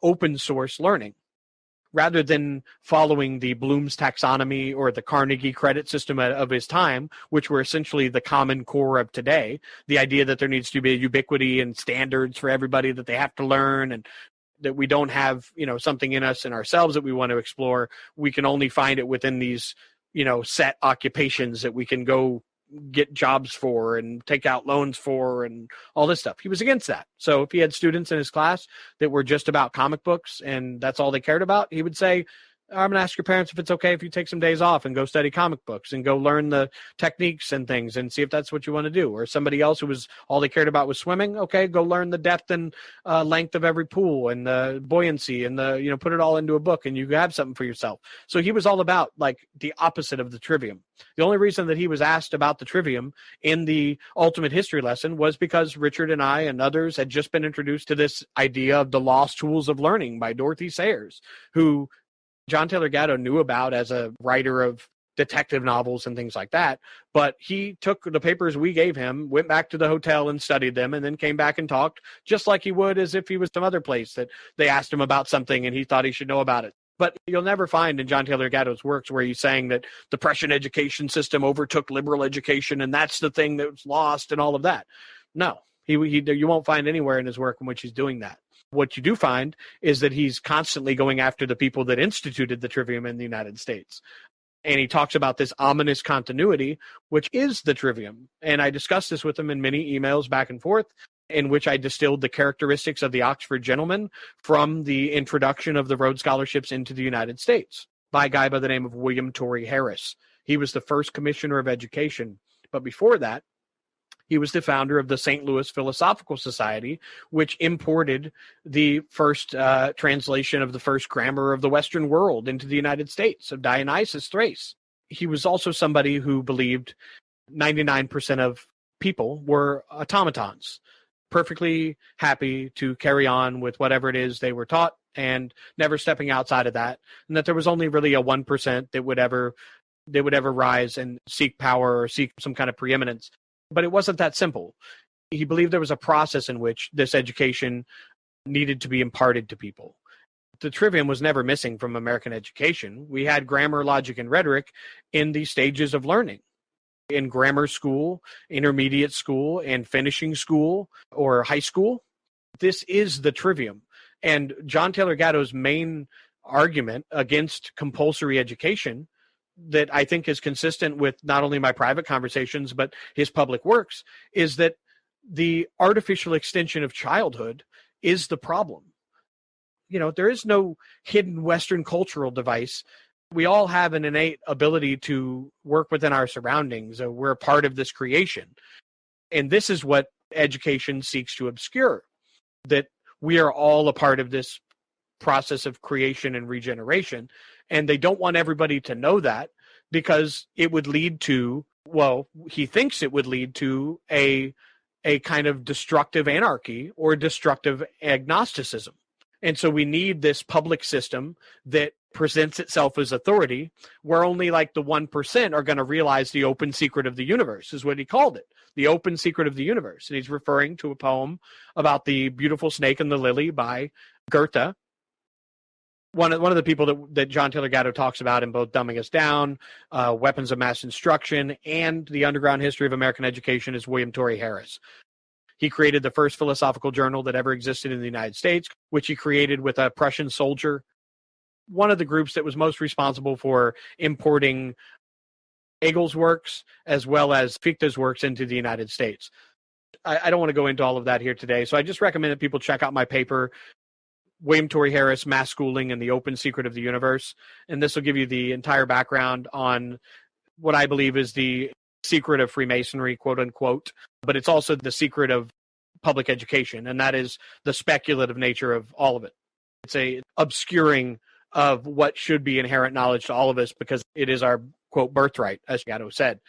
open source learning. Rather than following the Bloom's taxonomy or the Carnegie credit system of his time, which were essentially the common core of today, the idea that there needs to be a ubiquity and standards for everybody that they have to learn, and that we don't have, something in us and ourselves that we want to explore. We can only find it within these, set occupations that we can go get jobs for and take out loans for and all this stuff. He was against that. So if he had students in his class that were just about comic books and that's all they cared about, he would say, I'm going to ask your parents if it's okay if you take some days off and go study comic books and go learn the techniques and things and see if that's what you want to do. Or somebody else who was all they cared about was swimming. Okay, go learn the depth and length of every pool and the buoyancy and the, put it all into a book and you have something for yourself. So he was all about like the opposite of the trivium. The only reason that he was asked about the trivium in the ultimate history lesson was because Richard and I and others had just been introduced to this idea of the lost tools of learning by Dorothy Sayers, who John Taylor Gatto knew about as a writer of detective novels and things like that. But he took the papers we gave him, went back to the hotel and studied them, and then came back and talked just like he would as if he was some other place that they asked him about something and he thought he should know about it. But you'll never find in John Taylor Gatto's works where he's saying that the Prussian education system overtook liberal education and that's the thing that was lost and all of that. No, you won't find anywhere in his work in which he's doing that. What you do find is that he's constantly going after the people that instituted the trivium in the United States. And he talks about this ominous continuity, which is the trivium. And I discussed this with him in many emails back and forth, in which I distilled the characteristics of the Oxford gentleman from the introduction of the Rhodes Scholarships into the United States by a guy by the name of William Torrey Harris. He was the first commissioner of education. But before that, he was the founder of the St. Louis Philosophical Society, which imported the first translation of the first grammar of the Western world into the United States, of Dionysius Thrace. He was also somebody who believed 99% of people were automatons, perfectly happy to carry on with whatever it is they were taught and never stepping outside of that, and that there was only really a 1% that would ever rise and seek power or seek some kind of preeminence. But it wasn't that simple. He believed there was a process in which this education needed to be imparted to people. The trivium was never missing from American education. We had grammar, logic, and rhetoric in the stages of learning. In grammar school, intermediate school, and finishing school or high school. This is the trivium. And John Taylor Gatto's main argument against compulsory education that I think is consistent with not only my private conversations, but his public works, is that the artificial extension of childhood is the problem. You know, there is no hidden Western cultural device. We all have an innate ability to work within our surroundings. We're a part of this creation. And this is what education seeks to obscure, that we are all a part of this process of creation and regeneration. And they don't want everybody to know that because it would lead to, well, he thinks it would lead to a kind of destructive anarchy or destructive agnosticism. And so we need this public system that presents itself as authority, where only like the 1% are going to realize the open secret of the universe, is what he called it, the open secret of the universe. And he's referring to a poem about the beautiful snake and the lily by Goethe. One of the people that John Taylor Gatto talks about in both Dumbing Us Down, Weapons of Mass Instruction, and The Underground History of American Education is William Torrey Harris. He created the first philosophical journal that ever existed in the United States, which he created with a Prussian soldier, one of the groups that was most responsible for importing Hegel's works as well as Fichte's works into the United States. I don't want to go into all of that here today, so I just recommend that people check out my paper, William Torrey Harris, Mass Schooling and the Open Secret of the Universe, and this will give you the entire background on what I believe is the secret of Freemasonry, quote unquote, but it's also the secret of public education, and that is the speculative nature of all of it. It's a obscuring of what should be inherent knowledge to all of us because it is our, quote, birthright, as Gatto said.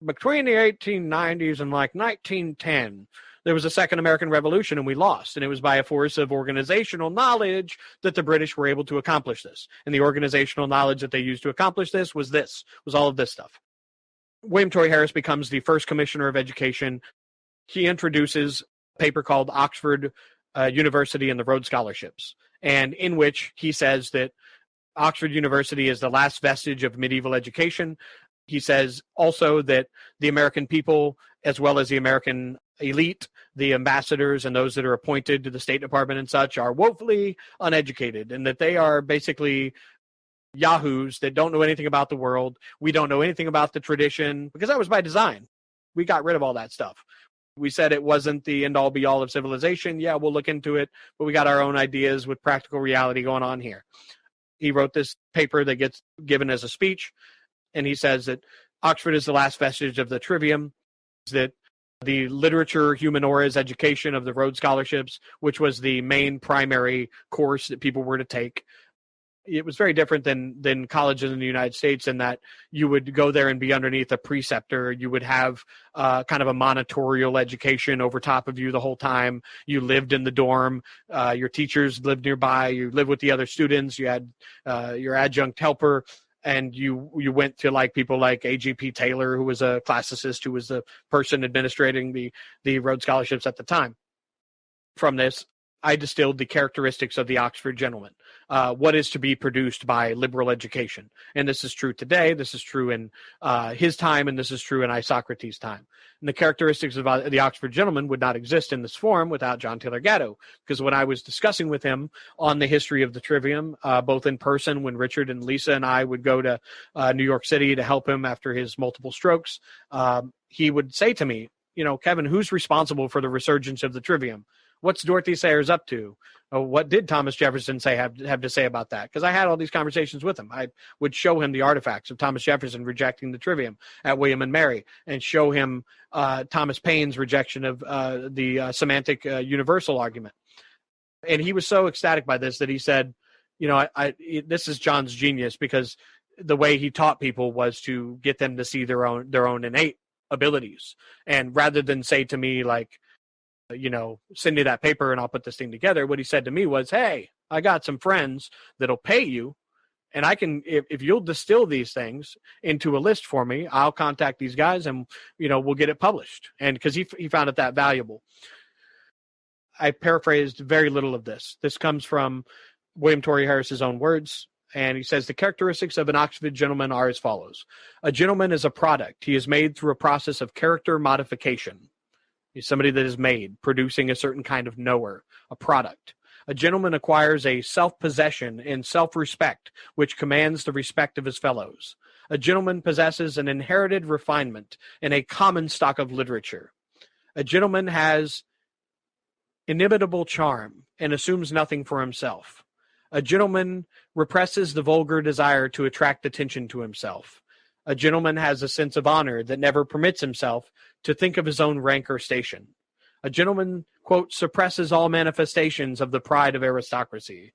Between the 1890s and like 1910, there was a Second American Revolution and we lost, and it was by a force of organizational knowledge that the British were able to accomplish this. And the organizational knowledge that they used to accomplish this was all of this stuff. William Torrey Harris becomes the first commissioner of education. He introduces a paper called Oxford University and the Rhodes Scholarships, and in which he says that Oxford University is the last vestige of medieval education. He says also that the American people, as well as the American elite, the ambassadors and those that are appointed to the State Department and such, are woefully uneducated, and that they are basically yahoos that don't know anything about the world. We don't know anything about the tradition, because that was by design. We got rid of all that stuff. We said it wasn't the end-all be-all of civilization. Yeah, we'll look into it, but we got our own ideas with practical reality going on here. He wrote this paper that gets given as a speech, and he says that Oxford is the last vestige of the trivium, that the literature humaniores education of the Rhodes Scholarships, which was the main primary course that people were to take. It was very different than colleges in the United States in that you would go there and be underneath a preceptor. You would have kind of a monitorial education over top of you the whole time. You lived in the dorm. Your teachers lived nearby. You lived with the other students. You had your adjunct helper. And you went to like people like A.G.P. Taylor, who was a classicist, who was the person administrating the Rhodes Scholarships at the time. From this, I distilled the characteristics of the Oxford gentleman. what is to be produced by liberal education. And this is true today. This is true in his time, and this is true in Isocrates' time. And the characteristics of the Oxford gentleman would not exist in this form without John Taylor Gatto, because when I was discussing with him on the history of the Trivium, both in person when Richard and Lisa and I would go to New York City to help him after his multiple strokes, he would say to me, Kevin, who's responsible for the resurgence of the Trivium? What's Dorothy Sayers up to? What did Thomas Jefferson have to say about that? Because I had all these conversations with him. I would show him the artifacts of Thomas Jefferson rejecting the Trivium at William and Mary, and show him Thomas Paine's rejection of the semantic universal argument. And he was so ecstatic by this that he said, this is John's genius, because the way he taught people was to get them to see their own innate abilities. And rather than say to me, like, send me that paper and I'll put this thing together, what he said to me was, hey, I got some friends that'll pay you, and I can, if you'll distill these things into a list for me, I'll contact these guys and, we'll get it published. And because he found it that valuable. I paraphrased very little of this. This comes from William Torrey Harris's own words. And he says, the characteristics of an Oxford gentleman are as follows. A gentleman is a product. He is made through a process of character modification. He's somebody that is made, producing a certain kind of knower, a product. A gentleman acquires a self-possession and self-respect, which commands the respect of his fellows. A gentleman possesses an inherited refinement and a common stock of literature. A gentleman has inimitable charm and assumes nothing for himself. A gentleman represses the vulgar desire to attract attention to himself. A gentleman has a sense of honor that never permits himself to think of his own rank or station. A gentleman, quote, suppresses all manifestations of the pride of aristocracy.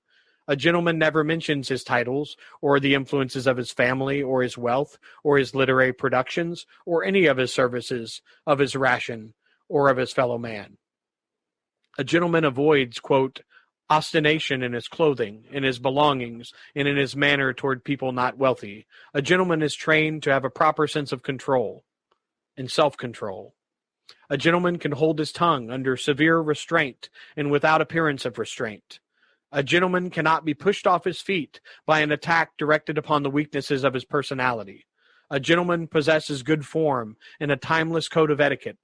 A gentleman never mentions his titles or the influences of his family or his wealth or his literary productions or any of his services, of his ration, or of his fellow man. A gentleman avoids, quote, ostentation in his clothing, in his belongings, and in his manner toward people not wealthy. A gentleman is trained to have a proper sense of control and self-control. A gentleman can hold his tongue under severe restraint and without appearance of restraint. A gentleman cannot be pushed off his feet by an attack directed upon the weaknesses of his personality. A gentleman possesses good form and a timeless code of etiquette,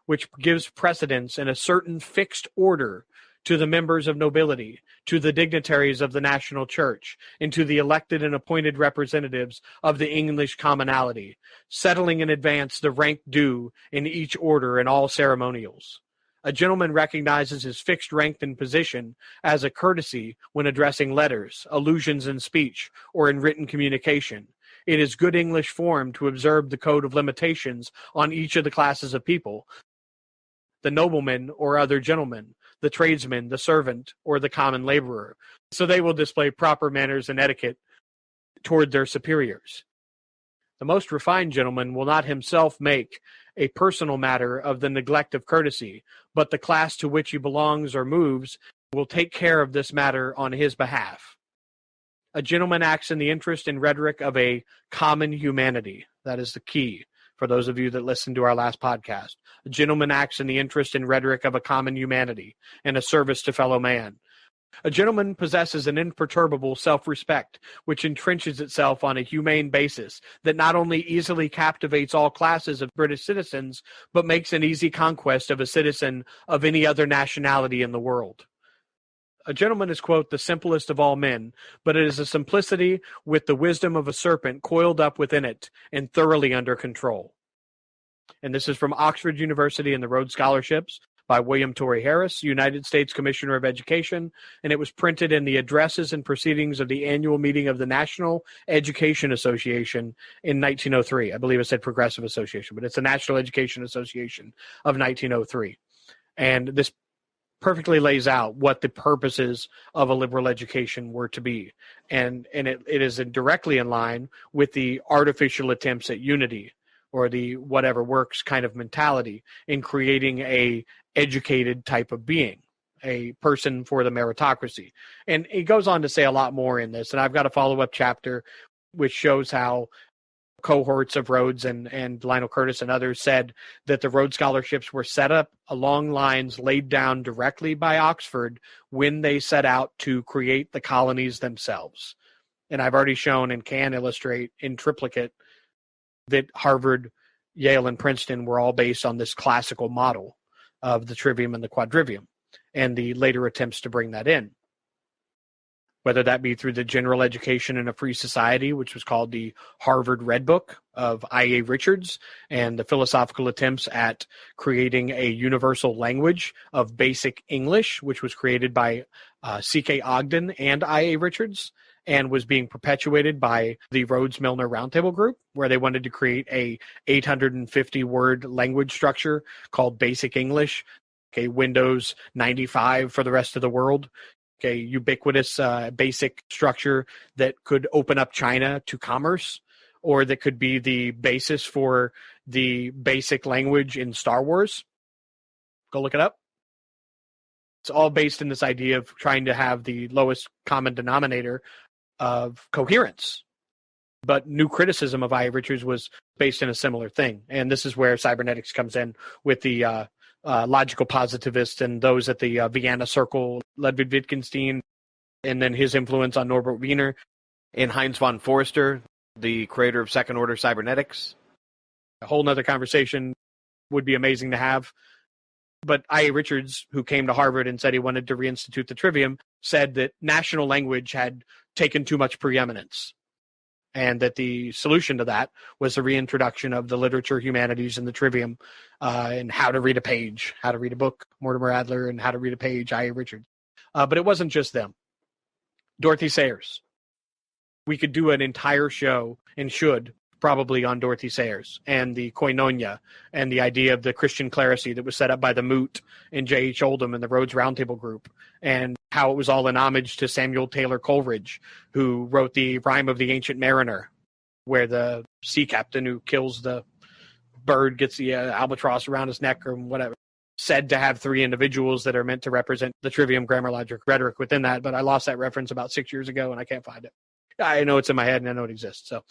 which gives precedence in a certain fixed order to the members of nobility, to the dignitaries of the national church, and to the elected and appointed representatives of the English commonalty, settling in advance the rank due in each order and all ceremonials. A gentleman recognizes his fixed rank and position as a courtesy when addressing letters, allusions in speech, or in written communication. It is good English form to observe the code of limitations on each of the classes of people, the nobleman or other gentleman, the tradesman, the servant, or the common laborer, so they will display proper manners and etiquette toward their superiors. The most refined gentleman will not himself make a personal matter of the neglect of courtesy, but the class to which he belongs or moves will take care of this matter on his behalf. A gentleman acts in the interest and rhetoric of a common humanity. That is the key. For those of you that listened to our last podcast, a gentleman acts in the interest and rhetoric of a common humanity and a service to fellow man. A gentleman possesses an imperturbable self-respect, which entrenches itself on a humane basis that not only easily captivates all classes of British citizens, but makes an easy conquest of a citizen of any other nationality in the world. A gentleman is, quote, the simplest of all men, but it is a simplicity with the wisdom of a serpent coiled up within it and thoroughly under control. And this is from Oxford University and the Rhodes Scholarships by William Torrey Harris, United States Commissioner of Education, and it was printed in the Addresses and Proceedings of the Annual Meeting of the National Education Association in 1903. I believe it said Progressive Association, but it's the National Education Association of 1903. And this perfectly lays out what the purposes of a liberal education were to be. And it is directly in line with the artificial attempts at unity, or the whatever works kind of mentality, in creating a educated type of being, a person for the meritocracy. And it goes on to say a lot more in this, and I've got a follow-up chapter which shows how cohorts of Rhodes and Lionel Curtis and others said that the Rhodes scholarships were set up along lines laid down directly by Oxford when they set out to create the colonies themselves. And I've already shown and can illustrate in triplicate that Harvard, Yale, and Princeton were all based on this classical model of the trivium and the quadrivium and the later attempts to bring that in. Whether that be through the General Education in a Free Society, which was called the Harvard Red Book of I.A. Richards, and the philosophical attempts at creating a universal language of basic English, which was created by C.K. Ogden and I.A. Richards, and was being perpetuated by the Rhodes-Milner Roundtable Group, where they wanted to create a 850-word language structure called Basic English, okay, Windows 95 for the rest of the world. A ubiquitous basic structure that could open up China to commerce, or that could be the basis for the basic language in Star Wars. Go look it up. It's all based in this idea of trying to have the lowest common denominator of coherence. But new criticism of I.A. Richards was based in a similar thing. And this is where cybernetics comes in with the logical positivists and those at the Vienna Circle, Ludwig Wittgenstein, and then his influence on Norbert Wiener. And Heinz von Forster, the creator of second order cybernetics. A whole nother conversation would be amazing to have. But I.A. Richards, who came to Harvard and said he wanted to reinstitute the trivium, said that national language had taken too much preeminence, and that the solution to that was the reintroduction of the literature, humanities, and the trivium, and how to read a page, how to read a book, Mortimer Adler, and how to read a page, I.A. Richards. But it wasn't just them. Dorothy Sayers. We could do an entire show, and should, probably, on Dorothy Sayers and the koinonia and the idea of the Christian clerisy that was set up by the Moot and J.H. Oldham and the Rhodes Roundtable Group, and how it was all in homage to Samuel Taylor Coleridge, who wrote the Rime of the Ancient Mariner, where the sea captain who kills the bird gets the albatross around his neck or whatever, said to have three individuals that are meant to represent the trivium, grammar, logic, rhetoric within that, but I lost that reference about 6 years ago and I can't find it. I know it's in my head and I know it exists. So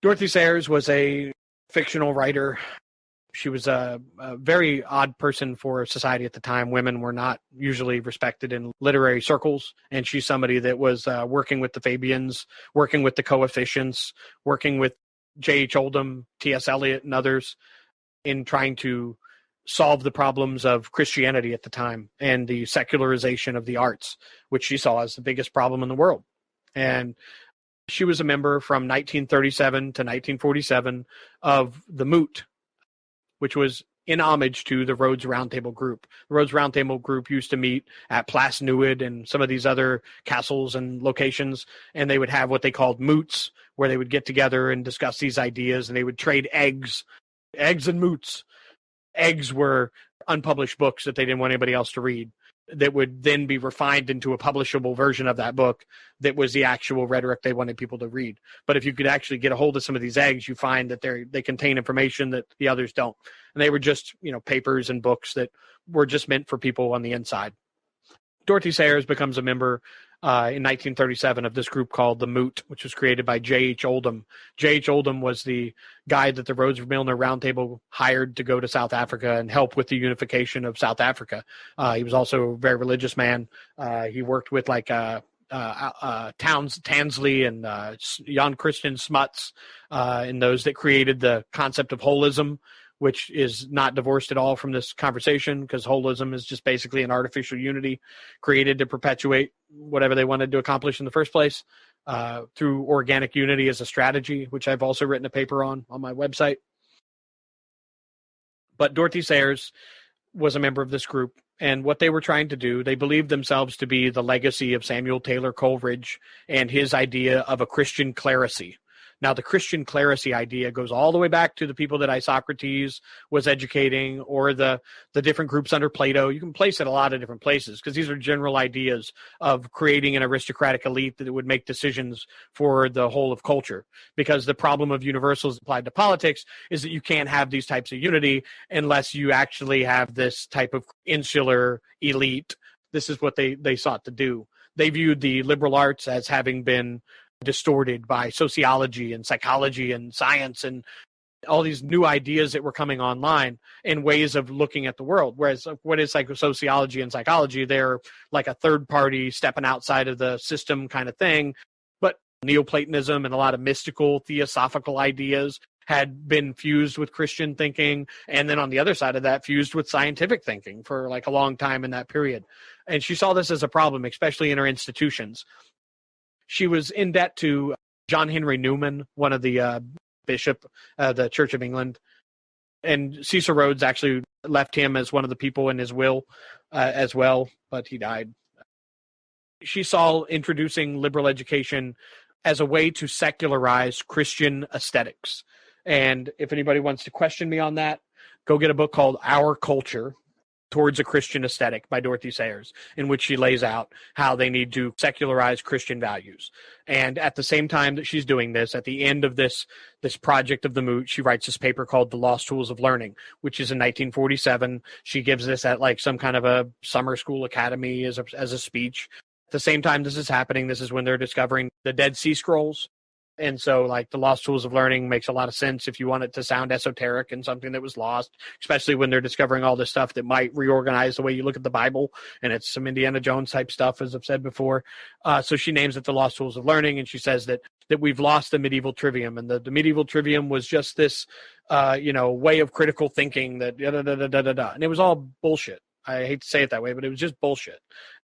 Dorothy Sayers was a fictional writer. She was a very odd person for society at the time. Women were not usually respected in literary circles, and she's somebody that was working with the Fabians, working with the coefficients, working with J.H. Oldham, T.S. Eliot, and others in trying to solve the problems of Christianity at the time and the secularization of the arts, which she saw as the biggest problem in the world. And she was a member from 1937 to 1947 of the Moot, which was in homage to the Rhodes Roundtable Group. The Rhodes Roundtable Group used to meet at Plas Newydd and some of these other castles and locations, and they would have what they called moots, where they would get together and discuss these ideas, and they would trade eggs and moots. Eggs were unpublished books that they didn't want anybody else to read, that would then be refined into a publishable version of that book that was the actual rhetoric they wanted people to read. But if you could actually get a hold of some of these eggs, you find that they contain information that the others don't. And they were just, papers and books that were just meant for people on the inside. Dorothy Sayers becomes a member in 1937 of this group called the Moot, which was created by J.H. Oldham. J.H. Oldham was the guy that the Rhodes-Milner Roundtable hired to go to South Africa and help with the unification of South Africa. He was also a very religious man. He worked with Tansley and Jan Christian Smuts and those that created the concept of holism, which is not divorced at all from this conversation, because holism is just basically an artificial unity created to perpetuate whatever they wanted to accomplish in the first place through organic unity as a strategy, which I've also written a paper on my website. But Dorothy Sayers was a member of this group, and what they were trying to do, they believed themselves to be the legacy of Samuel Taylor Coleridge and his idea of a Christian clerisy. Now, the Christian clerisy idea goes all the way back to the people that Isocrates was educating, or the different groups under Plato. You can place it a lot of different places, because these are general ideas of creating an aristocratic elite that would make decisions for the whole of culture. Because the problem of universals applied to politics is that you can't have these types of unity unless you actually have this type of insular elite. This is what they sought to do. They viewed the liberal arts as having been distorted by sociology and psychology and science and all these new ideas that were coming online and ways of looking at the world. Whereas what is sociology and psychology, they're like a third party stepping outside of the system kind of thing. But Neoplatonism and a lot of mystical theosophical ideas had been fused with Christian thinking. And then on the other side of that, fused with scientific thinking for like a long time in that period. And she saw this as a problem, especially in her institutions. She was in debt to John Henry Newman, one of the bishop, the Church of England. And Cecil Rhodes actually left him as one of the people in his will as well, but he died. She saw introducing liberal education as a way to secularize Christian aesthetics. And if anybody wants to question me on that, go get a book called Our Culture Towards a Christian Aesthetic by Dorothy Sayers, in which she lays out how they need to secularize Christian values. And at the same time that she's doing this, at the end of this project of the Moot, she writes this paper called The Lost Tools of Learning, which is in 1947. She gives this at like some kind of a summer school academy as a speech. At the same time this is happening, this is when they're discovering the Dead Sea Scrolls. And so like the Lost Tools of Learning makes a lot of sense if you want it to sound esoteric and something that was lost, especially when they're discovering all this stuff that might reorganize the way you look at the Bible. And it's some Indiana Jones type stuff, as I've said before. So she names it the Lost Tools of Learning. And she says that we've lost the medieval trivium. And the medieval trivium was just this, way of critical thinking that And it was all bullshit. I hate to say it that way, but it was just bullshit.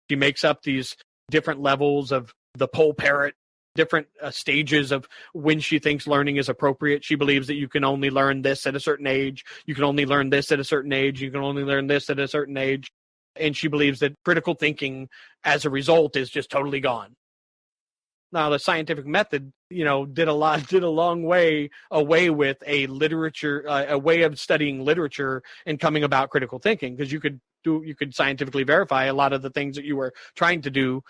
She makes up these different levels of the pole parrot, different stages of when she thinks learning is appropriate. She believes that you can only learn this at a certain age. You can only learn this at a certain age. You can only learn this at a certain age. And she believes that critical thinking as a result is just totally gone. Now, the scientific method, did a long way away with a way of studying literature and coming about critical thinking, because you could scientifically verify a lot of the things that you were trying to do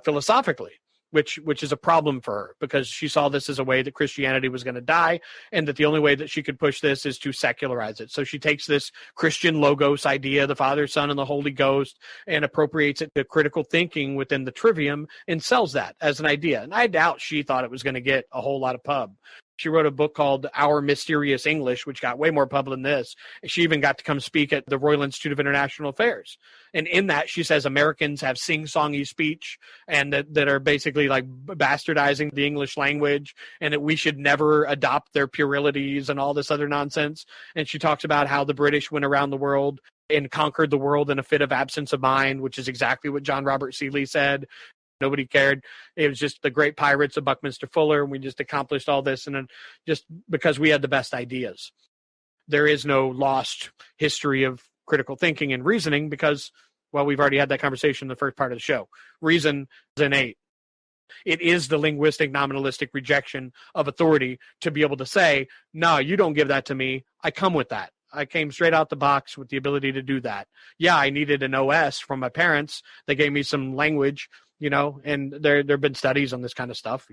philosophically. Which is a problem for her, because she saw this as a way that Christianity was going to die, and that the only way that she could push this is to secularize it. So she takes this Christian logos idea, the Father, Son, and the Holy Ghost, and appropriates it to critical thinking within the trivium and sells that as an idea. And I doubt she thought it was going to get a whole lot of pub. She wrote a book called Our Mysterious English, which got way more pub than this. She even got to come speak at the Royal Institute of International Affairs. And in that, she says Americans have sing-songy speech and that are basically like bastardizing the English language, and that we should never adopt their puerilities and all this other nonsense. And she talks about how the British went around the world and conquered the world in a fit of absence of mind, which is exactly what John Robert Seeley said. Nobody cared. It was just the great pirates of Buckminster Fuller, and we just accomplished all this, and then just because we had the best ideas. There is no lost history of critical thinking and reasoning because, well, we've already had that conversation in the first part of the show. Reason is innate. It is the linguistic nominalistic rejection of authority to be able to say, no, you don't give that to me. I come with that. I came straight out the box with the ability to do that. Yeah, I needed an OS from my parents. They gave me some language, and there have been studies on this kind of stuff,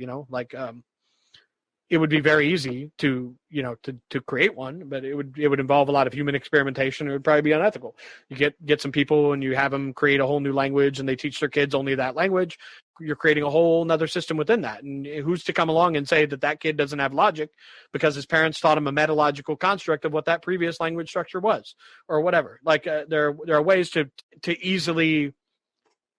it would be very easy to create one, but it would involve a lot of human experimentation. It would probably be unethical. You get some people and you have them create a whole new language and they teach their kids only that language. You're creating a whole nother system within that. And who's to come along and say that kid doesn't have logic because his parents taught him a metalogical construct of what that previous language structure was or whatever. There are ways to easily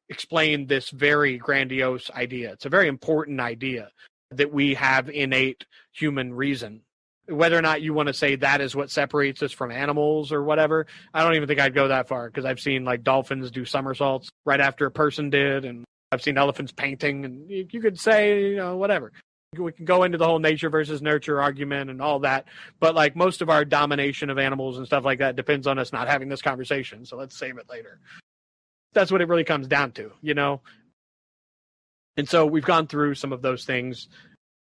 explain this very grandiose idea. It's a very important idea that we have innate human reason. Whether or not you want to say that is what separates us from animals or whatever, I don't even think I'd go that far, because I've seen dolphins do somersaults right after a person did, and I've seen elephants painting, and you could say, whatever. We can go into the whole nature versus nurture argument and all that, but most of our domination of animals and stuff like that depends on us not having this conversation, so let's save it later. That's what it really comes down to, And so we've gone through some of those things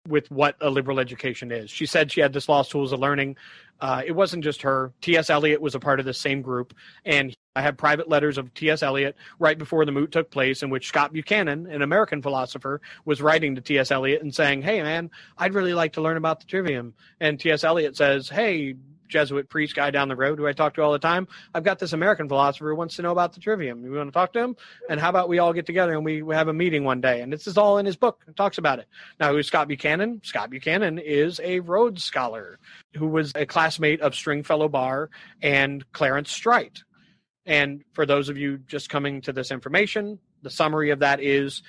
with what a liberal education is. She said she had this Lost Tools of Learning. It wasn't just her. T.S. Eliot was a part of the same group. And I have private letters of T.S. Eliot right before the Moot took place, in which Scott Buchanan, an American philosopher, was writing to T.S. Eliot and saying, hey, man, I'd really like to learn about the trivium. And T.S. Eliot says, hey, Jesuit priest guy down the road who I talk to all the time. I've got this American philosopher who wants to know about the trivium. You want to talk to him? And how about we all get together and we have a meeting one day? And this is all in his book. It talks about it. Now, who's Scott Buchanan? Scott Buchanan is a Rhodes Scholar who was a classmate of Stringfellow Barr and Clarence Strite. And for those of you just coming to this information, the summary of that is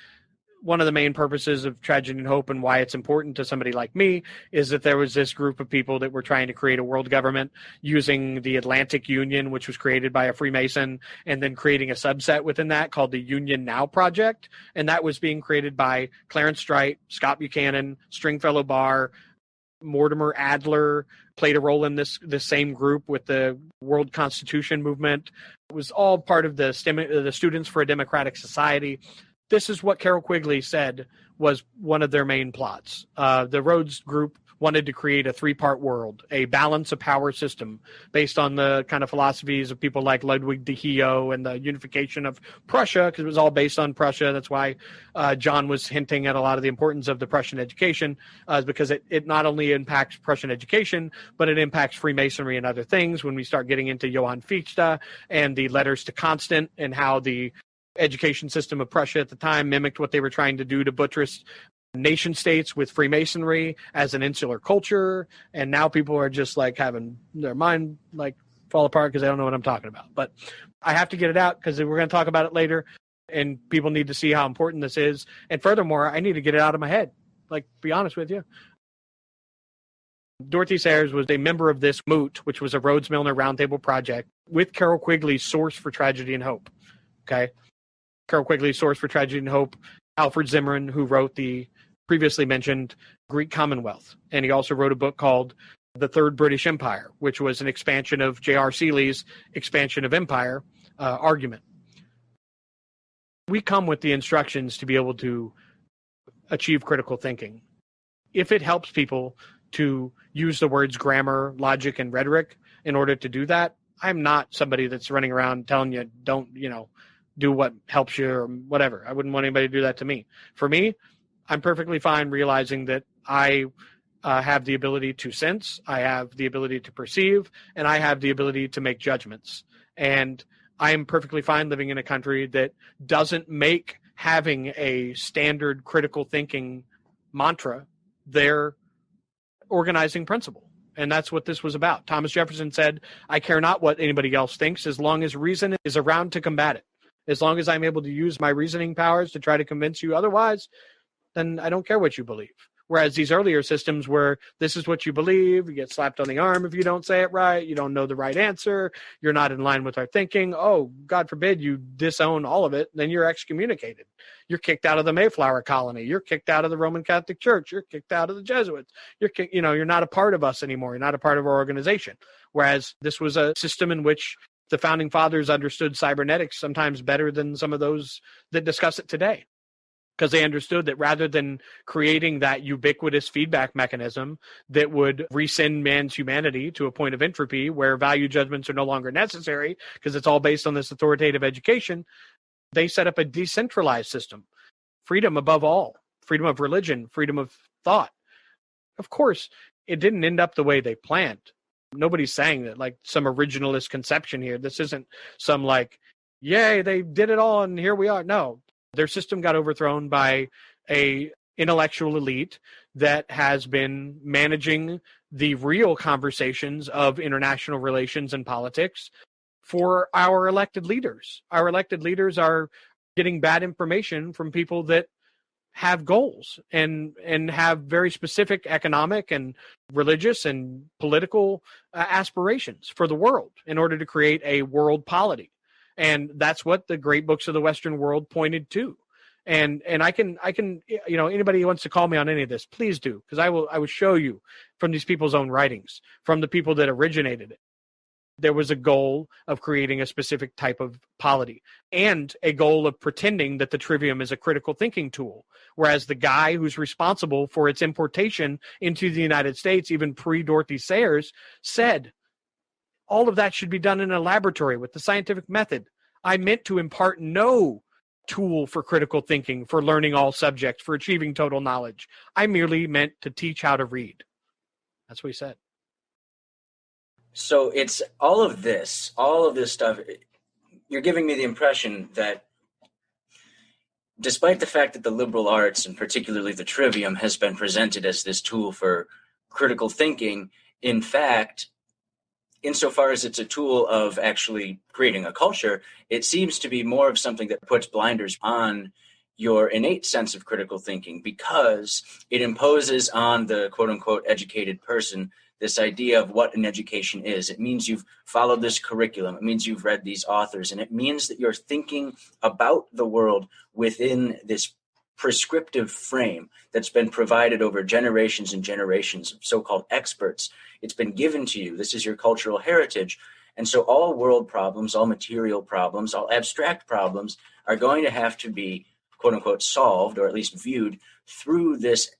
one of the main purposes of Tragedy and Hope and why it's important to somebody like me is that there was this group of people that were trying to create a world government using the Atlantic Union, which was created by a Freemason, and then creating a subset within that called the Union Now Project. And that was being created by Clarence Strite, Scott Buchanan, Stringfellow Barr, Mortimer Adler played a role in this same group with the World Constitution movement. It was all part of the Students for a Democratic Society. This is what Carroll Quigley said was one of their main plots. The Rhodes group wanted to create a three-part world, a balance of power system based on the kind of philosophies of people like Ludwig de Hio and the unification of Prussia, because it was all based on Prussia. That's why John was hinting at a lot of the importance of the Prussian education, because it not only impacts Prussian education, but it impacts Freemasonry and other things when we start getting into Johann Fichte and the letters to Constant and how the education system of Prussia at the time mimicked what they were trying to do to buttress nation states with Freemasonry as an insular culture. And now people are just like having their mind like fall apart because they don't know what I'm talking about. But I have to get it out because we're going to talk about it later and people need to see how important this is. And furthermore, I need to get it out of my head. Like, be honest with you. Dorothy Sayers was a member of this MOOT, which was a Rhodes Milner Roundtable project with Carroll Quigley's Source for Tragedy and Hope. Okay. Carroll Quigley's Source for Tragedy and Hope, Alfred Zimmerman, who wrote the previously mentioned Greek Commonwealth. And he also wrote a book called The Third British Empire, which was an expansion of J.R. Seeley's expansion of empire argument. We come with the instructions to be able to achieve critical thinking. If it helps people to use the words grammar, logic, and rhetoric in order to do that, I'm not somebody that's running around telling you don't, do what helps you or whatever. I wouldn't want anybody to do that to me. For me, I'm perfectly fine realizing that I have the ability to sense, I have the ability to perceive, and I have the ability to make judgments. And I am perfectly fine living in a country that doesn't make having a standard critical thinking mantra their organizing principle. And that's what this was about. Thomas Jefferson said, I care not what anybody else thinks as long as reason is around to combat it. As long as I'm able to use my reasoning powers to try to convince you otherwise, then I don't care what you believe. Whereas these earlier systems where this is what you believe, you get slapped on the arm if you don't say it right, you don't know the right answer, you're not in line with our thinking, oh, God forbid you disown all of it, then you're excommunicated. You're kicked out of the Mayflower colony. You're kicked out of the Roman Catholic Church. You're kicked out of the Jesuits. You're not a part of us anymore. You're not a part of our organization. Whereas this was a system in which the founding fathers understood cybernetics sometimes better than some of those that discuss it today, because they understood that rather than creating that ubiquitous feedback mechanism that would rescind man's humanity to a point of entropy where value judgments are no longer necessary because it's all based on this authoritative education, they set up a decentralized system. Freedom above all, freedom of religion, freedom of thought. Of course, it didn't end up the way they planned. Nobody's saying that like some originalist conception here. This isn't some like, yay, they did it all and here we are. No, their system got overthrown by a intellectual elite that has been managing the real conversations of international relations and politics for our elected leaders. Our elected leaders are getting bad information from people that have goals and have very specific economic and religious and political aspirations for the world in order to create a world polity. And that's what the great books of the Western world pointed to. And I can, anybody who wants to call me on any of this, please do, because I will show you from these people's own writings, from the people that originated it. There was a goal of creating a specific type of polity and a goal of pretending that the trivium is a critical thinking tool. Whereas the guy who's responsible for its importation into the United States, even pre-Dorothy Sayers, said all of that should be done in a laboratory with the scientific method. I meant to impart no tool for critical thinking, for learning all subjects, for achieving total knowledge. I merely meant to teach how to read. That's what he said. So it's all of this stuff. You're giving me the impression that despite the fact that the liberal arts, and particularly the trivium, has been presented as this tool for critical thinking, in fact, insofar as it's a tool of actually creating a culture, it seems to be more of something that puts blinders on your innate sense of critical thinking, because it imposes on the quote unquote educated person this idea of what an education is. It means you've followed this curriculum. It means you've read these authors. And it means that you're thinking about the world within this prescriptive frame that's been provided over generations and generations of so-called experts. It's been given to you. This is your cultural heritage. And so all world problems, all material problems, all abstract problems are going to have to be, quote unquote, solved, or at least viewed through this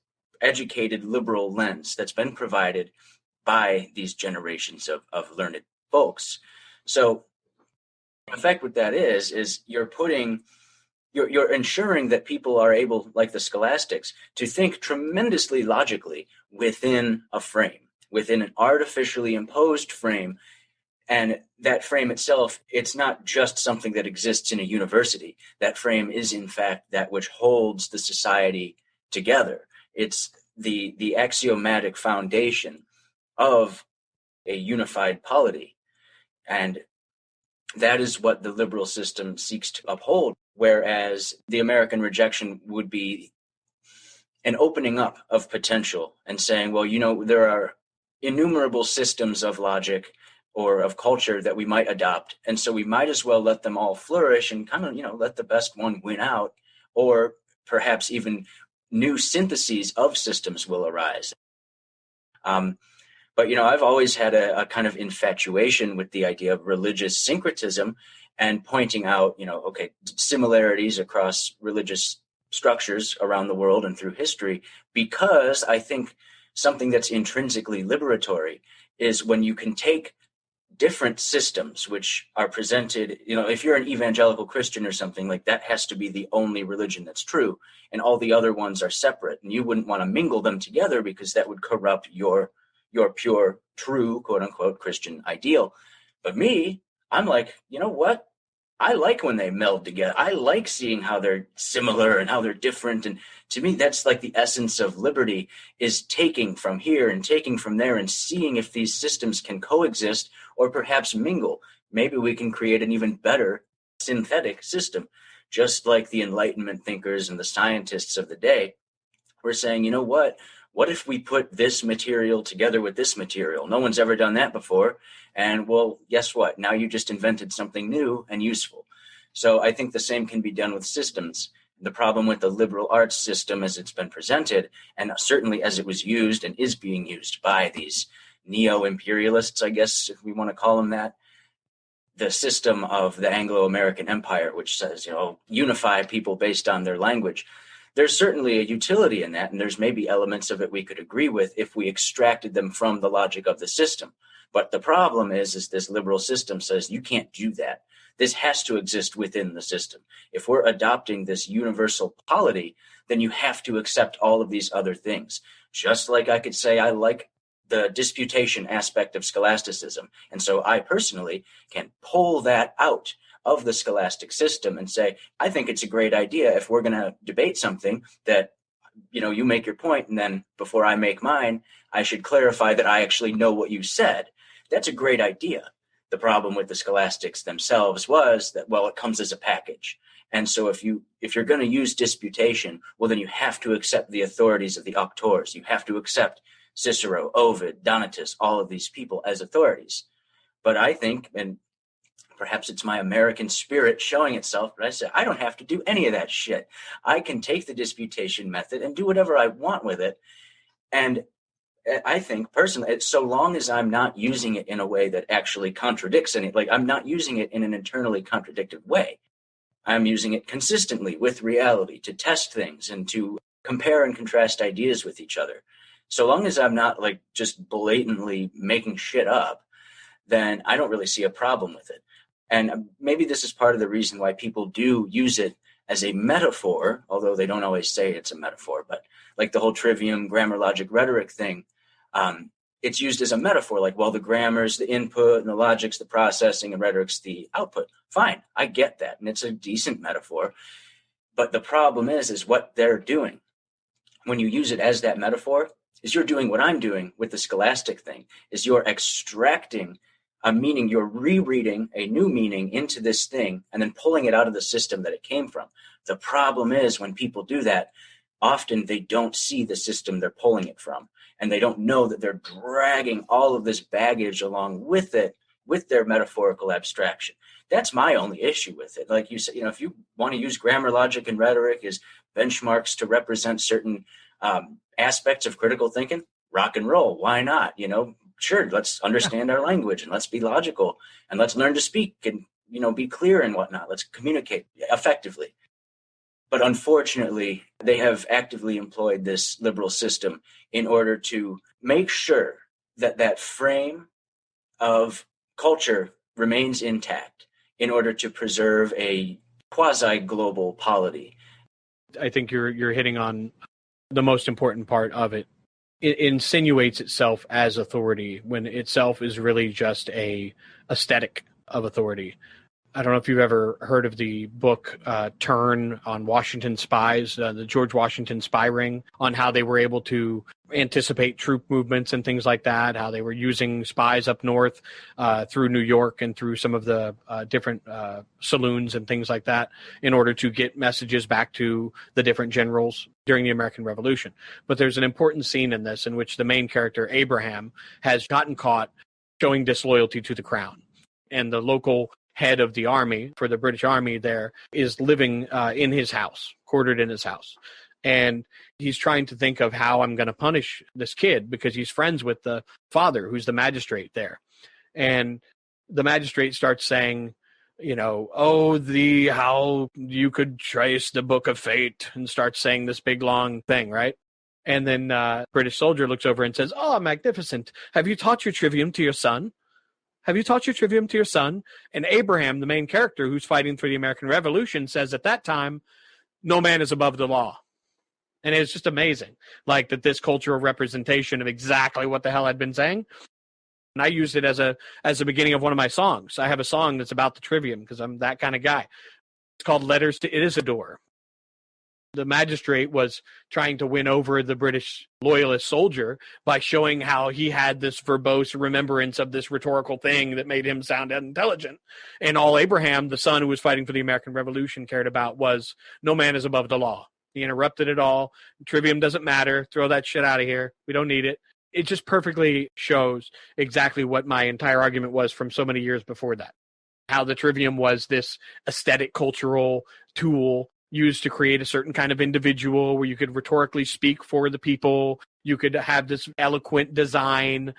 educated liberal lens that's been provided by these generations of learned folks. So in effect, what that is you're ensuring that people are able, like the scholastics, to think tremendously logically within a frame, within an artificially imposed frame. And that frame itself, it's not just something that exists in a university. That frame is, in fact, that which holds the society together. It's the axiomatic foundation of a unified polity. And that is what the liberal system seeks to uphold, whereas the American rejection would be an opening up of potential and saying, well, there are innumerable systems of logic or of culture that we might adopt, and so we might as well let them all flourish and kind of, let the best one win out, or perhaps even new syntheses of systems will arise. But, I've always had a kind of infatuation with the idea of religious syncretism and pointing out, similarities across religious structures around the world and through history, because I think something that's intrinsically liberatory is when you can take different systems which are presented, if you're an evangelical Christian or something, like that has to be the only religion that's true, and all the other ones are separate, and you wouldn't want to mingle them together because that would corrupt your pure, true, quote unquote, Christian ideal. But me, I'm like, you know what? I like when they meld together. I like seeing how they're similar and how they're different. And to me, that's like the essence of liberty, is taking from here and taking from there and seeing if these systems can coexist or perhaps mingle. Maybe we can create an even better synthetic system, just like the Enlightenment thinkers and the scientists of the day were saying, you know what? What if we put this material together with this material? No one's ever done that before. And well, guess what? Now you just invented something new and useful. So I think the same can be done with systems. The problem with the liberal arts system as it's been presented, and certainly as it was used and is being used by these neo-imperialists, I guess, if we want to call them that, the system of the Anglo-American Empire, which says, unify people based on their language. There's certainly a utility in that, and there's maybe elements of it we could agree with if we extracted them from the logic of the system. But the problem is this liberal system says you can't do that. This has to exist within the system. If we're adopting this universal polity, then you have to accept all of these other things. Just like I could say I like the disputation aspect of scholasticism, and so I personally can pull that out of the scholastic system and say, I think it's a great idea if we're going to debate something that, you make your point, and then before I make mine, I should clarify that I actually know what you said. That's a great idea. The problem with the scholastics themselves was that, well, it comes as a package. And so if you're going to use disputation, well, then you have to accept the authorities of the auctors. You have to accept Cicero, Ovid, Donatus, all of these people as authorities. But I think, and perhaps it's my American spirit showing itself, but I said, I don't have to do any of that shit. I can take the disputation method and do whatever I want with it. And I think personally, so long as I'm not using it in a way that actually contradicts any, like I'm not using it in an internally contradictive way. I'm using it consistently with reality to test things and to compare and contrast ideas with each other. So long as I'm not like just blatantly making shit up, then I don't really see a problem with it. And maybe this is part of the reason why people do use it as a metaphor, although they don't always say it's a metaphor, but like the whole trivium, grammar, logic, rhetoric thing, it's used as a metaphor, like, well, the grammar's the input and the logic's the processing and rhetoric's the output. Fine, I get that. And it's a decent metaphor. But the problem is what they're doing when you use it as that metaphor is you're doing what I'm doing with the scholastic thing, is you're extracting a meaning, you're rereading a new meaning into this thing and then pulling it out of the system that it came from. The problem is when people do that, often they don't see the system they're pulling it from, and they don't know that they're dragging all of this baggage along with it, with their metaphorical abstraction. That's my only issue with it. Like you said, if you want to use grammar, logic, and rhetoric as benchmarks to represent certain aspects of critical thinking, rock and roll. Why not? Sure, let's understand our language and let's be logical and let's learn to speak and, be clear and whatnot. Let's communicate effectively. But unfortunately, they have actively employed this liberal system in order to make sure that that frame of culture remains intact in order to preserve a quasi-global polity. I think you're hitting on the most important part of it. It insinuates itself as authority when itself is really just a aesthetic of authority. I don't know if you've ever heard of the book Turn on Washington spies, the George Washington spy ring, on how they were able to anticipate troop movements and things like that, how they were using spies up north through New York and through some of the different saloons and things like that in order to get messages back to the different generals during the American Revolution. But there's an important scene in this in which the main character, Abraham, has gotten caught showing disloyalty to the crown. And the local head of the army for the British Army there is living in his house, quartered in his house. And he's trying to think of how I'm going to punish this kid because he's friends with the father, who's the magistrate there. And the magistrate starts saying, how you could trace the book of fate, and starts saying this big long thing, right? And then British soldier looks over and says, "Oh, magnificent. Have you taught your trivium to your son? Have you taught your trivium to your son?" And Abraham, the main character who's fighting for the American Revolution, says at that time, "No man is above the law." And it's just amazing, like that this cultural representation of exactly what the hell I'd been saying. And I used it as the beginning of one of my songs. I have a song that's about the trivium because I'm that kind of guy. It's called Letters to Isidore. The magistrate was trying to win over the British loyalist soldier by showing how he had this verbose remembrance of this rhetorical thing that made him sound intelligent. And all Abraham, the son who was fighting for the American Revolution, cared about was no man is above the law. He interrupted it all. Trivium doesn't matter. Throw that shit out of here. We don't need it. It just perfectly shows exactly what my entire argument was from so many years before that. How the trivium was this aesthetic cultural tool used to create a certain kind of individual where you could rhetorically speak for the people. You could have this eloquent design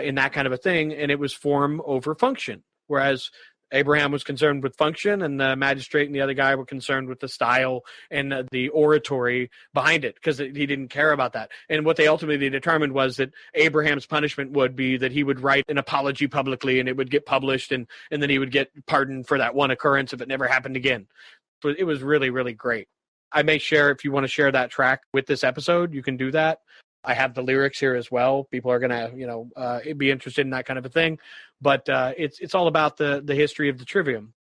in that kind of a thing. And it was form over function. Whereas Abraham was concerned with function and the magistrate and the other guy were concerned with the style and the oratory behind it because he didn't care about that. And what they ultimately determined was that Abraham's punishment would be that he would write an apology publicly and it would get published and then he would get pardoned for that one occurrence if it never happened again. But it was really, really great. I may share, if you want to share that track with this episode, you can do that. I have the lyrics here as well. People are going to, be interested in that kind of a thing. But it's all about the history of the trivium.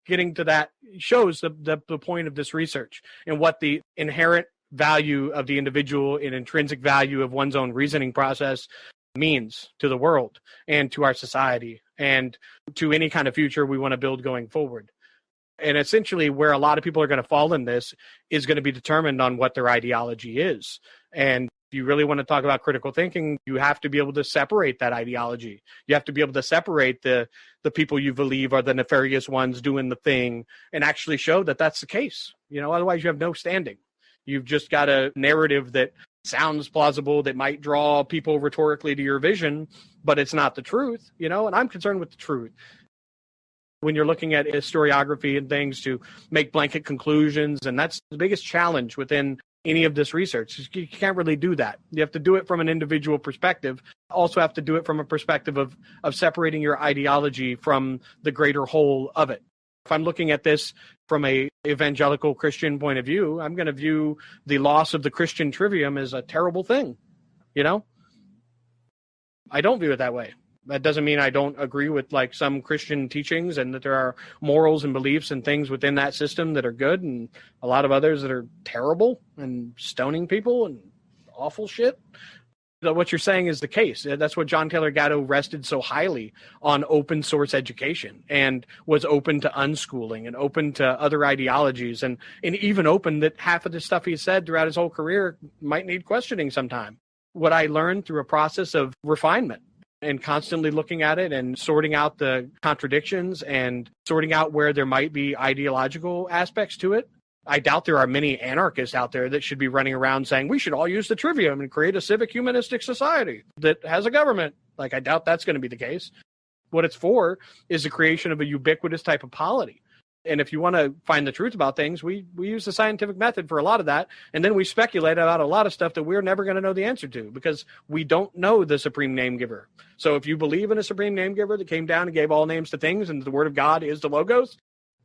Getting to that shows the point of this research and what the inherent value of the individual and intrinsic value of one's own reasoning process means to the world and to our society and to any kind of future we want to build going forward. And essentially where a lot of people are going to fall in this is going to be determined on what their ideology is. And if you really want to talk about critical thinking, you have to be able to separate that ideology. You have to be able to separate the people you believe are the nefarious ones doing the thing and actually show that that's the case. Otherwise you have no standing. You've just got a narrative that sounds plausible, that might draw people rhetorically to your vision, but it's not the truth, and I'm concerned with the truth. When you're looking at historiography and things to make blanket conclusions, and that's the biggest challenge within any of this research. You can't really do that. You have to do it from an individual perspective. Also have to do it from a perspective of separating your ideology from the greater whole of it. If I'm looking at this from a evangelical Christian point of view, I'm going to view the loss of the Christian trivium as a terrible thing. you know? I don't view it that way. That doesn't mean I don't agree with like some Christian teachings and that there are morals and beliefs and things within that system that are good and a lot of others that are terrible and stoning people and awful shit. So what you're saying is the case. That's what John Taylor Gatto rested so highly on open source education and was open to unschooling and open to other ideologies and even open that half of the stuff he said throughout his whole career might need questioning sometime. What I learned through a process of refinement and constantly looking at it and sorting out the contradictions and sorting out where there might be ideological aspects to it. I doubt there are many anarchists out there that should be running around saying we should all use the trivium and create a civic humanistic society that has a government. Like, I doubt that's going to be the case. What it's for is the creation of a ubiquitous type of polity. And if you want to find the truth about things, we use the scientific method for a lot of that. And then we speculate about a lot of stuff that we're never going to know the answer to because we don't know the supreme name giver. So if you believe in a supreme name giver that came down and gave all names to things and the word of God is the logos,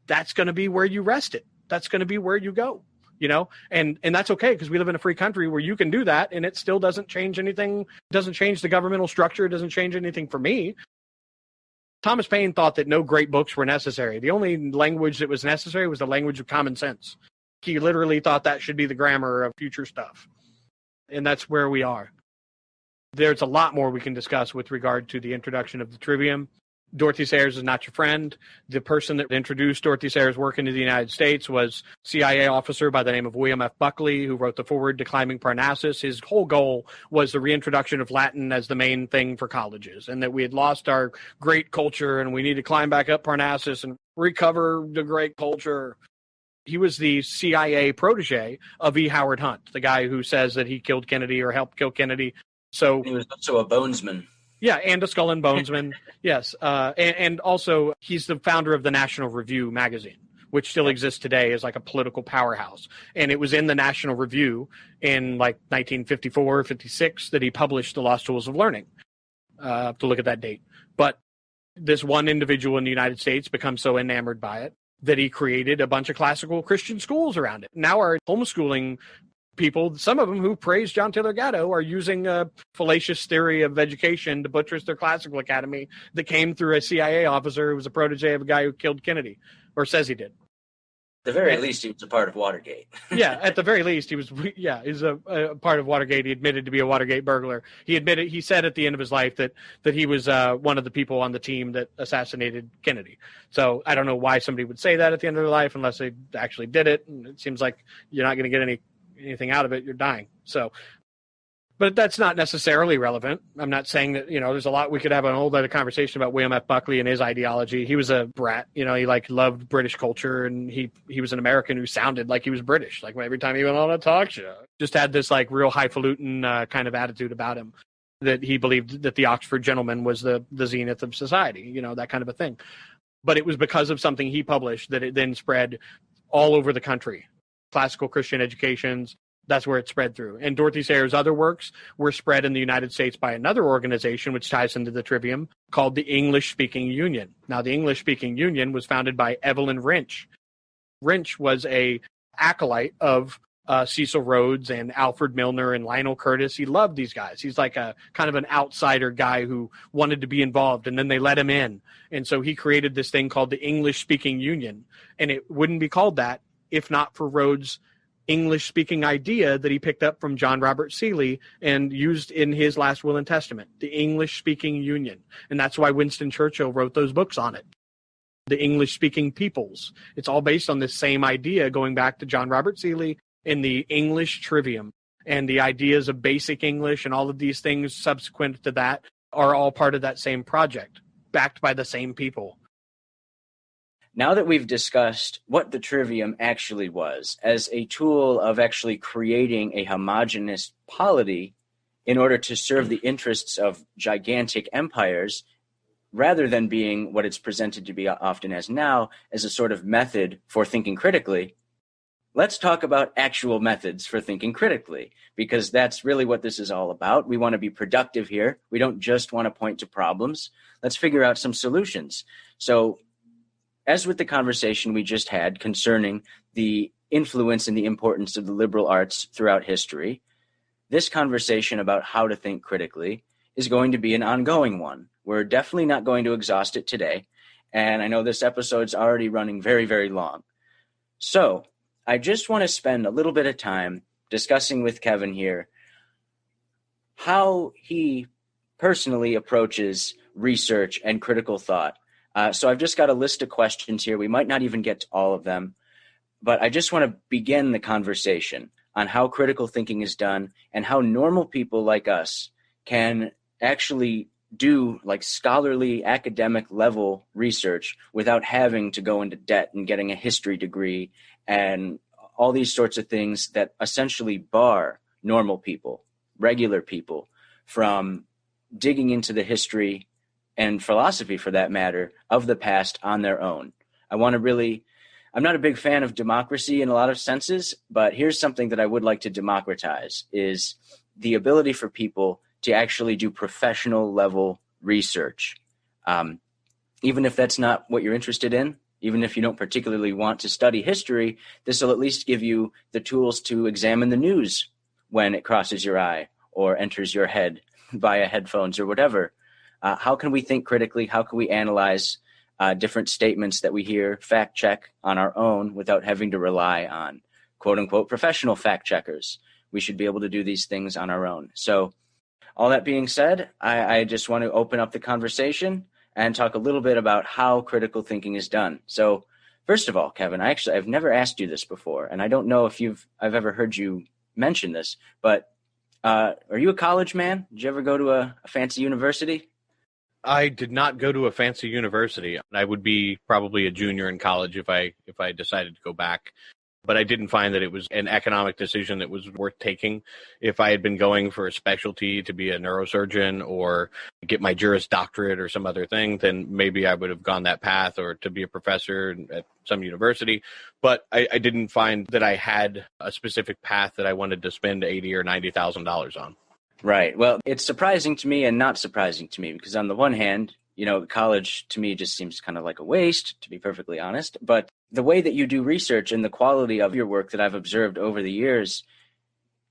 that's going to be where you rest it. That's going to be where you go, you know, and that's okay because we live in a free country where you can do that and it still doesn't change anything, doesn't change the governmental structure, doesn't change anything for me. Thomas Paine thought that no great books were necessary. The only language that was necessary was the language of common sense. He literally thought that should be the grammar of future stuff. And that's where we are. There's a lot more we can discuss with regard to the introduction of the trivium. Dorothy Sayers is not your friend. The person that introduced Dorothy Sayers' work into the United States was CIA officer by the name of William F. Buckley, who wrote the foreword to Climbing Parnassus. His whole goal was the reintroduction of Latin as the main thing for colleges, and that we had lost our great culture and we need to climb back up Parnassus and recover the great culture. He was the CIA protege of E. Howard Hunt, the guy who says that he killed Kennedy or helped kill Kennedy. So he was also a bonesman. Yeah, and a Skull and Bonesman, yes. And also, he's the founder of the National Review magazine, which still exists today as like a political powerhouse. And it was in the National Review in like 1954 or 56 that he published The Lost Tools of Learning. To look at that date. But this one individual in the United States becomes so enamored by it that he created a bunch of classical Christian schools around it. Now our homeschooling people, some of them who praise John Taylor Gatto, are using a fallacious theory of education to buttress their classical academy that came through a CIA officer who was a protege of a guy who killed Kennedy, or says he did. At the very least, he was a part of Watergate. Yeah, at the very least, he was a part of Watergate. He admitted to be a Watergate burglar. He said at the end of his life that he was one of the people on the team that assassinated Kennedy. So I don't know why somebody would say that at the end of their life unless they actually did it. And it seems like you're not going to get anything out of it, you're dying. So, but that's not necessarily relevant. I'm not saying that, there's a lot, we could have an whole other conversation about William F. Buckley and his ideology. He was a brat, he loved British culture, and he was an American who sounded like he was British. Like every time he went on a talk show, just had this like real highfalutin kind of attitude about him, that he believed that the Oxford gentleman was the zenith of society, that kind of a thing. But it was because of something he published that it then spread all over the country. Classical Christian educations, that's where it spread through. And Dorothy Sayers' other works were spread in the United States by another organization, which ties into the trivium, called the English-Speaking Union. Now, the English-Speaking Union was founded by Evelyn Wrench. Wrench was a acolyte of Cecil Rhodes and Alfred Milner and Lionel Curtis. He loved these guys. He's like a kind of an outsider guy who wanted to be involved, and then they let him in. And so he created this thing called the English-Speaking Union. And it wouldn't be called that if not for Rhodes' English-speaking idea that he picked up from John Robert Seeley and used in his last will and testament, the English-speaking Union. And that's why Winston Churchill wrote those books on it, the English-speaking peoples. It's all based on this same idea going back to John Robert Seeley and the English trivium. And the ideas of basic English and all of these things subsequent to that are all part of that same project, backed by the same people. Now that we've discussed what the trivium actually was as a tool of actually creating a homogeneous polity in order to serve the interests of gigantic empires, rather than being what it's presented to be often as now, as a sort of method for thinking critically, let's talk about actual methods for thinking critically, because that's really what this is all about. We want to be productive here. We don't just want to point to problems. Let's figure out some solutions. So, as with the conversation we just had concerning the influence and the importance of the liberal arts throughout history, this conversation about how to think critically is going to be an ongoing one. We're definitely not going to exhaust it today, and I know this episode's already running very, very long. So I just want to spend a little bit of time discussing with Kevin here how he personally approaches research and critical thought. So I've just got a list of questions here. We might not even get to all of them, but I just want to begin the conversation on how critical thinking is done and how normal people like us can actually do like scholarly academic level research without having to go into debt and getting a history degree and all these sorts of things that essentially bar normal people, regular people, from digging into the history and philosophy, for that matter, of the past on their own. I'm not a big fan of democracy in a lot of senses, but here's something that I would like to democratize, is the ability for people to actually do professional level research. Even if that's not what you're interested in, even if you don't particularly want to study history, this will at least give you the tools to examine the news when it crosses your eye or enters your head via headphones or whatever. How can we think critically? How can we analyze different statements that we hear, fact check on our own without having to rely on quote unquote professional fact checkers? We should be able to do these things on our own. So all that being said, I just want to open up the conversation and talk a little bit about how critical thinking is done. So first of all, Kevin, I've never asked you this before, and I don't know if I've ever heard you mention this, but are you a college man? Did you ever go to a fancy university? I did not go to a fancy university. I would be probably a junior in college if I decided to go back. But I didn't find that it was an economic decision that was worth taking. If I had been going for a specialty to be a neurosurgeon or get my Juris Doctorate or some other thing, then maybe I would have gone that path, or to be a professor at some university. But I didn't find that I had a specific path that I wanted to spend $80,000 or $90,000 on. Right. Well, it's surprising to me and not surprising to me, because on the one hand, college to me just seems kind of like a waste, to be perfectly honest. But the way that you do research and the quality of your work that I've observed over the years,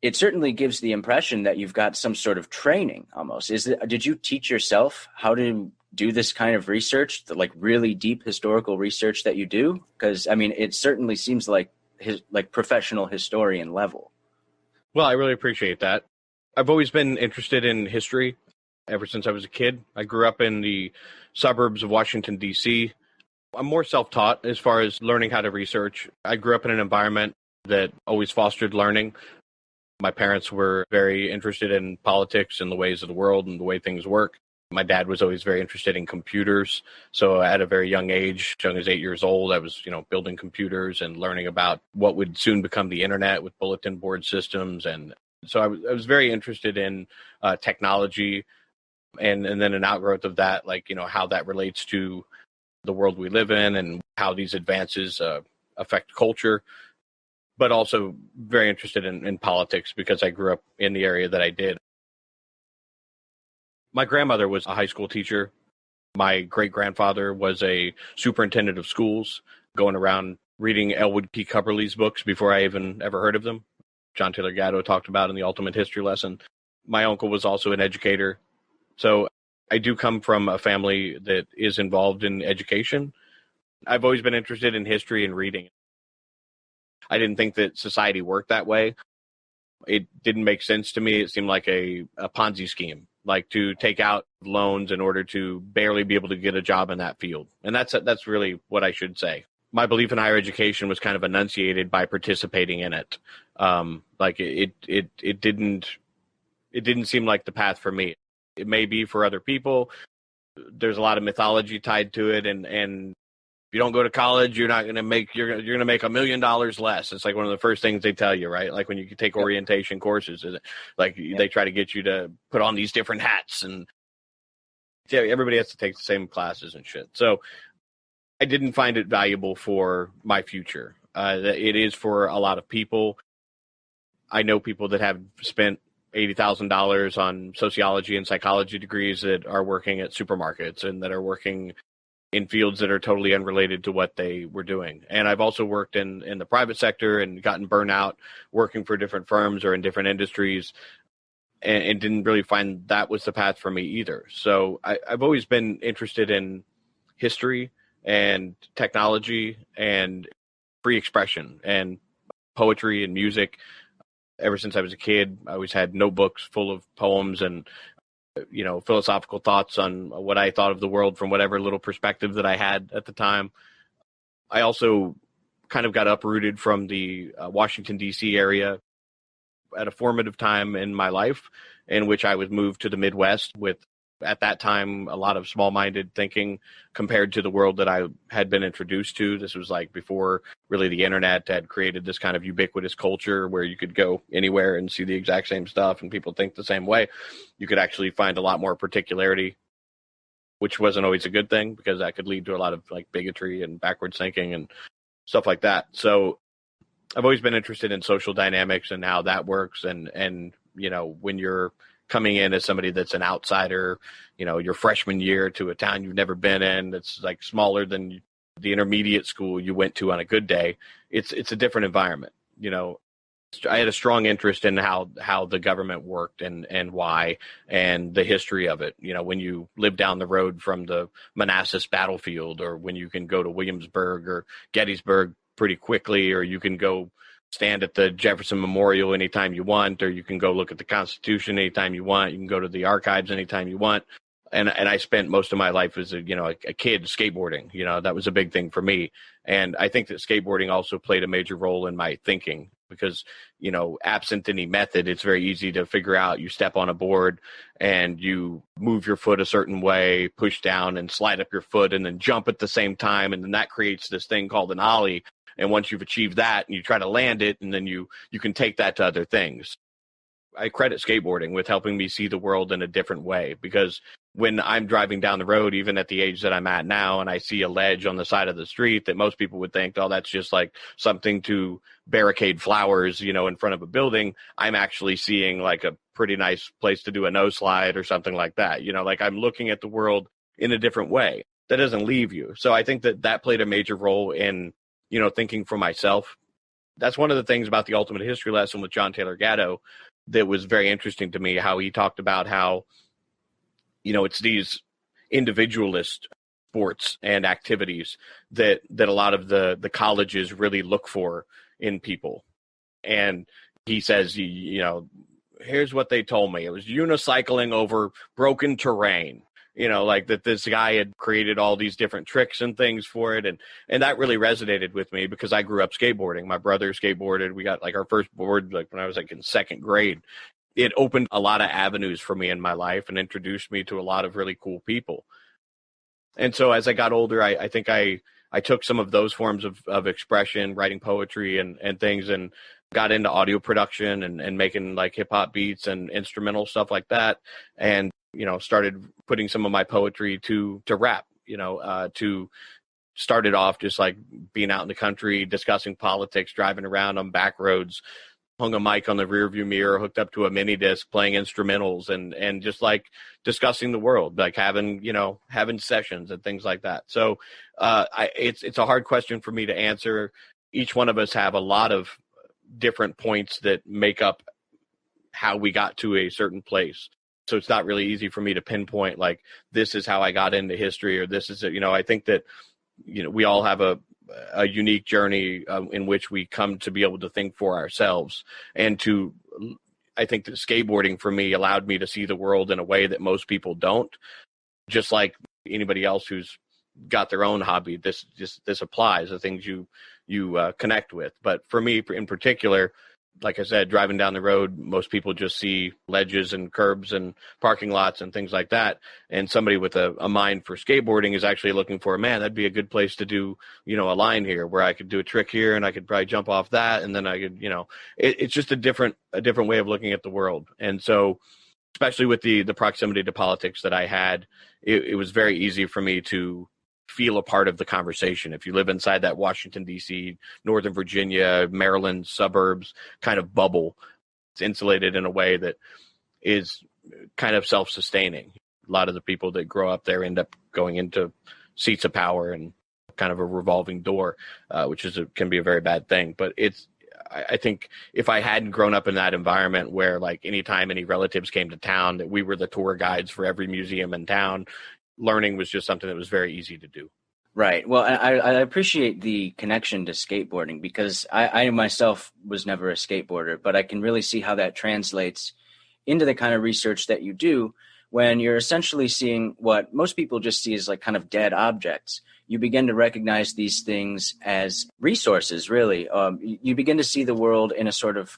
it certainly gives the impression that you've got some sort of training almost. Did you teach yourself how to do this kind of research, the like really deep historical research that you do? Because I mean, it certainly seems like professional historian level. Well, I really appreciate that. I've always been interested in history ever since I was a kid. I grew up in the suburbs of Washington, D.C. I'm more self-taught as far as learning how to research. I grew up in an environment that always fostered learning. My parents were very interested in politics and the ways of the world and the way things work. My dad was always very interested in computers. So at a very young age, as young as 8 years old, I was, building computers and learning about what would soon become the internet with bulletin board systems. And so I was very interested in technology and then an outgrowth of that, how that relates to the world we live in and how these advances affect culture, but also very interested in politics because I grew up in the area that I did. My grandmother was a high school teacher. My great-grandfather was a superintendent of schools, going around reading Elwood P. Cubberley's books before I even ever heard of them. John Taylor Gatto talked about in the Ultimate History Lesson. My uncle was also an educator. So I do come from a family that is involved in education. I've always been interested in history and reading. I didn't think that society worked that way. It didn't make sense to me. It seemed like a Ponzi scheme, like to take out loans in order to barely be able to get a job in that field. And that's really what I should say. My belief in higher education was kind of enunciated by participating in it. It didn't seem like the path for me. It may be for other people. There's a lot of mythology tied to it, and if you don't go to college, you're going to make $1 million less. It's like one of the first things they tell you, right? Like when you take orientation courses, they try to get you to put on these different hats, and everybody has to take the same classes and shit. So I didn't find it valuable for my future. It is for a lot of people. I know people that have spent $80,000 on sociology and psychology degrees that are working at supermarkets and that are working in fields that are totally unrelated to what they were doing. And I've also worked in the private sector and gotten burnout working for different firms or in different industries. and didn't really find that was the path for me either. So I've always been interested in history and technology and free expression and poetry and music. Ever since I was a kid, I always had notebooks full of poems and philosophical thoughts on what I thought of the world from whatever little perspective that I had at the time. I also kind of got uprooted from the Washington, D.C. area at a formative time in my life in which I was moved to the Midwest with, at that time, a lot of small-minded thinking compared to the world that I had been introduced to. This was like before really the internet had created this kind of ubiquitous culture where you could go anywhere and see the exact same stuff and people think the same way. You could actually find a lot more particularity, which wasn't always a good thing because that could lead to a lot of like bigotry and backwards thinking and stuff like that. So I've always been interested in social dynamics and how that works. And when you're coming in as somebody that's an outsider, your freshman year to a town you've never been in, that's like smaller than the intermediate school you went to on a good day. It's a different environment. I had a strong interest in how the government worked and why, and the history of it. When you live down the road from the Manassas battlefield, or when you can go to Williamsburg or Gettysburg pretty quickly, or you can go stand at the Jefferson Memorial anytime you want, or you can go look at the Constitution anytime you want. You can go to the archives anytime you want. And I spent most of my life as a kid skateboarding. That was a big thing for me. And I think that skateboarding also played a major role in my thinking because, absent any method, it's very easy to figure out. You step on a board and you move your foot a certain way, push down and slide up your foot and then jump at the same time. And then that creates this thing called an ollie. And once you've achieved that and you try to land it, and then you can take that to other things. I credit skateboarding with helping me see the world in a different way, because when I'm driving down the road, even at the age that I'm at now, and I see a ledge on the side of the street that most people would think, oh, that's just like something to barricade flowers, in front of a building, I'm actually seeing like a pretty nice place to do a no slide or something like that. Like I'm looking at the world in a different way. That doesn't leave you. So I think that played a major role in, thinking for myself. That's one of the things about the Ultimate History Lesson with John Taylor Gatto that was very interesting to me, how he talked about how, it's these individualist sports and activities that a lot of the colleges really look for in people. And he says, here's what they told me. It was unicycling over broken terrain. Like that this guy had created all these different tricks and things for it. And that really resonated with me because I grew up skateboarding. My brother skateboarded. We got like our first board like when I was like in second grade. It opened a lot of avenues for me in my life and introduced me to a lot of really cool people. And so as I got older, I think I took some of those forms of expression, writing poetry and things, and got into audio production and making like hip hop beats and instrumental stuff like that. And started putting some of my poetry to rap, to started off just like being out in the country, discussing politics, driving around on back roads, hung a mic on the rearview mirror, hooked up to a mini disc, playing instrumentals and just like discussing the world, like having sessions and things like that. So it's a hard question for me to answer. Each one of us have a lot of different points that make up how we got to a certain place. So it's not really easy for me to pinpoint like this is how I got into history, or this is I think that we all have a unique journey in which we come to be able to think for ourselves. And I think that skateboarding for me allowed me to see the world in a way that most people don't. Just like anybody else who's got their own hobby, this applies, the things you connect with. But for me in particular, like I said, driving down the road, most people just see ledges and curbs and parking lots and things like that. And somebody with a mind for skateboarding is actually looking for, man, that'd be a good place to do, a line here where I could do a trick here and I could probably jump off that. And then I could, it's just a different way of looking at the world. And so, especially with the proximity to politics that I had, it was very easy for me to feel a part of the conversation. If you live inside that Washington, D.C., Northern Virginia, Maryland suburbs kind of bubble, it's insulated in a way that is kind of self-sustaining. A lot of the people that grow up there end up going into seats of power and kind of a revolving door, which can be a very bad thing. But I think if I hadn't grown up in that environment where like anytime any relatives came to town, that we were the tour guides for every museum in town, learning was just something that was very easy to do. Right. Well, I appreciate the connection to skateboarding because I myself was never a skateboarder, but I can really see how that translates into the kind of research that you do when you're essentially seeing what most people just see as like kind of dead objects. You begin to recognize these things as resources, really. You begin to see the world in a sort of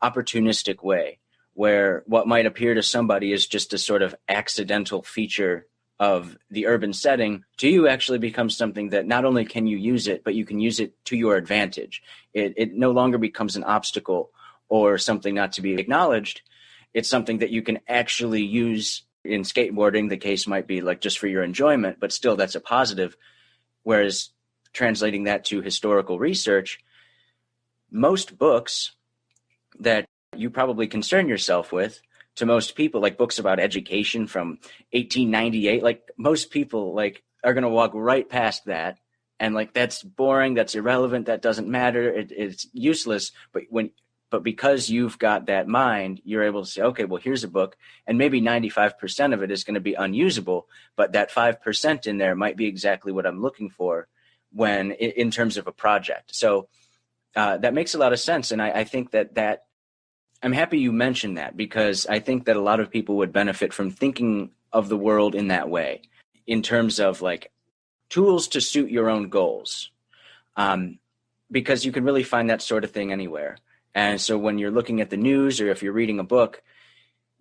opportunistic way where what might appear to somebody is just a sort of accidental feature of the urban setting to you actually becomes something that not only can you use it, but you can use it to your advantage. It no longer becomes an obstacle or something not to be acknowledged. It's something that you can actually use. In skateboarding, the case might be like just for your enjoyment, but still that's a positive. Whereas translating that to historical research, most books that you probably concern yourself with, to most people, like books about education from 1898, like most people like are going to walk right past that. And like, that's boring, that's irrelevant, that doesn't matter, it's useless. But because you've got that mind, you're able to say, okay, well, here's a book, and maybe 95% of it is going to be unusable, but that 5% in there might be exactly what I'm looking for when in terms of a project. So that makes a lot of sense. And I think that I'm happy you mentioned that because I think that a lot of people would benefit from thinking of the world in that way, in terms of like tools to suit your own goals, because you can really find that sort of thing anywhere. And so when you're looking at the news or if you're reading a book,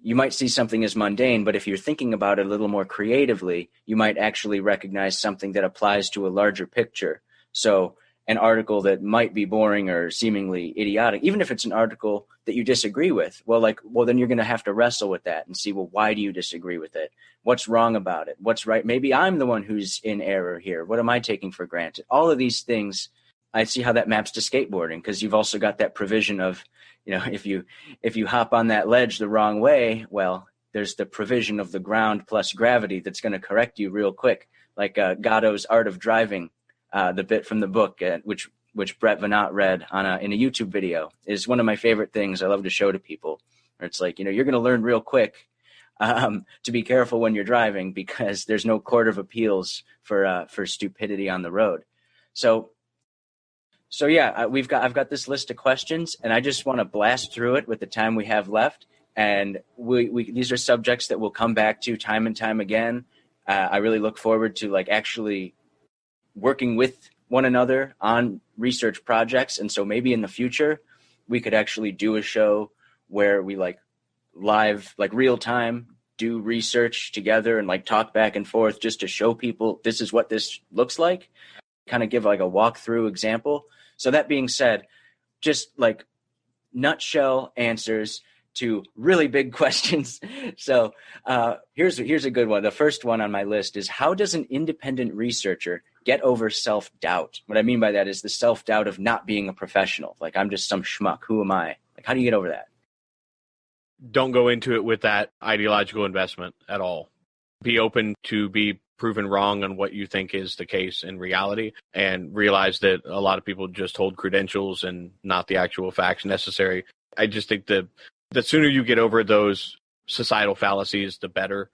you might see something as mundane, but if you're thinking about it a little more creatively, you might actually recognize something that applies to a larger picture. So an article that might be boring or seemingly idiotic, even if it's an article that you disagree with, well, then you're going to have to wrestle with that and see, well, why do you disagree with it? What's wrong about it? What's right? Maybe I'm the one who's in error here. What am I taking for granted? All of these things, I see how that maps to skateboarding, because you've also got that provision of, if you hop on that ledge the wrong way, well, there's the provision of the ground plus gravity that's going to correct you real quick, like Gatto's Art of Driving. The bit from the book, which Brett Venat read in a YouTube video, is one of my favorite things I love to show to people. Where it's like, you're going to learn real quick to be careful when you're driving, because there's no court of appeals for stupidity on the road. So yeah, I've got this list of questions, and I just want to blast through it with the time we have left. And these are subjects that we'll come back to time and time again. I really look forward to actually working with one another on research projects. And so maybe in the future, we could actually do a show where we live, real time, do research together and talk back and forth just to show people this is what this looks like, kind of give a walkthrough example. So that being said, just nutshell answers to really big questions. So here's a good one. The first one on my list is, how does an independent researcher get over self-doubt? What I mean by that is the self-doubt of not being a professional. I'm just some schmuck. Who am I? How do you get over that? Don't go into it with that ideological investment at all. Be open to be proven wrong on what you think is the case in reality, and realize that a lot of people just hold credentials and not the actual facts necessary. I just think that the sooner you get over those societal fallacies, the better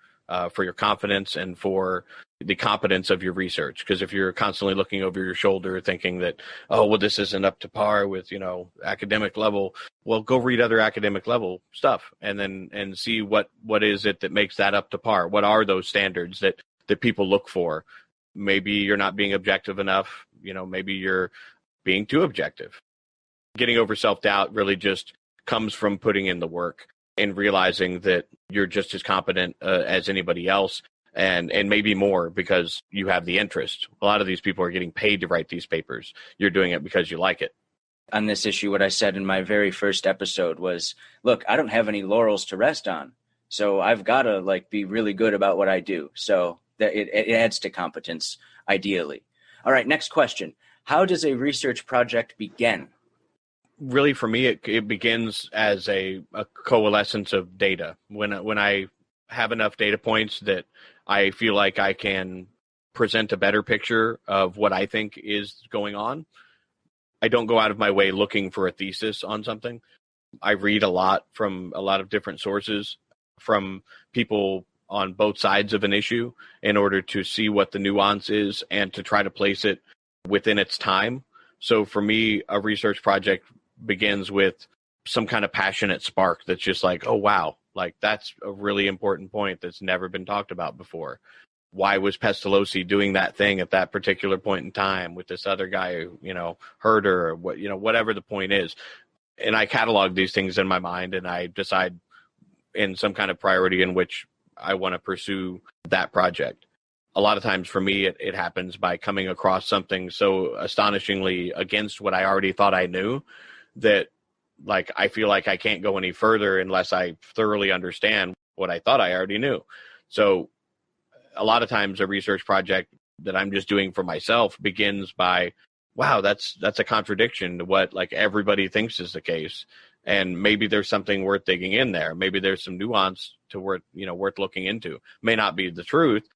for your confidence and for the competence of your research. Because if you're constantly looking over your shoulder thinking that, oh, well, this isn't up to par with, academic level, well, go read other academic level stuff and see what is it that makes that up to par. What are those standards that people look for? Maybe you're not being objective enough. Maybe you're being too objective. Getting over self-doubt really just comes from putting in the work and realizing that you're just as competent as anybody else, and maybe more, because you have the interest. A lot of these people are getting paid to write these papers. You're doing it because you like it. On this issue, what I said in my very first episode was, look, I don't have any laurels to rest on, so I've got to be really good about what I do. So that it adds to competence, ideally. All right, next question. How does a research project begin? Really, for me, it begins as a coalescence of data. When I have enough data points that I feel like I can present a better picture of what I think is going on, I don't go out of my way looking for a thesis on something. I read a lot from a lot of different sources, from people on both sides of an issue, in order to see what the nuance is and to try to place it within its time. So for me, a research project begins with some kind of passionate spark that's just like, oh, wow, like that's a really important point that's never been talked about before. Why was Pestalozzi doing that thing at that particular point in time with this other guy who, hurt her, or what, whatever the point is. And I catalog these things in my mind, and I decide in some kind of priority in which I want to pursue that project. A lot of times for me, it happens by coming across something so astonishingly against what I already thought I knew that, like, I feel like I can't go any further unless I thoroughly understand what I thought I already knew. So a lot of times a research project that I'm just doing for myself begins by, wow, that's a contradiction to what like everybody thinks is the case. And maybe there's something worth digging in there. Maybe there's some nuance to worth looking into. May not be the truth,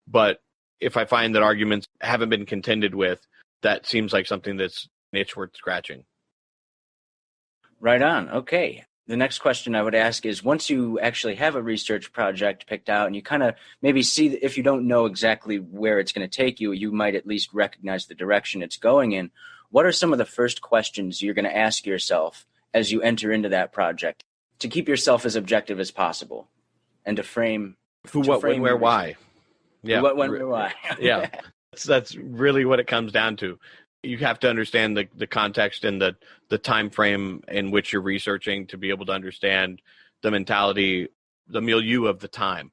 but if I find that arguments haven't been contended with, that seems like something that's an itch worth scratching. Right on. Okay. The next question I would ask is, once you actually have a research project picked out and you kind of maybe see, if you don't know exactly where it's going to take you, you might at least recognize the direction it's going in. What are some of the first questions you're going to ask yourself as you enter into that project to keep yourself as objective as possible and to frame who, what, when, where, why? Yeah. What, when, where, why? Yeah. That's really what it comes down to. You have to understand the context and the time frame in which you're researching to be able to understand the mentality, the milieu of the time.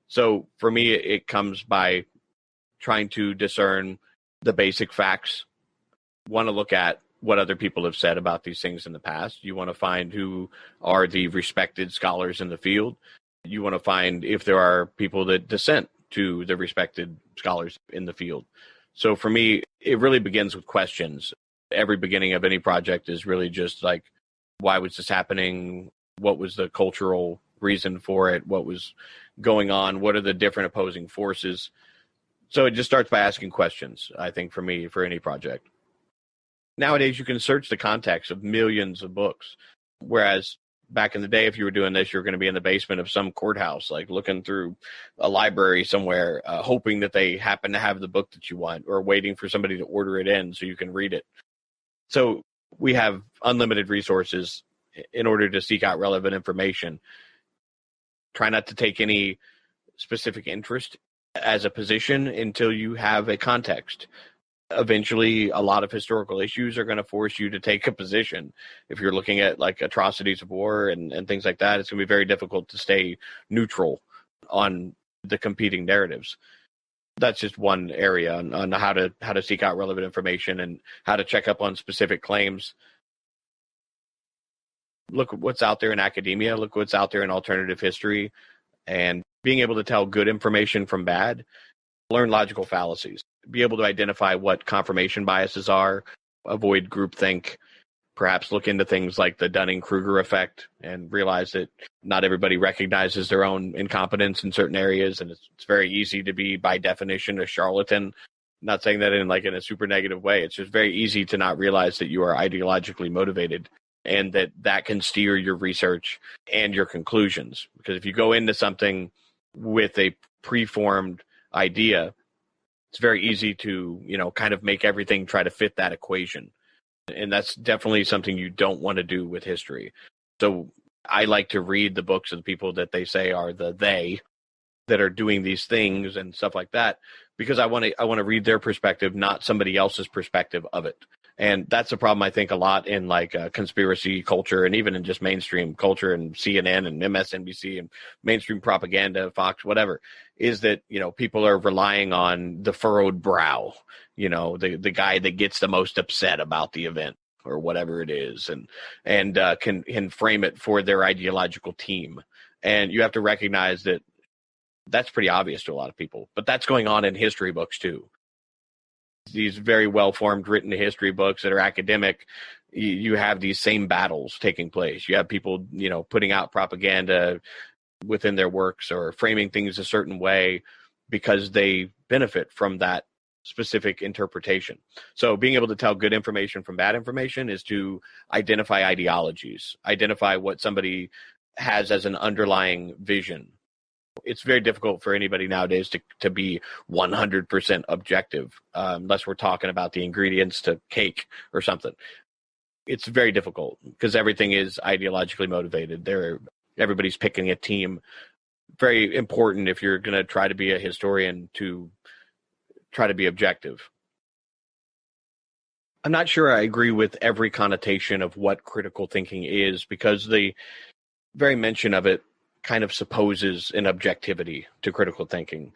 So for me, it comes by trying to discern the basic facts. Want to look at what other people have said about these things in the past. You want to find who are the respected scholars in the field. You want to find if there are people that dissent to the respected scholars in the field. So for me, it really begins with questions. Every beginning of any project is really just like, why was this happening? What was the cultural reason for it? What was going on? What are the different opposing forces? So it just starts by asking questions, I think, for me, for any project. Nowadays, you can search the context of millions of books, whereas back in the day, if you were doing this, you're going to be in the basement of some courthouse, like looking through a library somewhere, hoping that they happen to have the book that you want, or waiting for somebody to order it in so you can read it. So we have unlimited resources in order to seek out relevant information. Try not to take any specific interest as a position until you have a context. Eventually, a lot of historical issues are going to force you to take a position. If you're looking at like atrocities of war and things like that, it's going to be very difficult to stay neutral on the competing narratives. That's just one area on how to seek out relevant information and how to check up on specific claims. Look at what's out there in academia. Look what's out there in alternative history, and being able to tell good information from bad. Learn logical fallacies. Be able to identify what confirmation biases are, avoid groupthink, perhaps look into things like the Dunning-Kruger effect and realize that not everybody recognizes their own incompetence in certain areas, and it's very easy to be, by definition, a charlatan. Not saying that in a super negative way. It's just very easy to not realize that you are ideologically motivated and that can steer your research and your conclusions. Because if you go into something with a preformed idea, it's very easy to, kind of make everything try to fit that equation. And that's definitely something you don't want to do with history. So I like to read the books of the people that they say are they that are doing these things and stuff like that, because I want to read their perspective, not somebody else's perspective of it. And that's a problem, I think, a lot in conspiracy culture, and even in just mainstream culture and CNN and MSNBC and mainstream propaganda, Fox, whatever, is that, people are relying on the furrowed brow, the guy that gets the most upset about the event or whatever it is, and can frame it for their ideological team. And you have to recognize that that's pretty obvious to a lot of people, but that's going on in history books too. These very well-formed written history books that are academic, you have these same battles taking place. You have people, putting out propaganda within their works or framing things a certain way because they benefit from that specific interpretation. So being able to tell good information from bad information is to identify ideologies, identify what somebody has as an underlying vision. It's very difficult for anybody nowadays to be 100% objective, unless we're talking about the ingredients to cake or something. It's very difficult because everything is ideologically motivated. Everybody's picking a team. Very important if you're going to try to be a historian to try to be objective. I'm not sure I agree with every connotation of what critical thinking is, because the very mention of it kind of supposes an objectivity to critical thinking.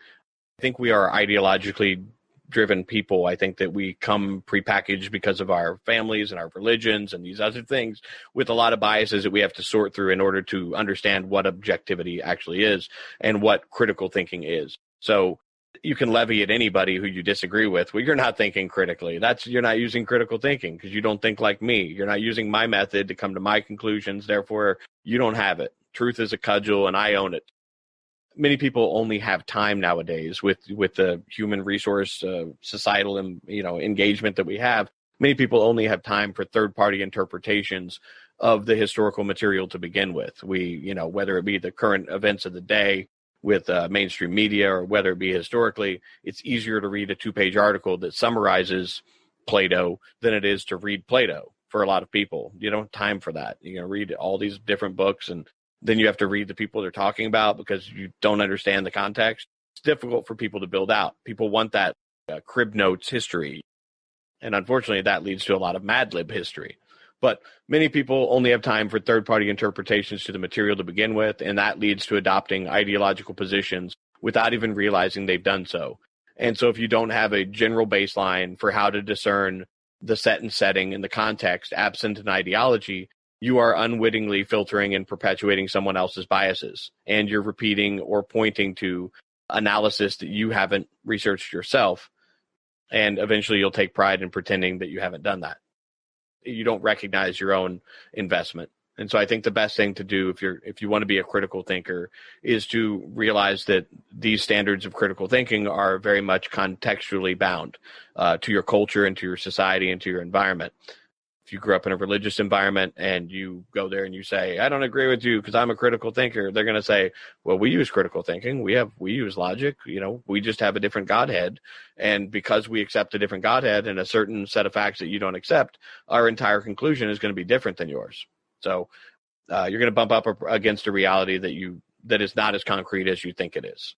I think we are ideologically driven people. I think that we come prepackaged because of our families and our religions and these other things with a lot of biases that we have to sort through in order to understand what objectivity actually is and what critical thinking is. So you can levy at anybody who you disagree with. Well, you're not thinking critically. You're not using critical thinking because you don't think like me. You're not using my method to come to my conclusions. Therefore, you don't have it. Truth is a cudgel and I own it. Many people only have time nowadays with the human resource societal engagement that we have. Many people only have time for third-party interpretations of the historical material to begin with. Whether it be the current events of the day with mainstream media or whether it be historically, it's easier to read a 2-page article that summarizes Plato than it is to read Plato for a lot of people. You don't have time for that. You're going to read all these different books and then you have to read the people they're talking about because you don't understand the context. It's difficult for people to build out. People want that crib notes history. And unfortunately, that leads to a lot of Mad Lib history. But many people only have time for third-party interpretations to the material to begin with, and that leads to adopting ideological positions without even realizing they've done so. And so if you don't have a general baseline for how to discern the set and setting and the context absent an ideology, you are unwittingly filtering and perpetuating someone else's biases, and you're repeating or pointing to analysis that you haven't researched yourself, and eventually you'll take pride in pretending that you haven't done that. You don't recognize your own investment. And so I think the best thing to do if you want to be a critical thinker is to realize that these standards of critical thinking are very much contextually bound to your culture and to your society and to your environment. If you grew up in a religious environment and you go there and you say, I don't agree with you because I'm a critical thinker, they're going to say, well, we use critical thinking. We use logic. We just have a different Godhead. And because we accept a different Godhead and a certain set of facts that you don't accept, our entire conclusion is going to be different than yours. So you're going to bump up against a reality that is not as concrete as you think it is.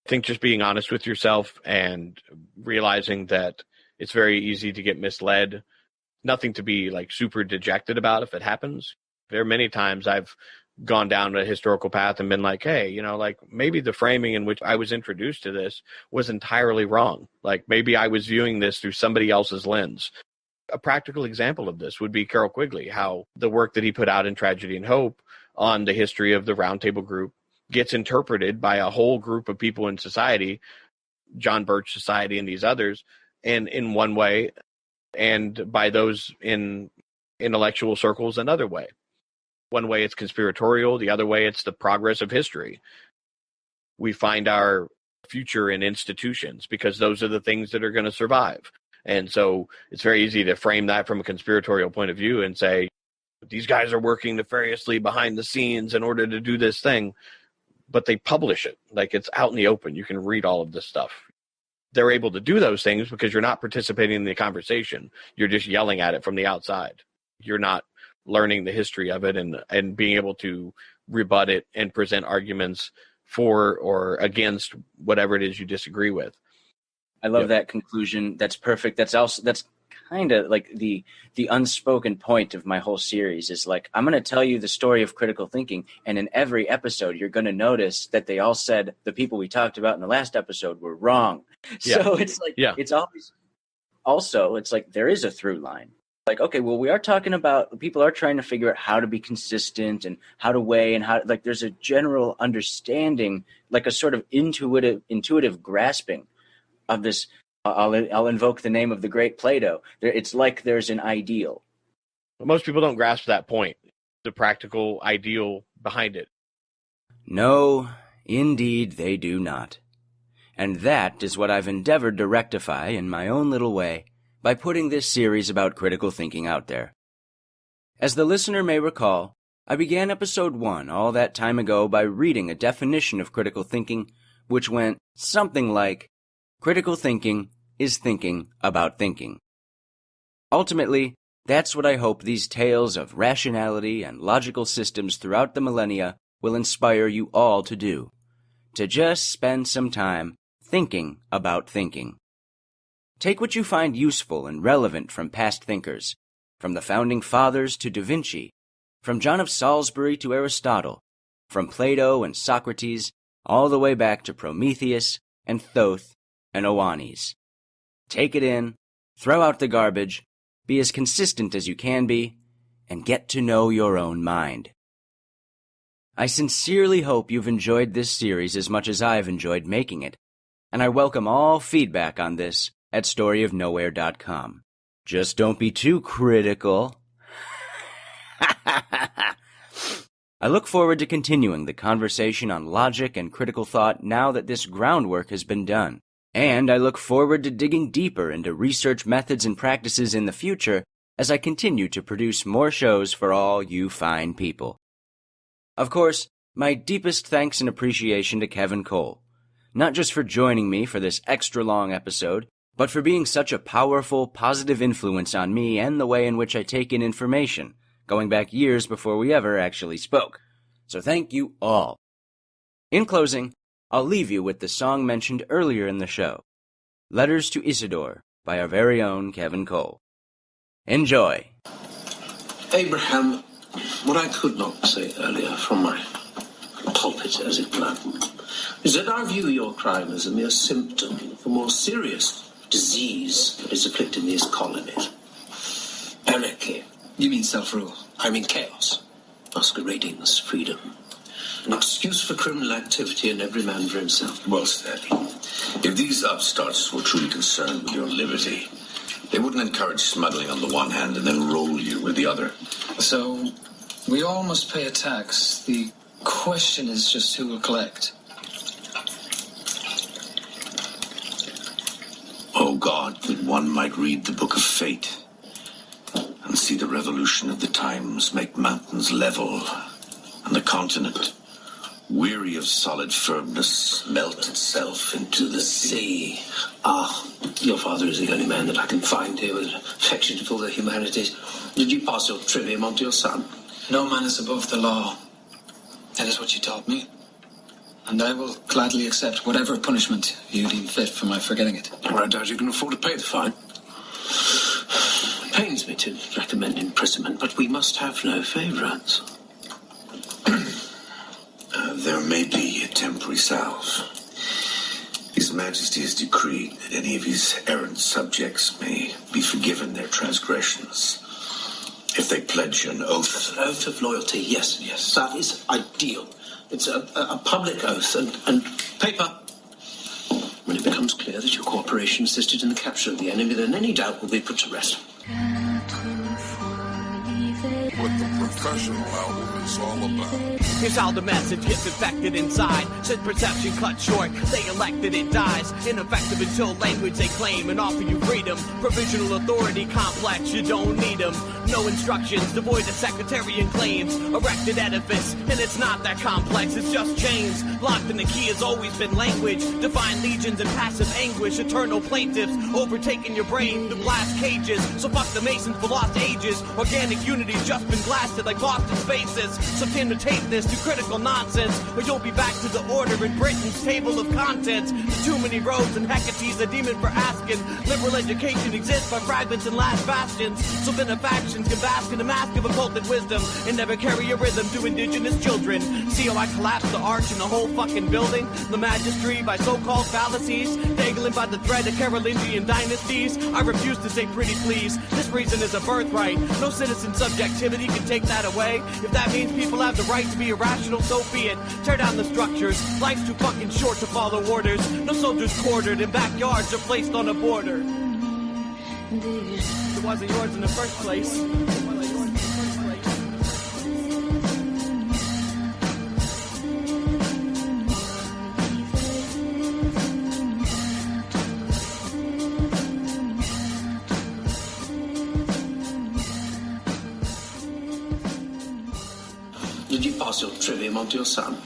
I think just being honest with yourself and realizing that it's very easy to get misled. Nothing to be like super dejected about if it happens. There are many times I've gone down a historical path and been like, hey, maybe the framing in which I was introduced to this was entirely wrong. Like maybe I was viewing this through somebody else's lens. A practical example of this would be Carroll Quigley, how the work that he put out in Tragedy and Hope on the history of the Round Table Group gets interpreted by a whole group of people in society, John Birch Society and these others, and in one way, and by those in intellectual circles another way. One way it's conspiratorial, the other way it's the progress of history. We find our future in institutions because those are the things that are going to survive. And so it's very easy to frame that from a conspiratorial point of view and say, these guys are working nefariously behind the scenes in order to do this thing, but they publish it. Like it's out in the open. You can read all of this stuff. They're able to do those things because you're not participating in the conversation. You're just yelling at it from the outside. You're not learning the history of it and being able to rebut it and present arguments for or against whatever it is you disagree with. I love that conclusion. That's perfect. That's kind of like the unspoken point of my whole series is like, I'm going to tell you the story of critical thinking. And in every episode, you're going to notice that they all said the people we talked about in the last episode were wrong. Yeah. So it's like, It's always also, it's like there is a through line. Like, okay, well, we are talking about people are trying to figure out how to be consistent and how to weigh and how, like, there's a general understanding, like a sort of intuitive grasping of this. I'll invoke the name of the great Plato. It's like there's an ideal. But most people don't grasp that point, the practical ideal behind it. No, indeed they do not. And that is what I've endeavored to rectify in my own little way by putting this series about critical thinking out there. As the listener may recall, I began episode 1 all that time ago by reading a definition of critical thinking, which went something like, critical thinking is thinking about thinking. Ultimately, that's what I hope these tales of rationality and logical systems throughout the millennia will inspire you all to do. To just spend some time thinking about thinking. Take what you find useful and relevant from past thinkers, from the Founding Fathers to Da Vinci, from John of Salisbury to Aristotle, from Plato and Socrates, all the way back to Prometheus and Thoth and Oannes. Take it in, throw out the garbage, be as consistent as you can be, and get to know your own mind. I sincerely hope you've enjoyed this series as much as I've enjoyed making it, and I welcome all feedback on this at storyofnowhere.com. Just don't be too critical. I look forward to continuing the conversation on logic and critical thought now that this groundwork has been done, and I look forward to digging deeper into research methods and practices in the future as I continue to produce more shows for all you fine people. Of course, my deepest thanks and appreciation to Kevin Cole, not just for joining me for this extra-long episode, but for being such a powerful, positive influence on me and the way in which I take in information, going back years before we ever actually spoke. So thank you all. In closing, I'll leave you with the song mentioned earlier in the show, Letters to Isidore by our very own Kevin Cole. Enjoy. Abraham, what I could not say earlier from my pulpit, as it were, is that I view your crime as a mere symptom of a more serious disease that is afflicting these colonies. Anarchy. You mean self-rule? I mean chaos, masquerading as freedom. An excuse for criminal activity and every man for himself. Well said. If these upstarts were truly concerned with your liberty, they wouldn't encourage smuggling on the one hand and then roll you with the other. So, we all must pay a tax. The question is just who will collect. Oh God, that one might read the book of fate and see the revolution of the times make mountains level and the continent, weary of solid firmness, melt itself into the sea. Ah, your father is the only man that I can find here with an affection for the humanities. Did you pass your trivium on to your son? No man is above the law. That is what you taught me. And I will gladly accept whatever punishment you deem fit for my forgetting it. I doubt you can afford to pay the fine. Pains me to recommend imprisonment, but we must have no favourites. There may be a temporary salve. His Majesty has decreed that any of his errant subjects may be forgiven their transgressions if they pledge an oath. An oath of loyalty, yes, yes. That is ideal. It's a public oath and paper. When it becomes clear that your cooperation assisted in the capture of the enemy, then any doubt will be put to rest. What the professional album is all about. Here's how the message gets infected inside. Since perception cut short, they elected it dies. Ineffective until language they claim and offer you freedom. Provisional authority complex, you don't need them. No instructions, devoid of secretarian claims. Erected edifice, and it's not that complex, it's just chains. Locked in the key has always been language. Define legions and passive anguish. Eternal plaintiffs, overtaking your brain through glass cages. So fuck the Masons for lost ages. Organic unity's just been blasted like Boston spaces. So tend to tape this to critical nonsense, or you'll be back to the order in Britain's table of contents. There's too many roads and Hecate's a demon for asking. Liberal education exists by fragments and last bastions. So benefactions can bask in the mask of occulted wisdom and never carry a rhythm to indigenous children. See how I collapse the arch in the whole fucking building? The magistry by so-called fallacies, dangling by the thread of Carolingian dynasties. I refuse to say pretty please. This reason is a birthright. No citizen subjectivity can take that away. If that means people have the right to be irrational, so be it. Tear down the structures. Life's too fucking short to follow orders. No soldiers quartered and backyards are placed on a border. It wasn't yours in the first place. Did you pass your trivium on to your son?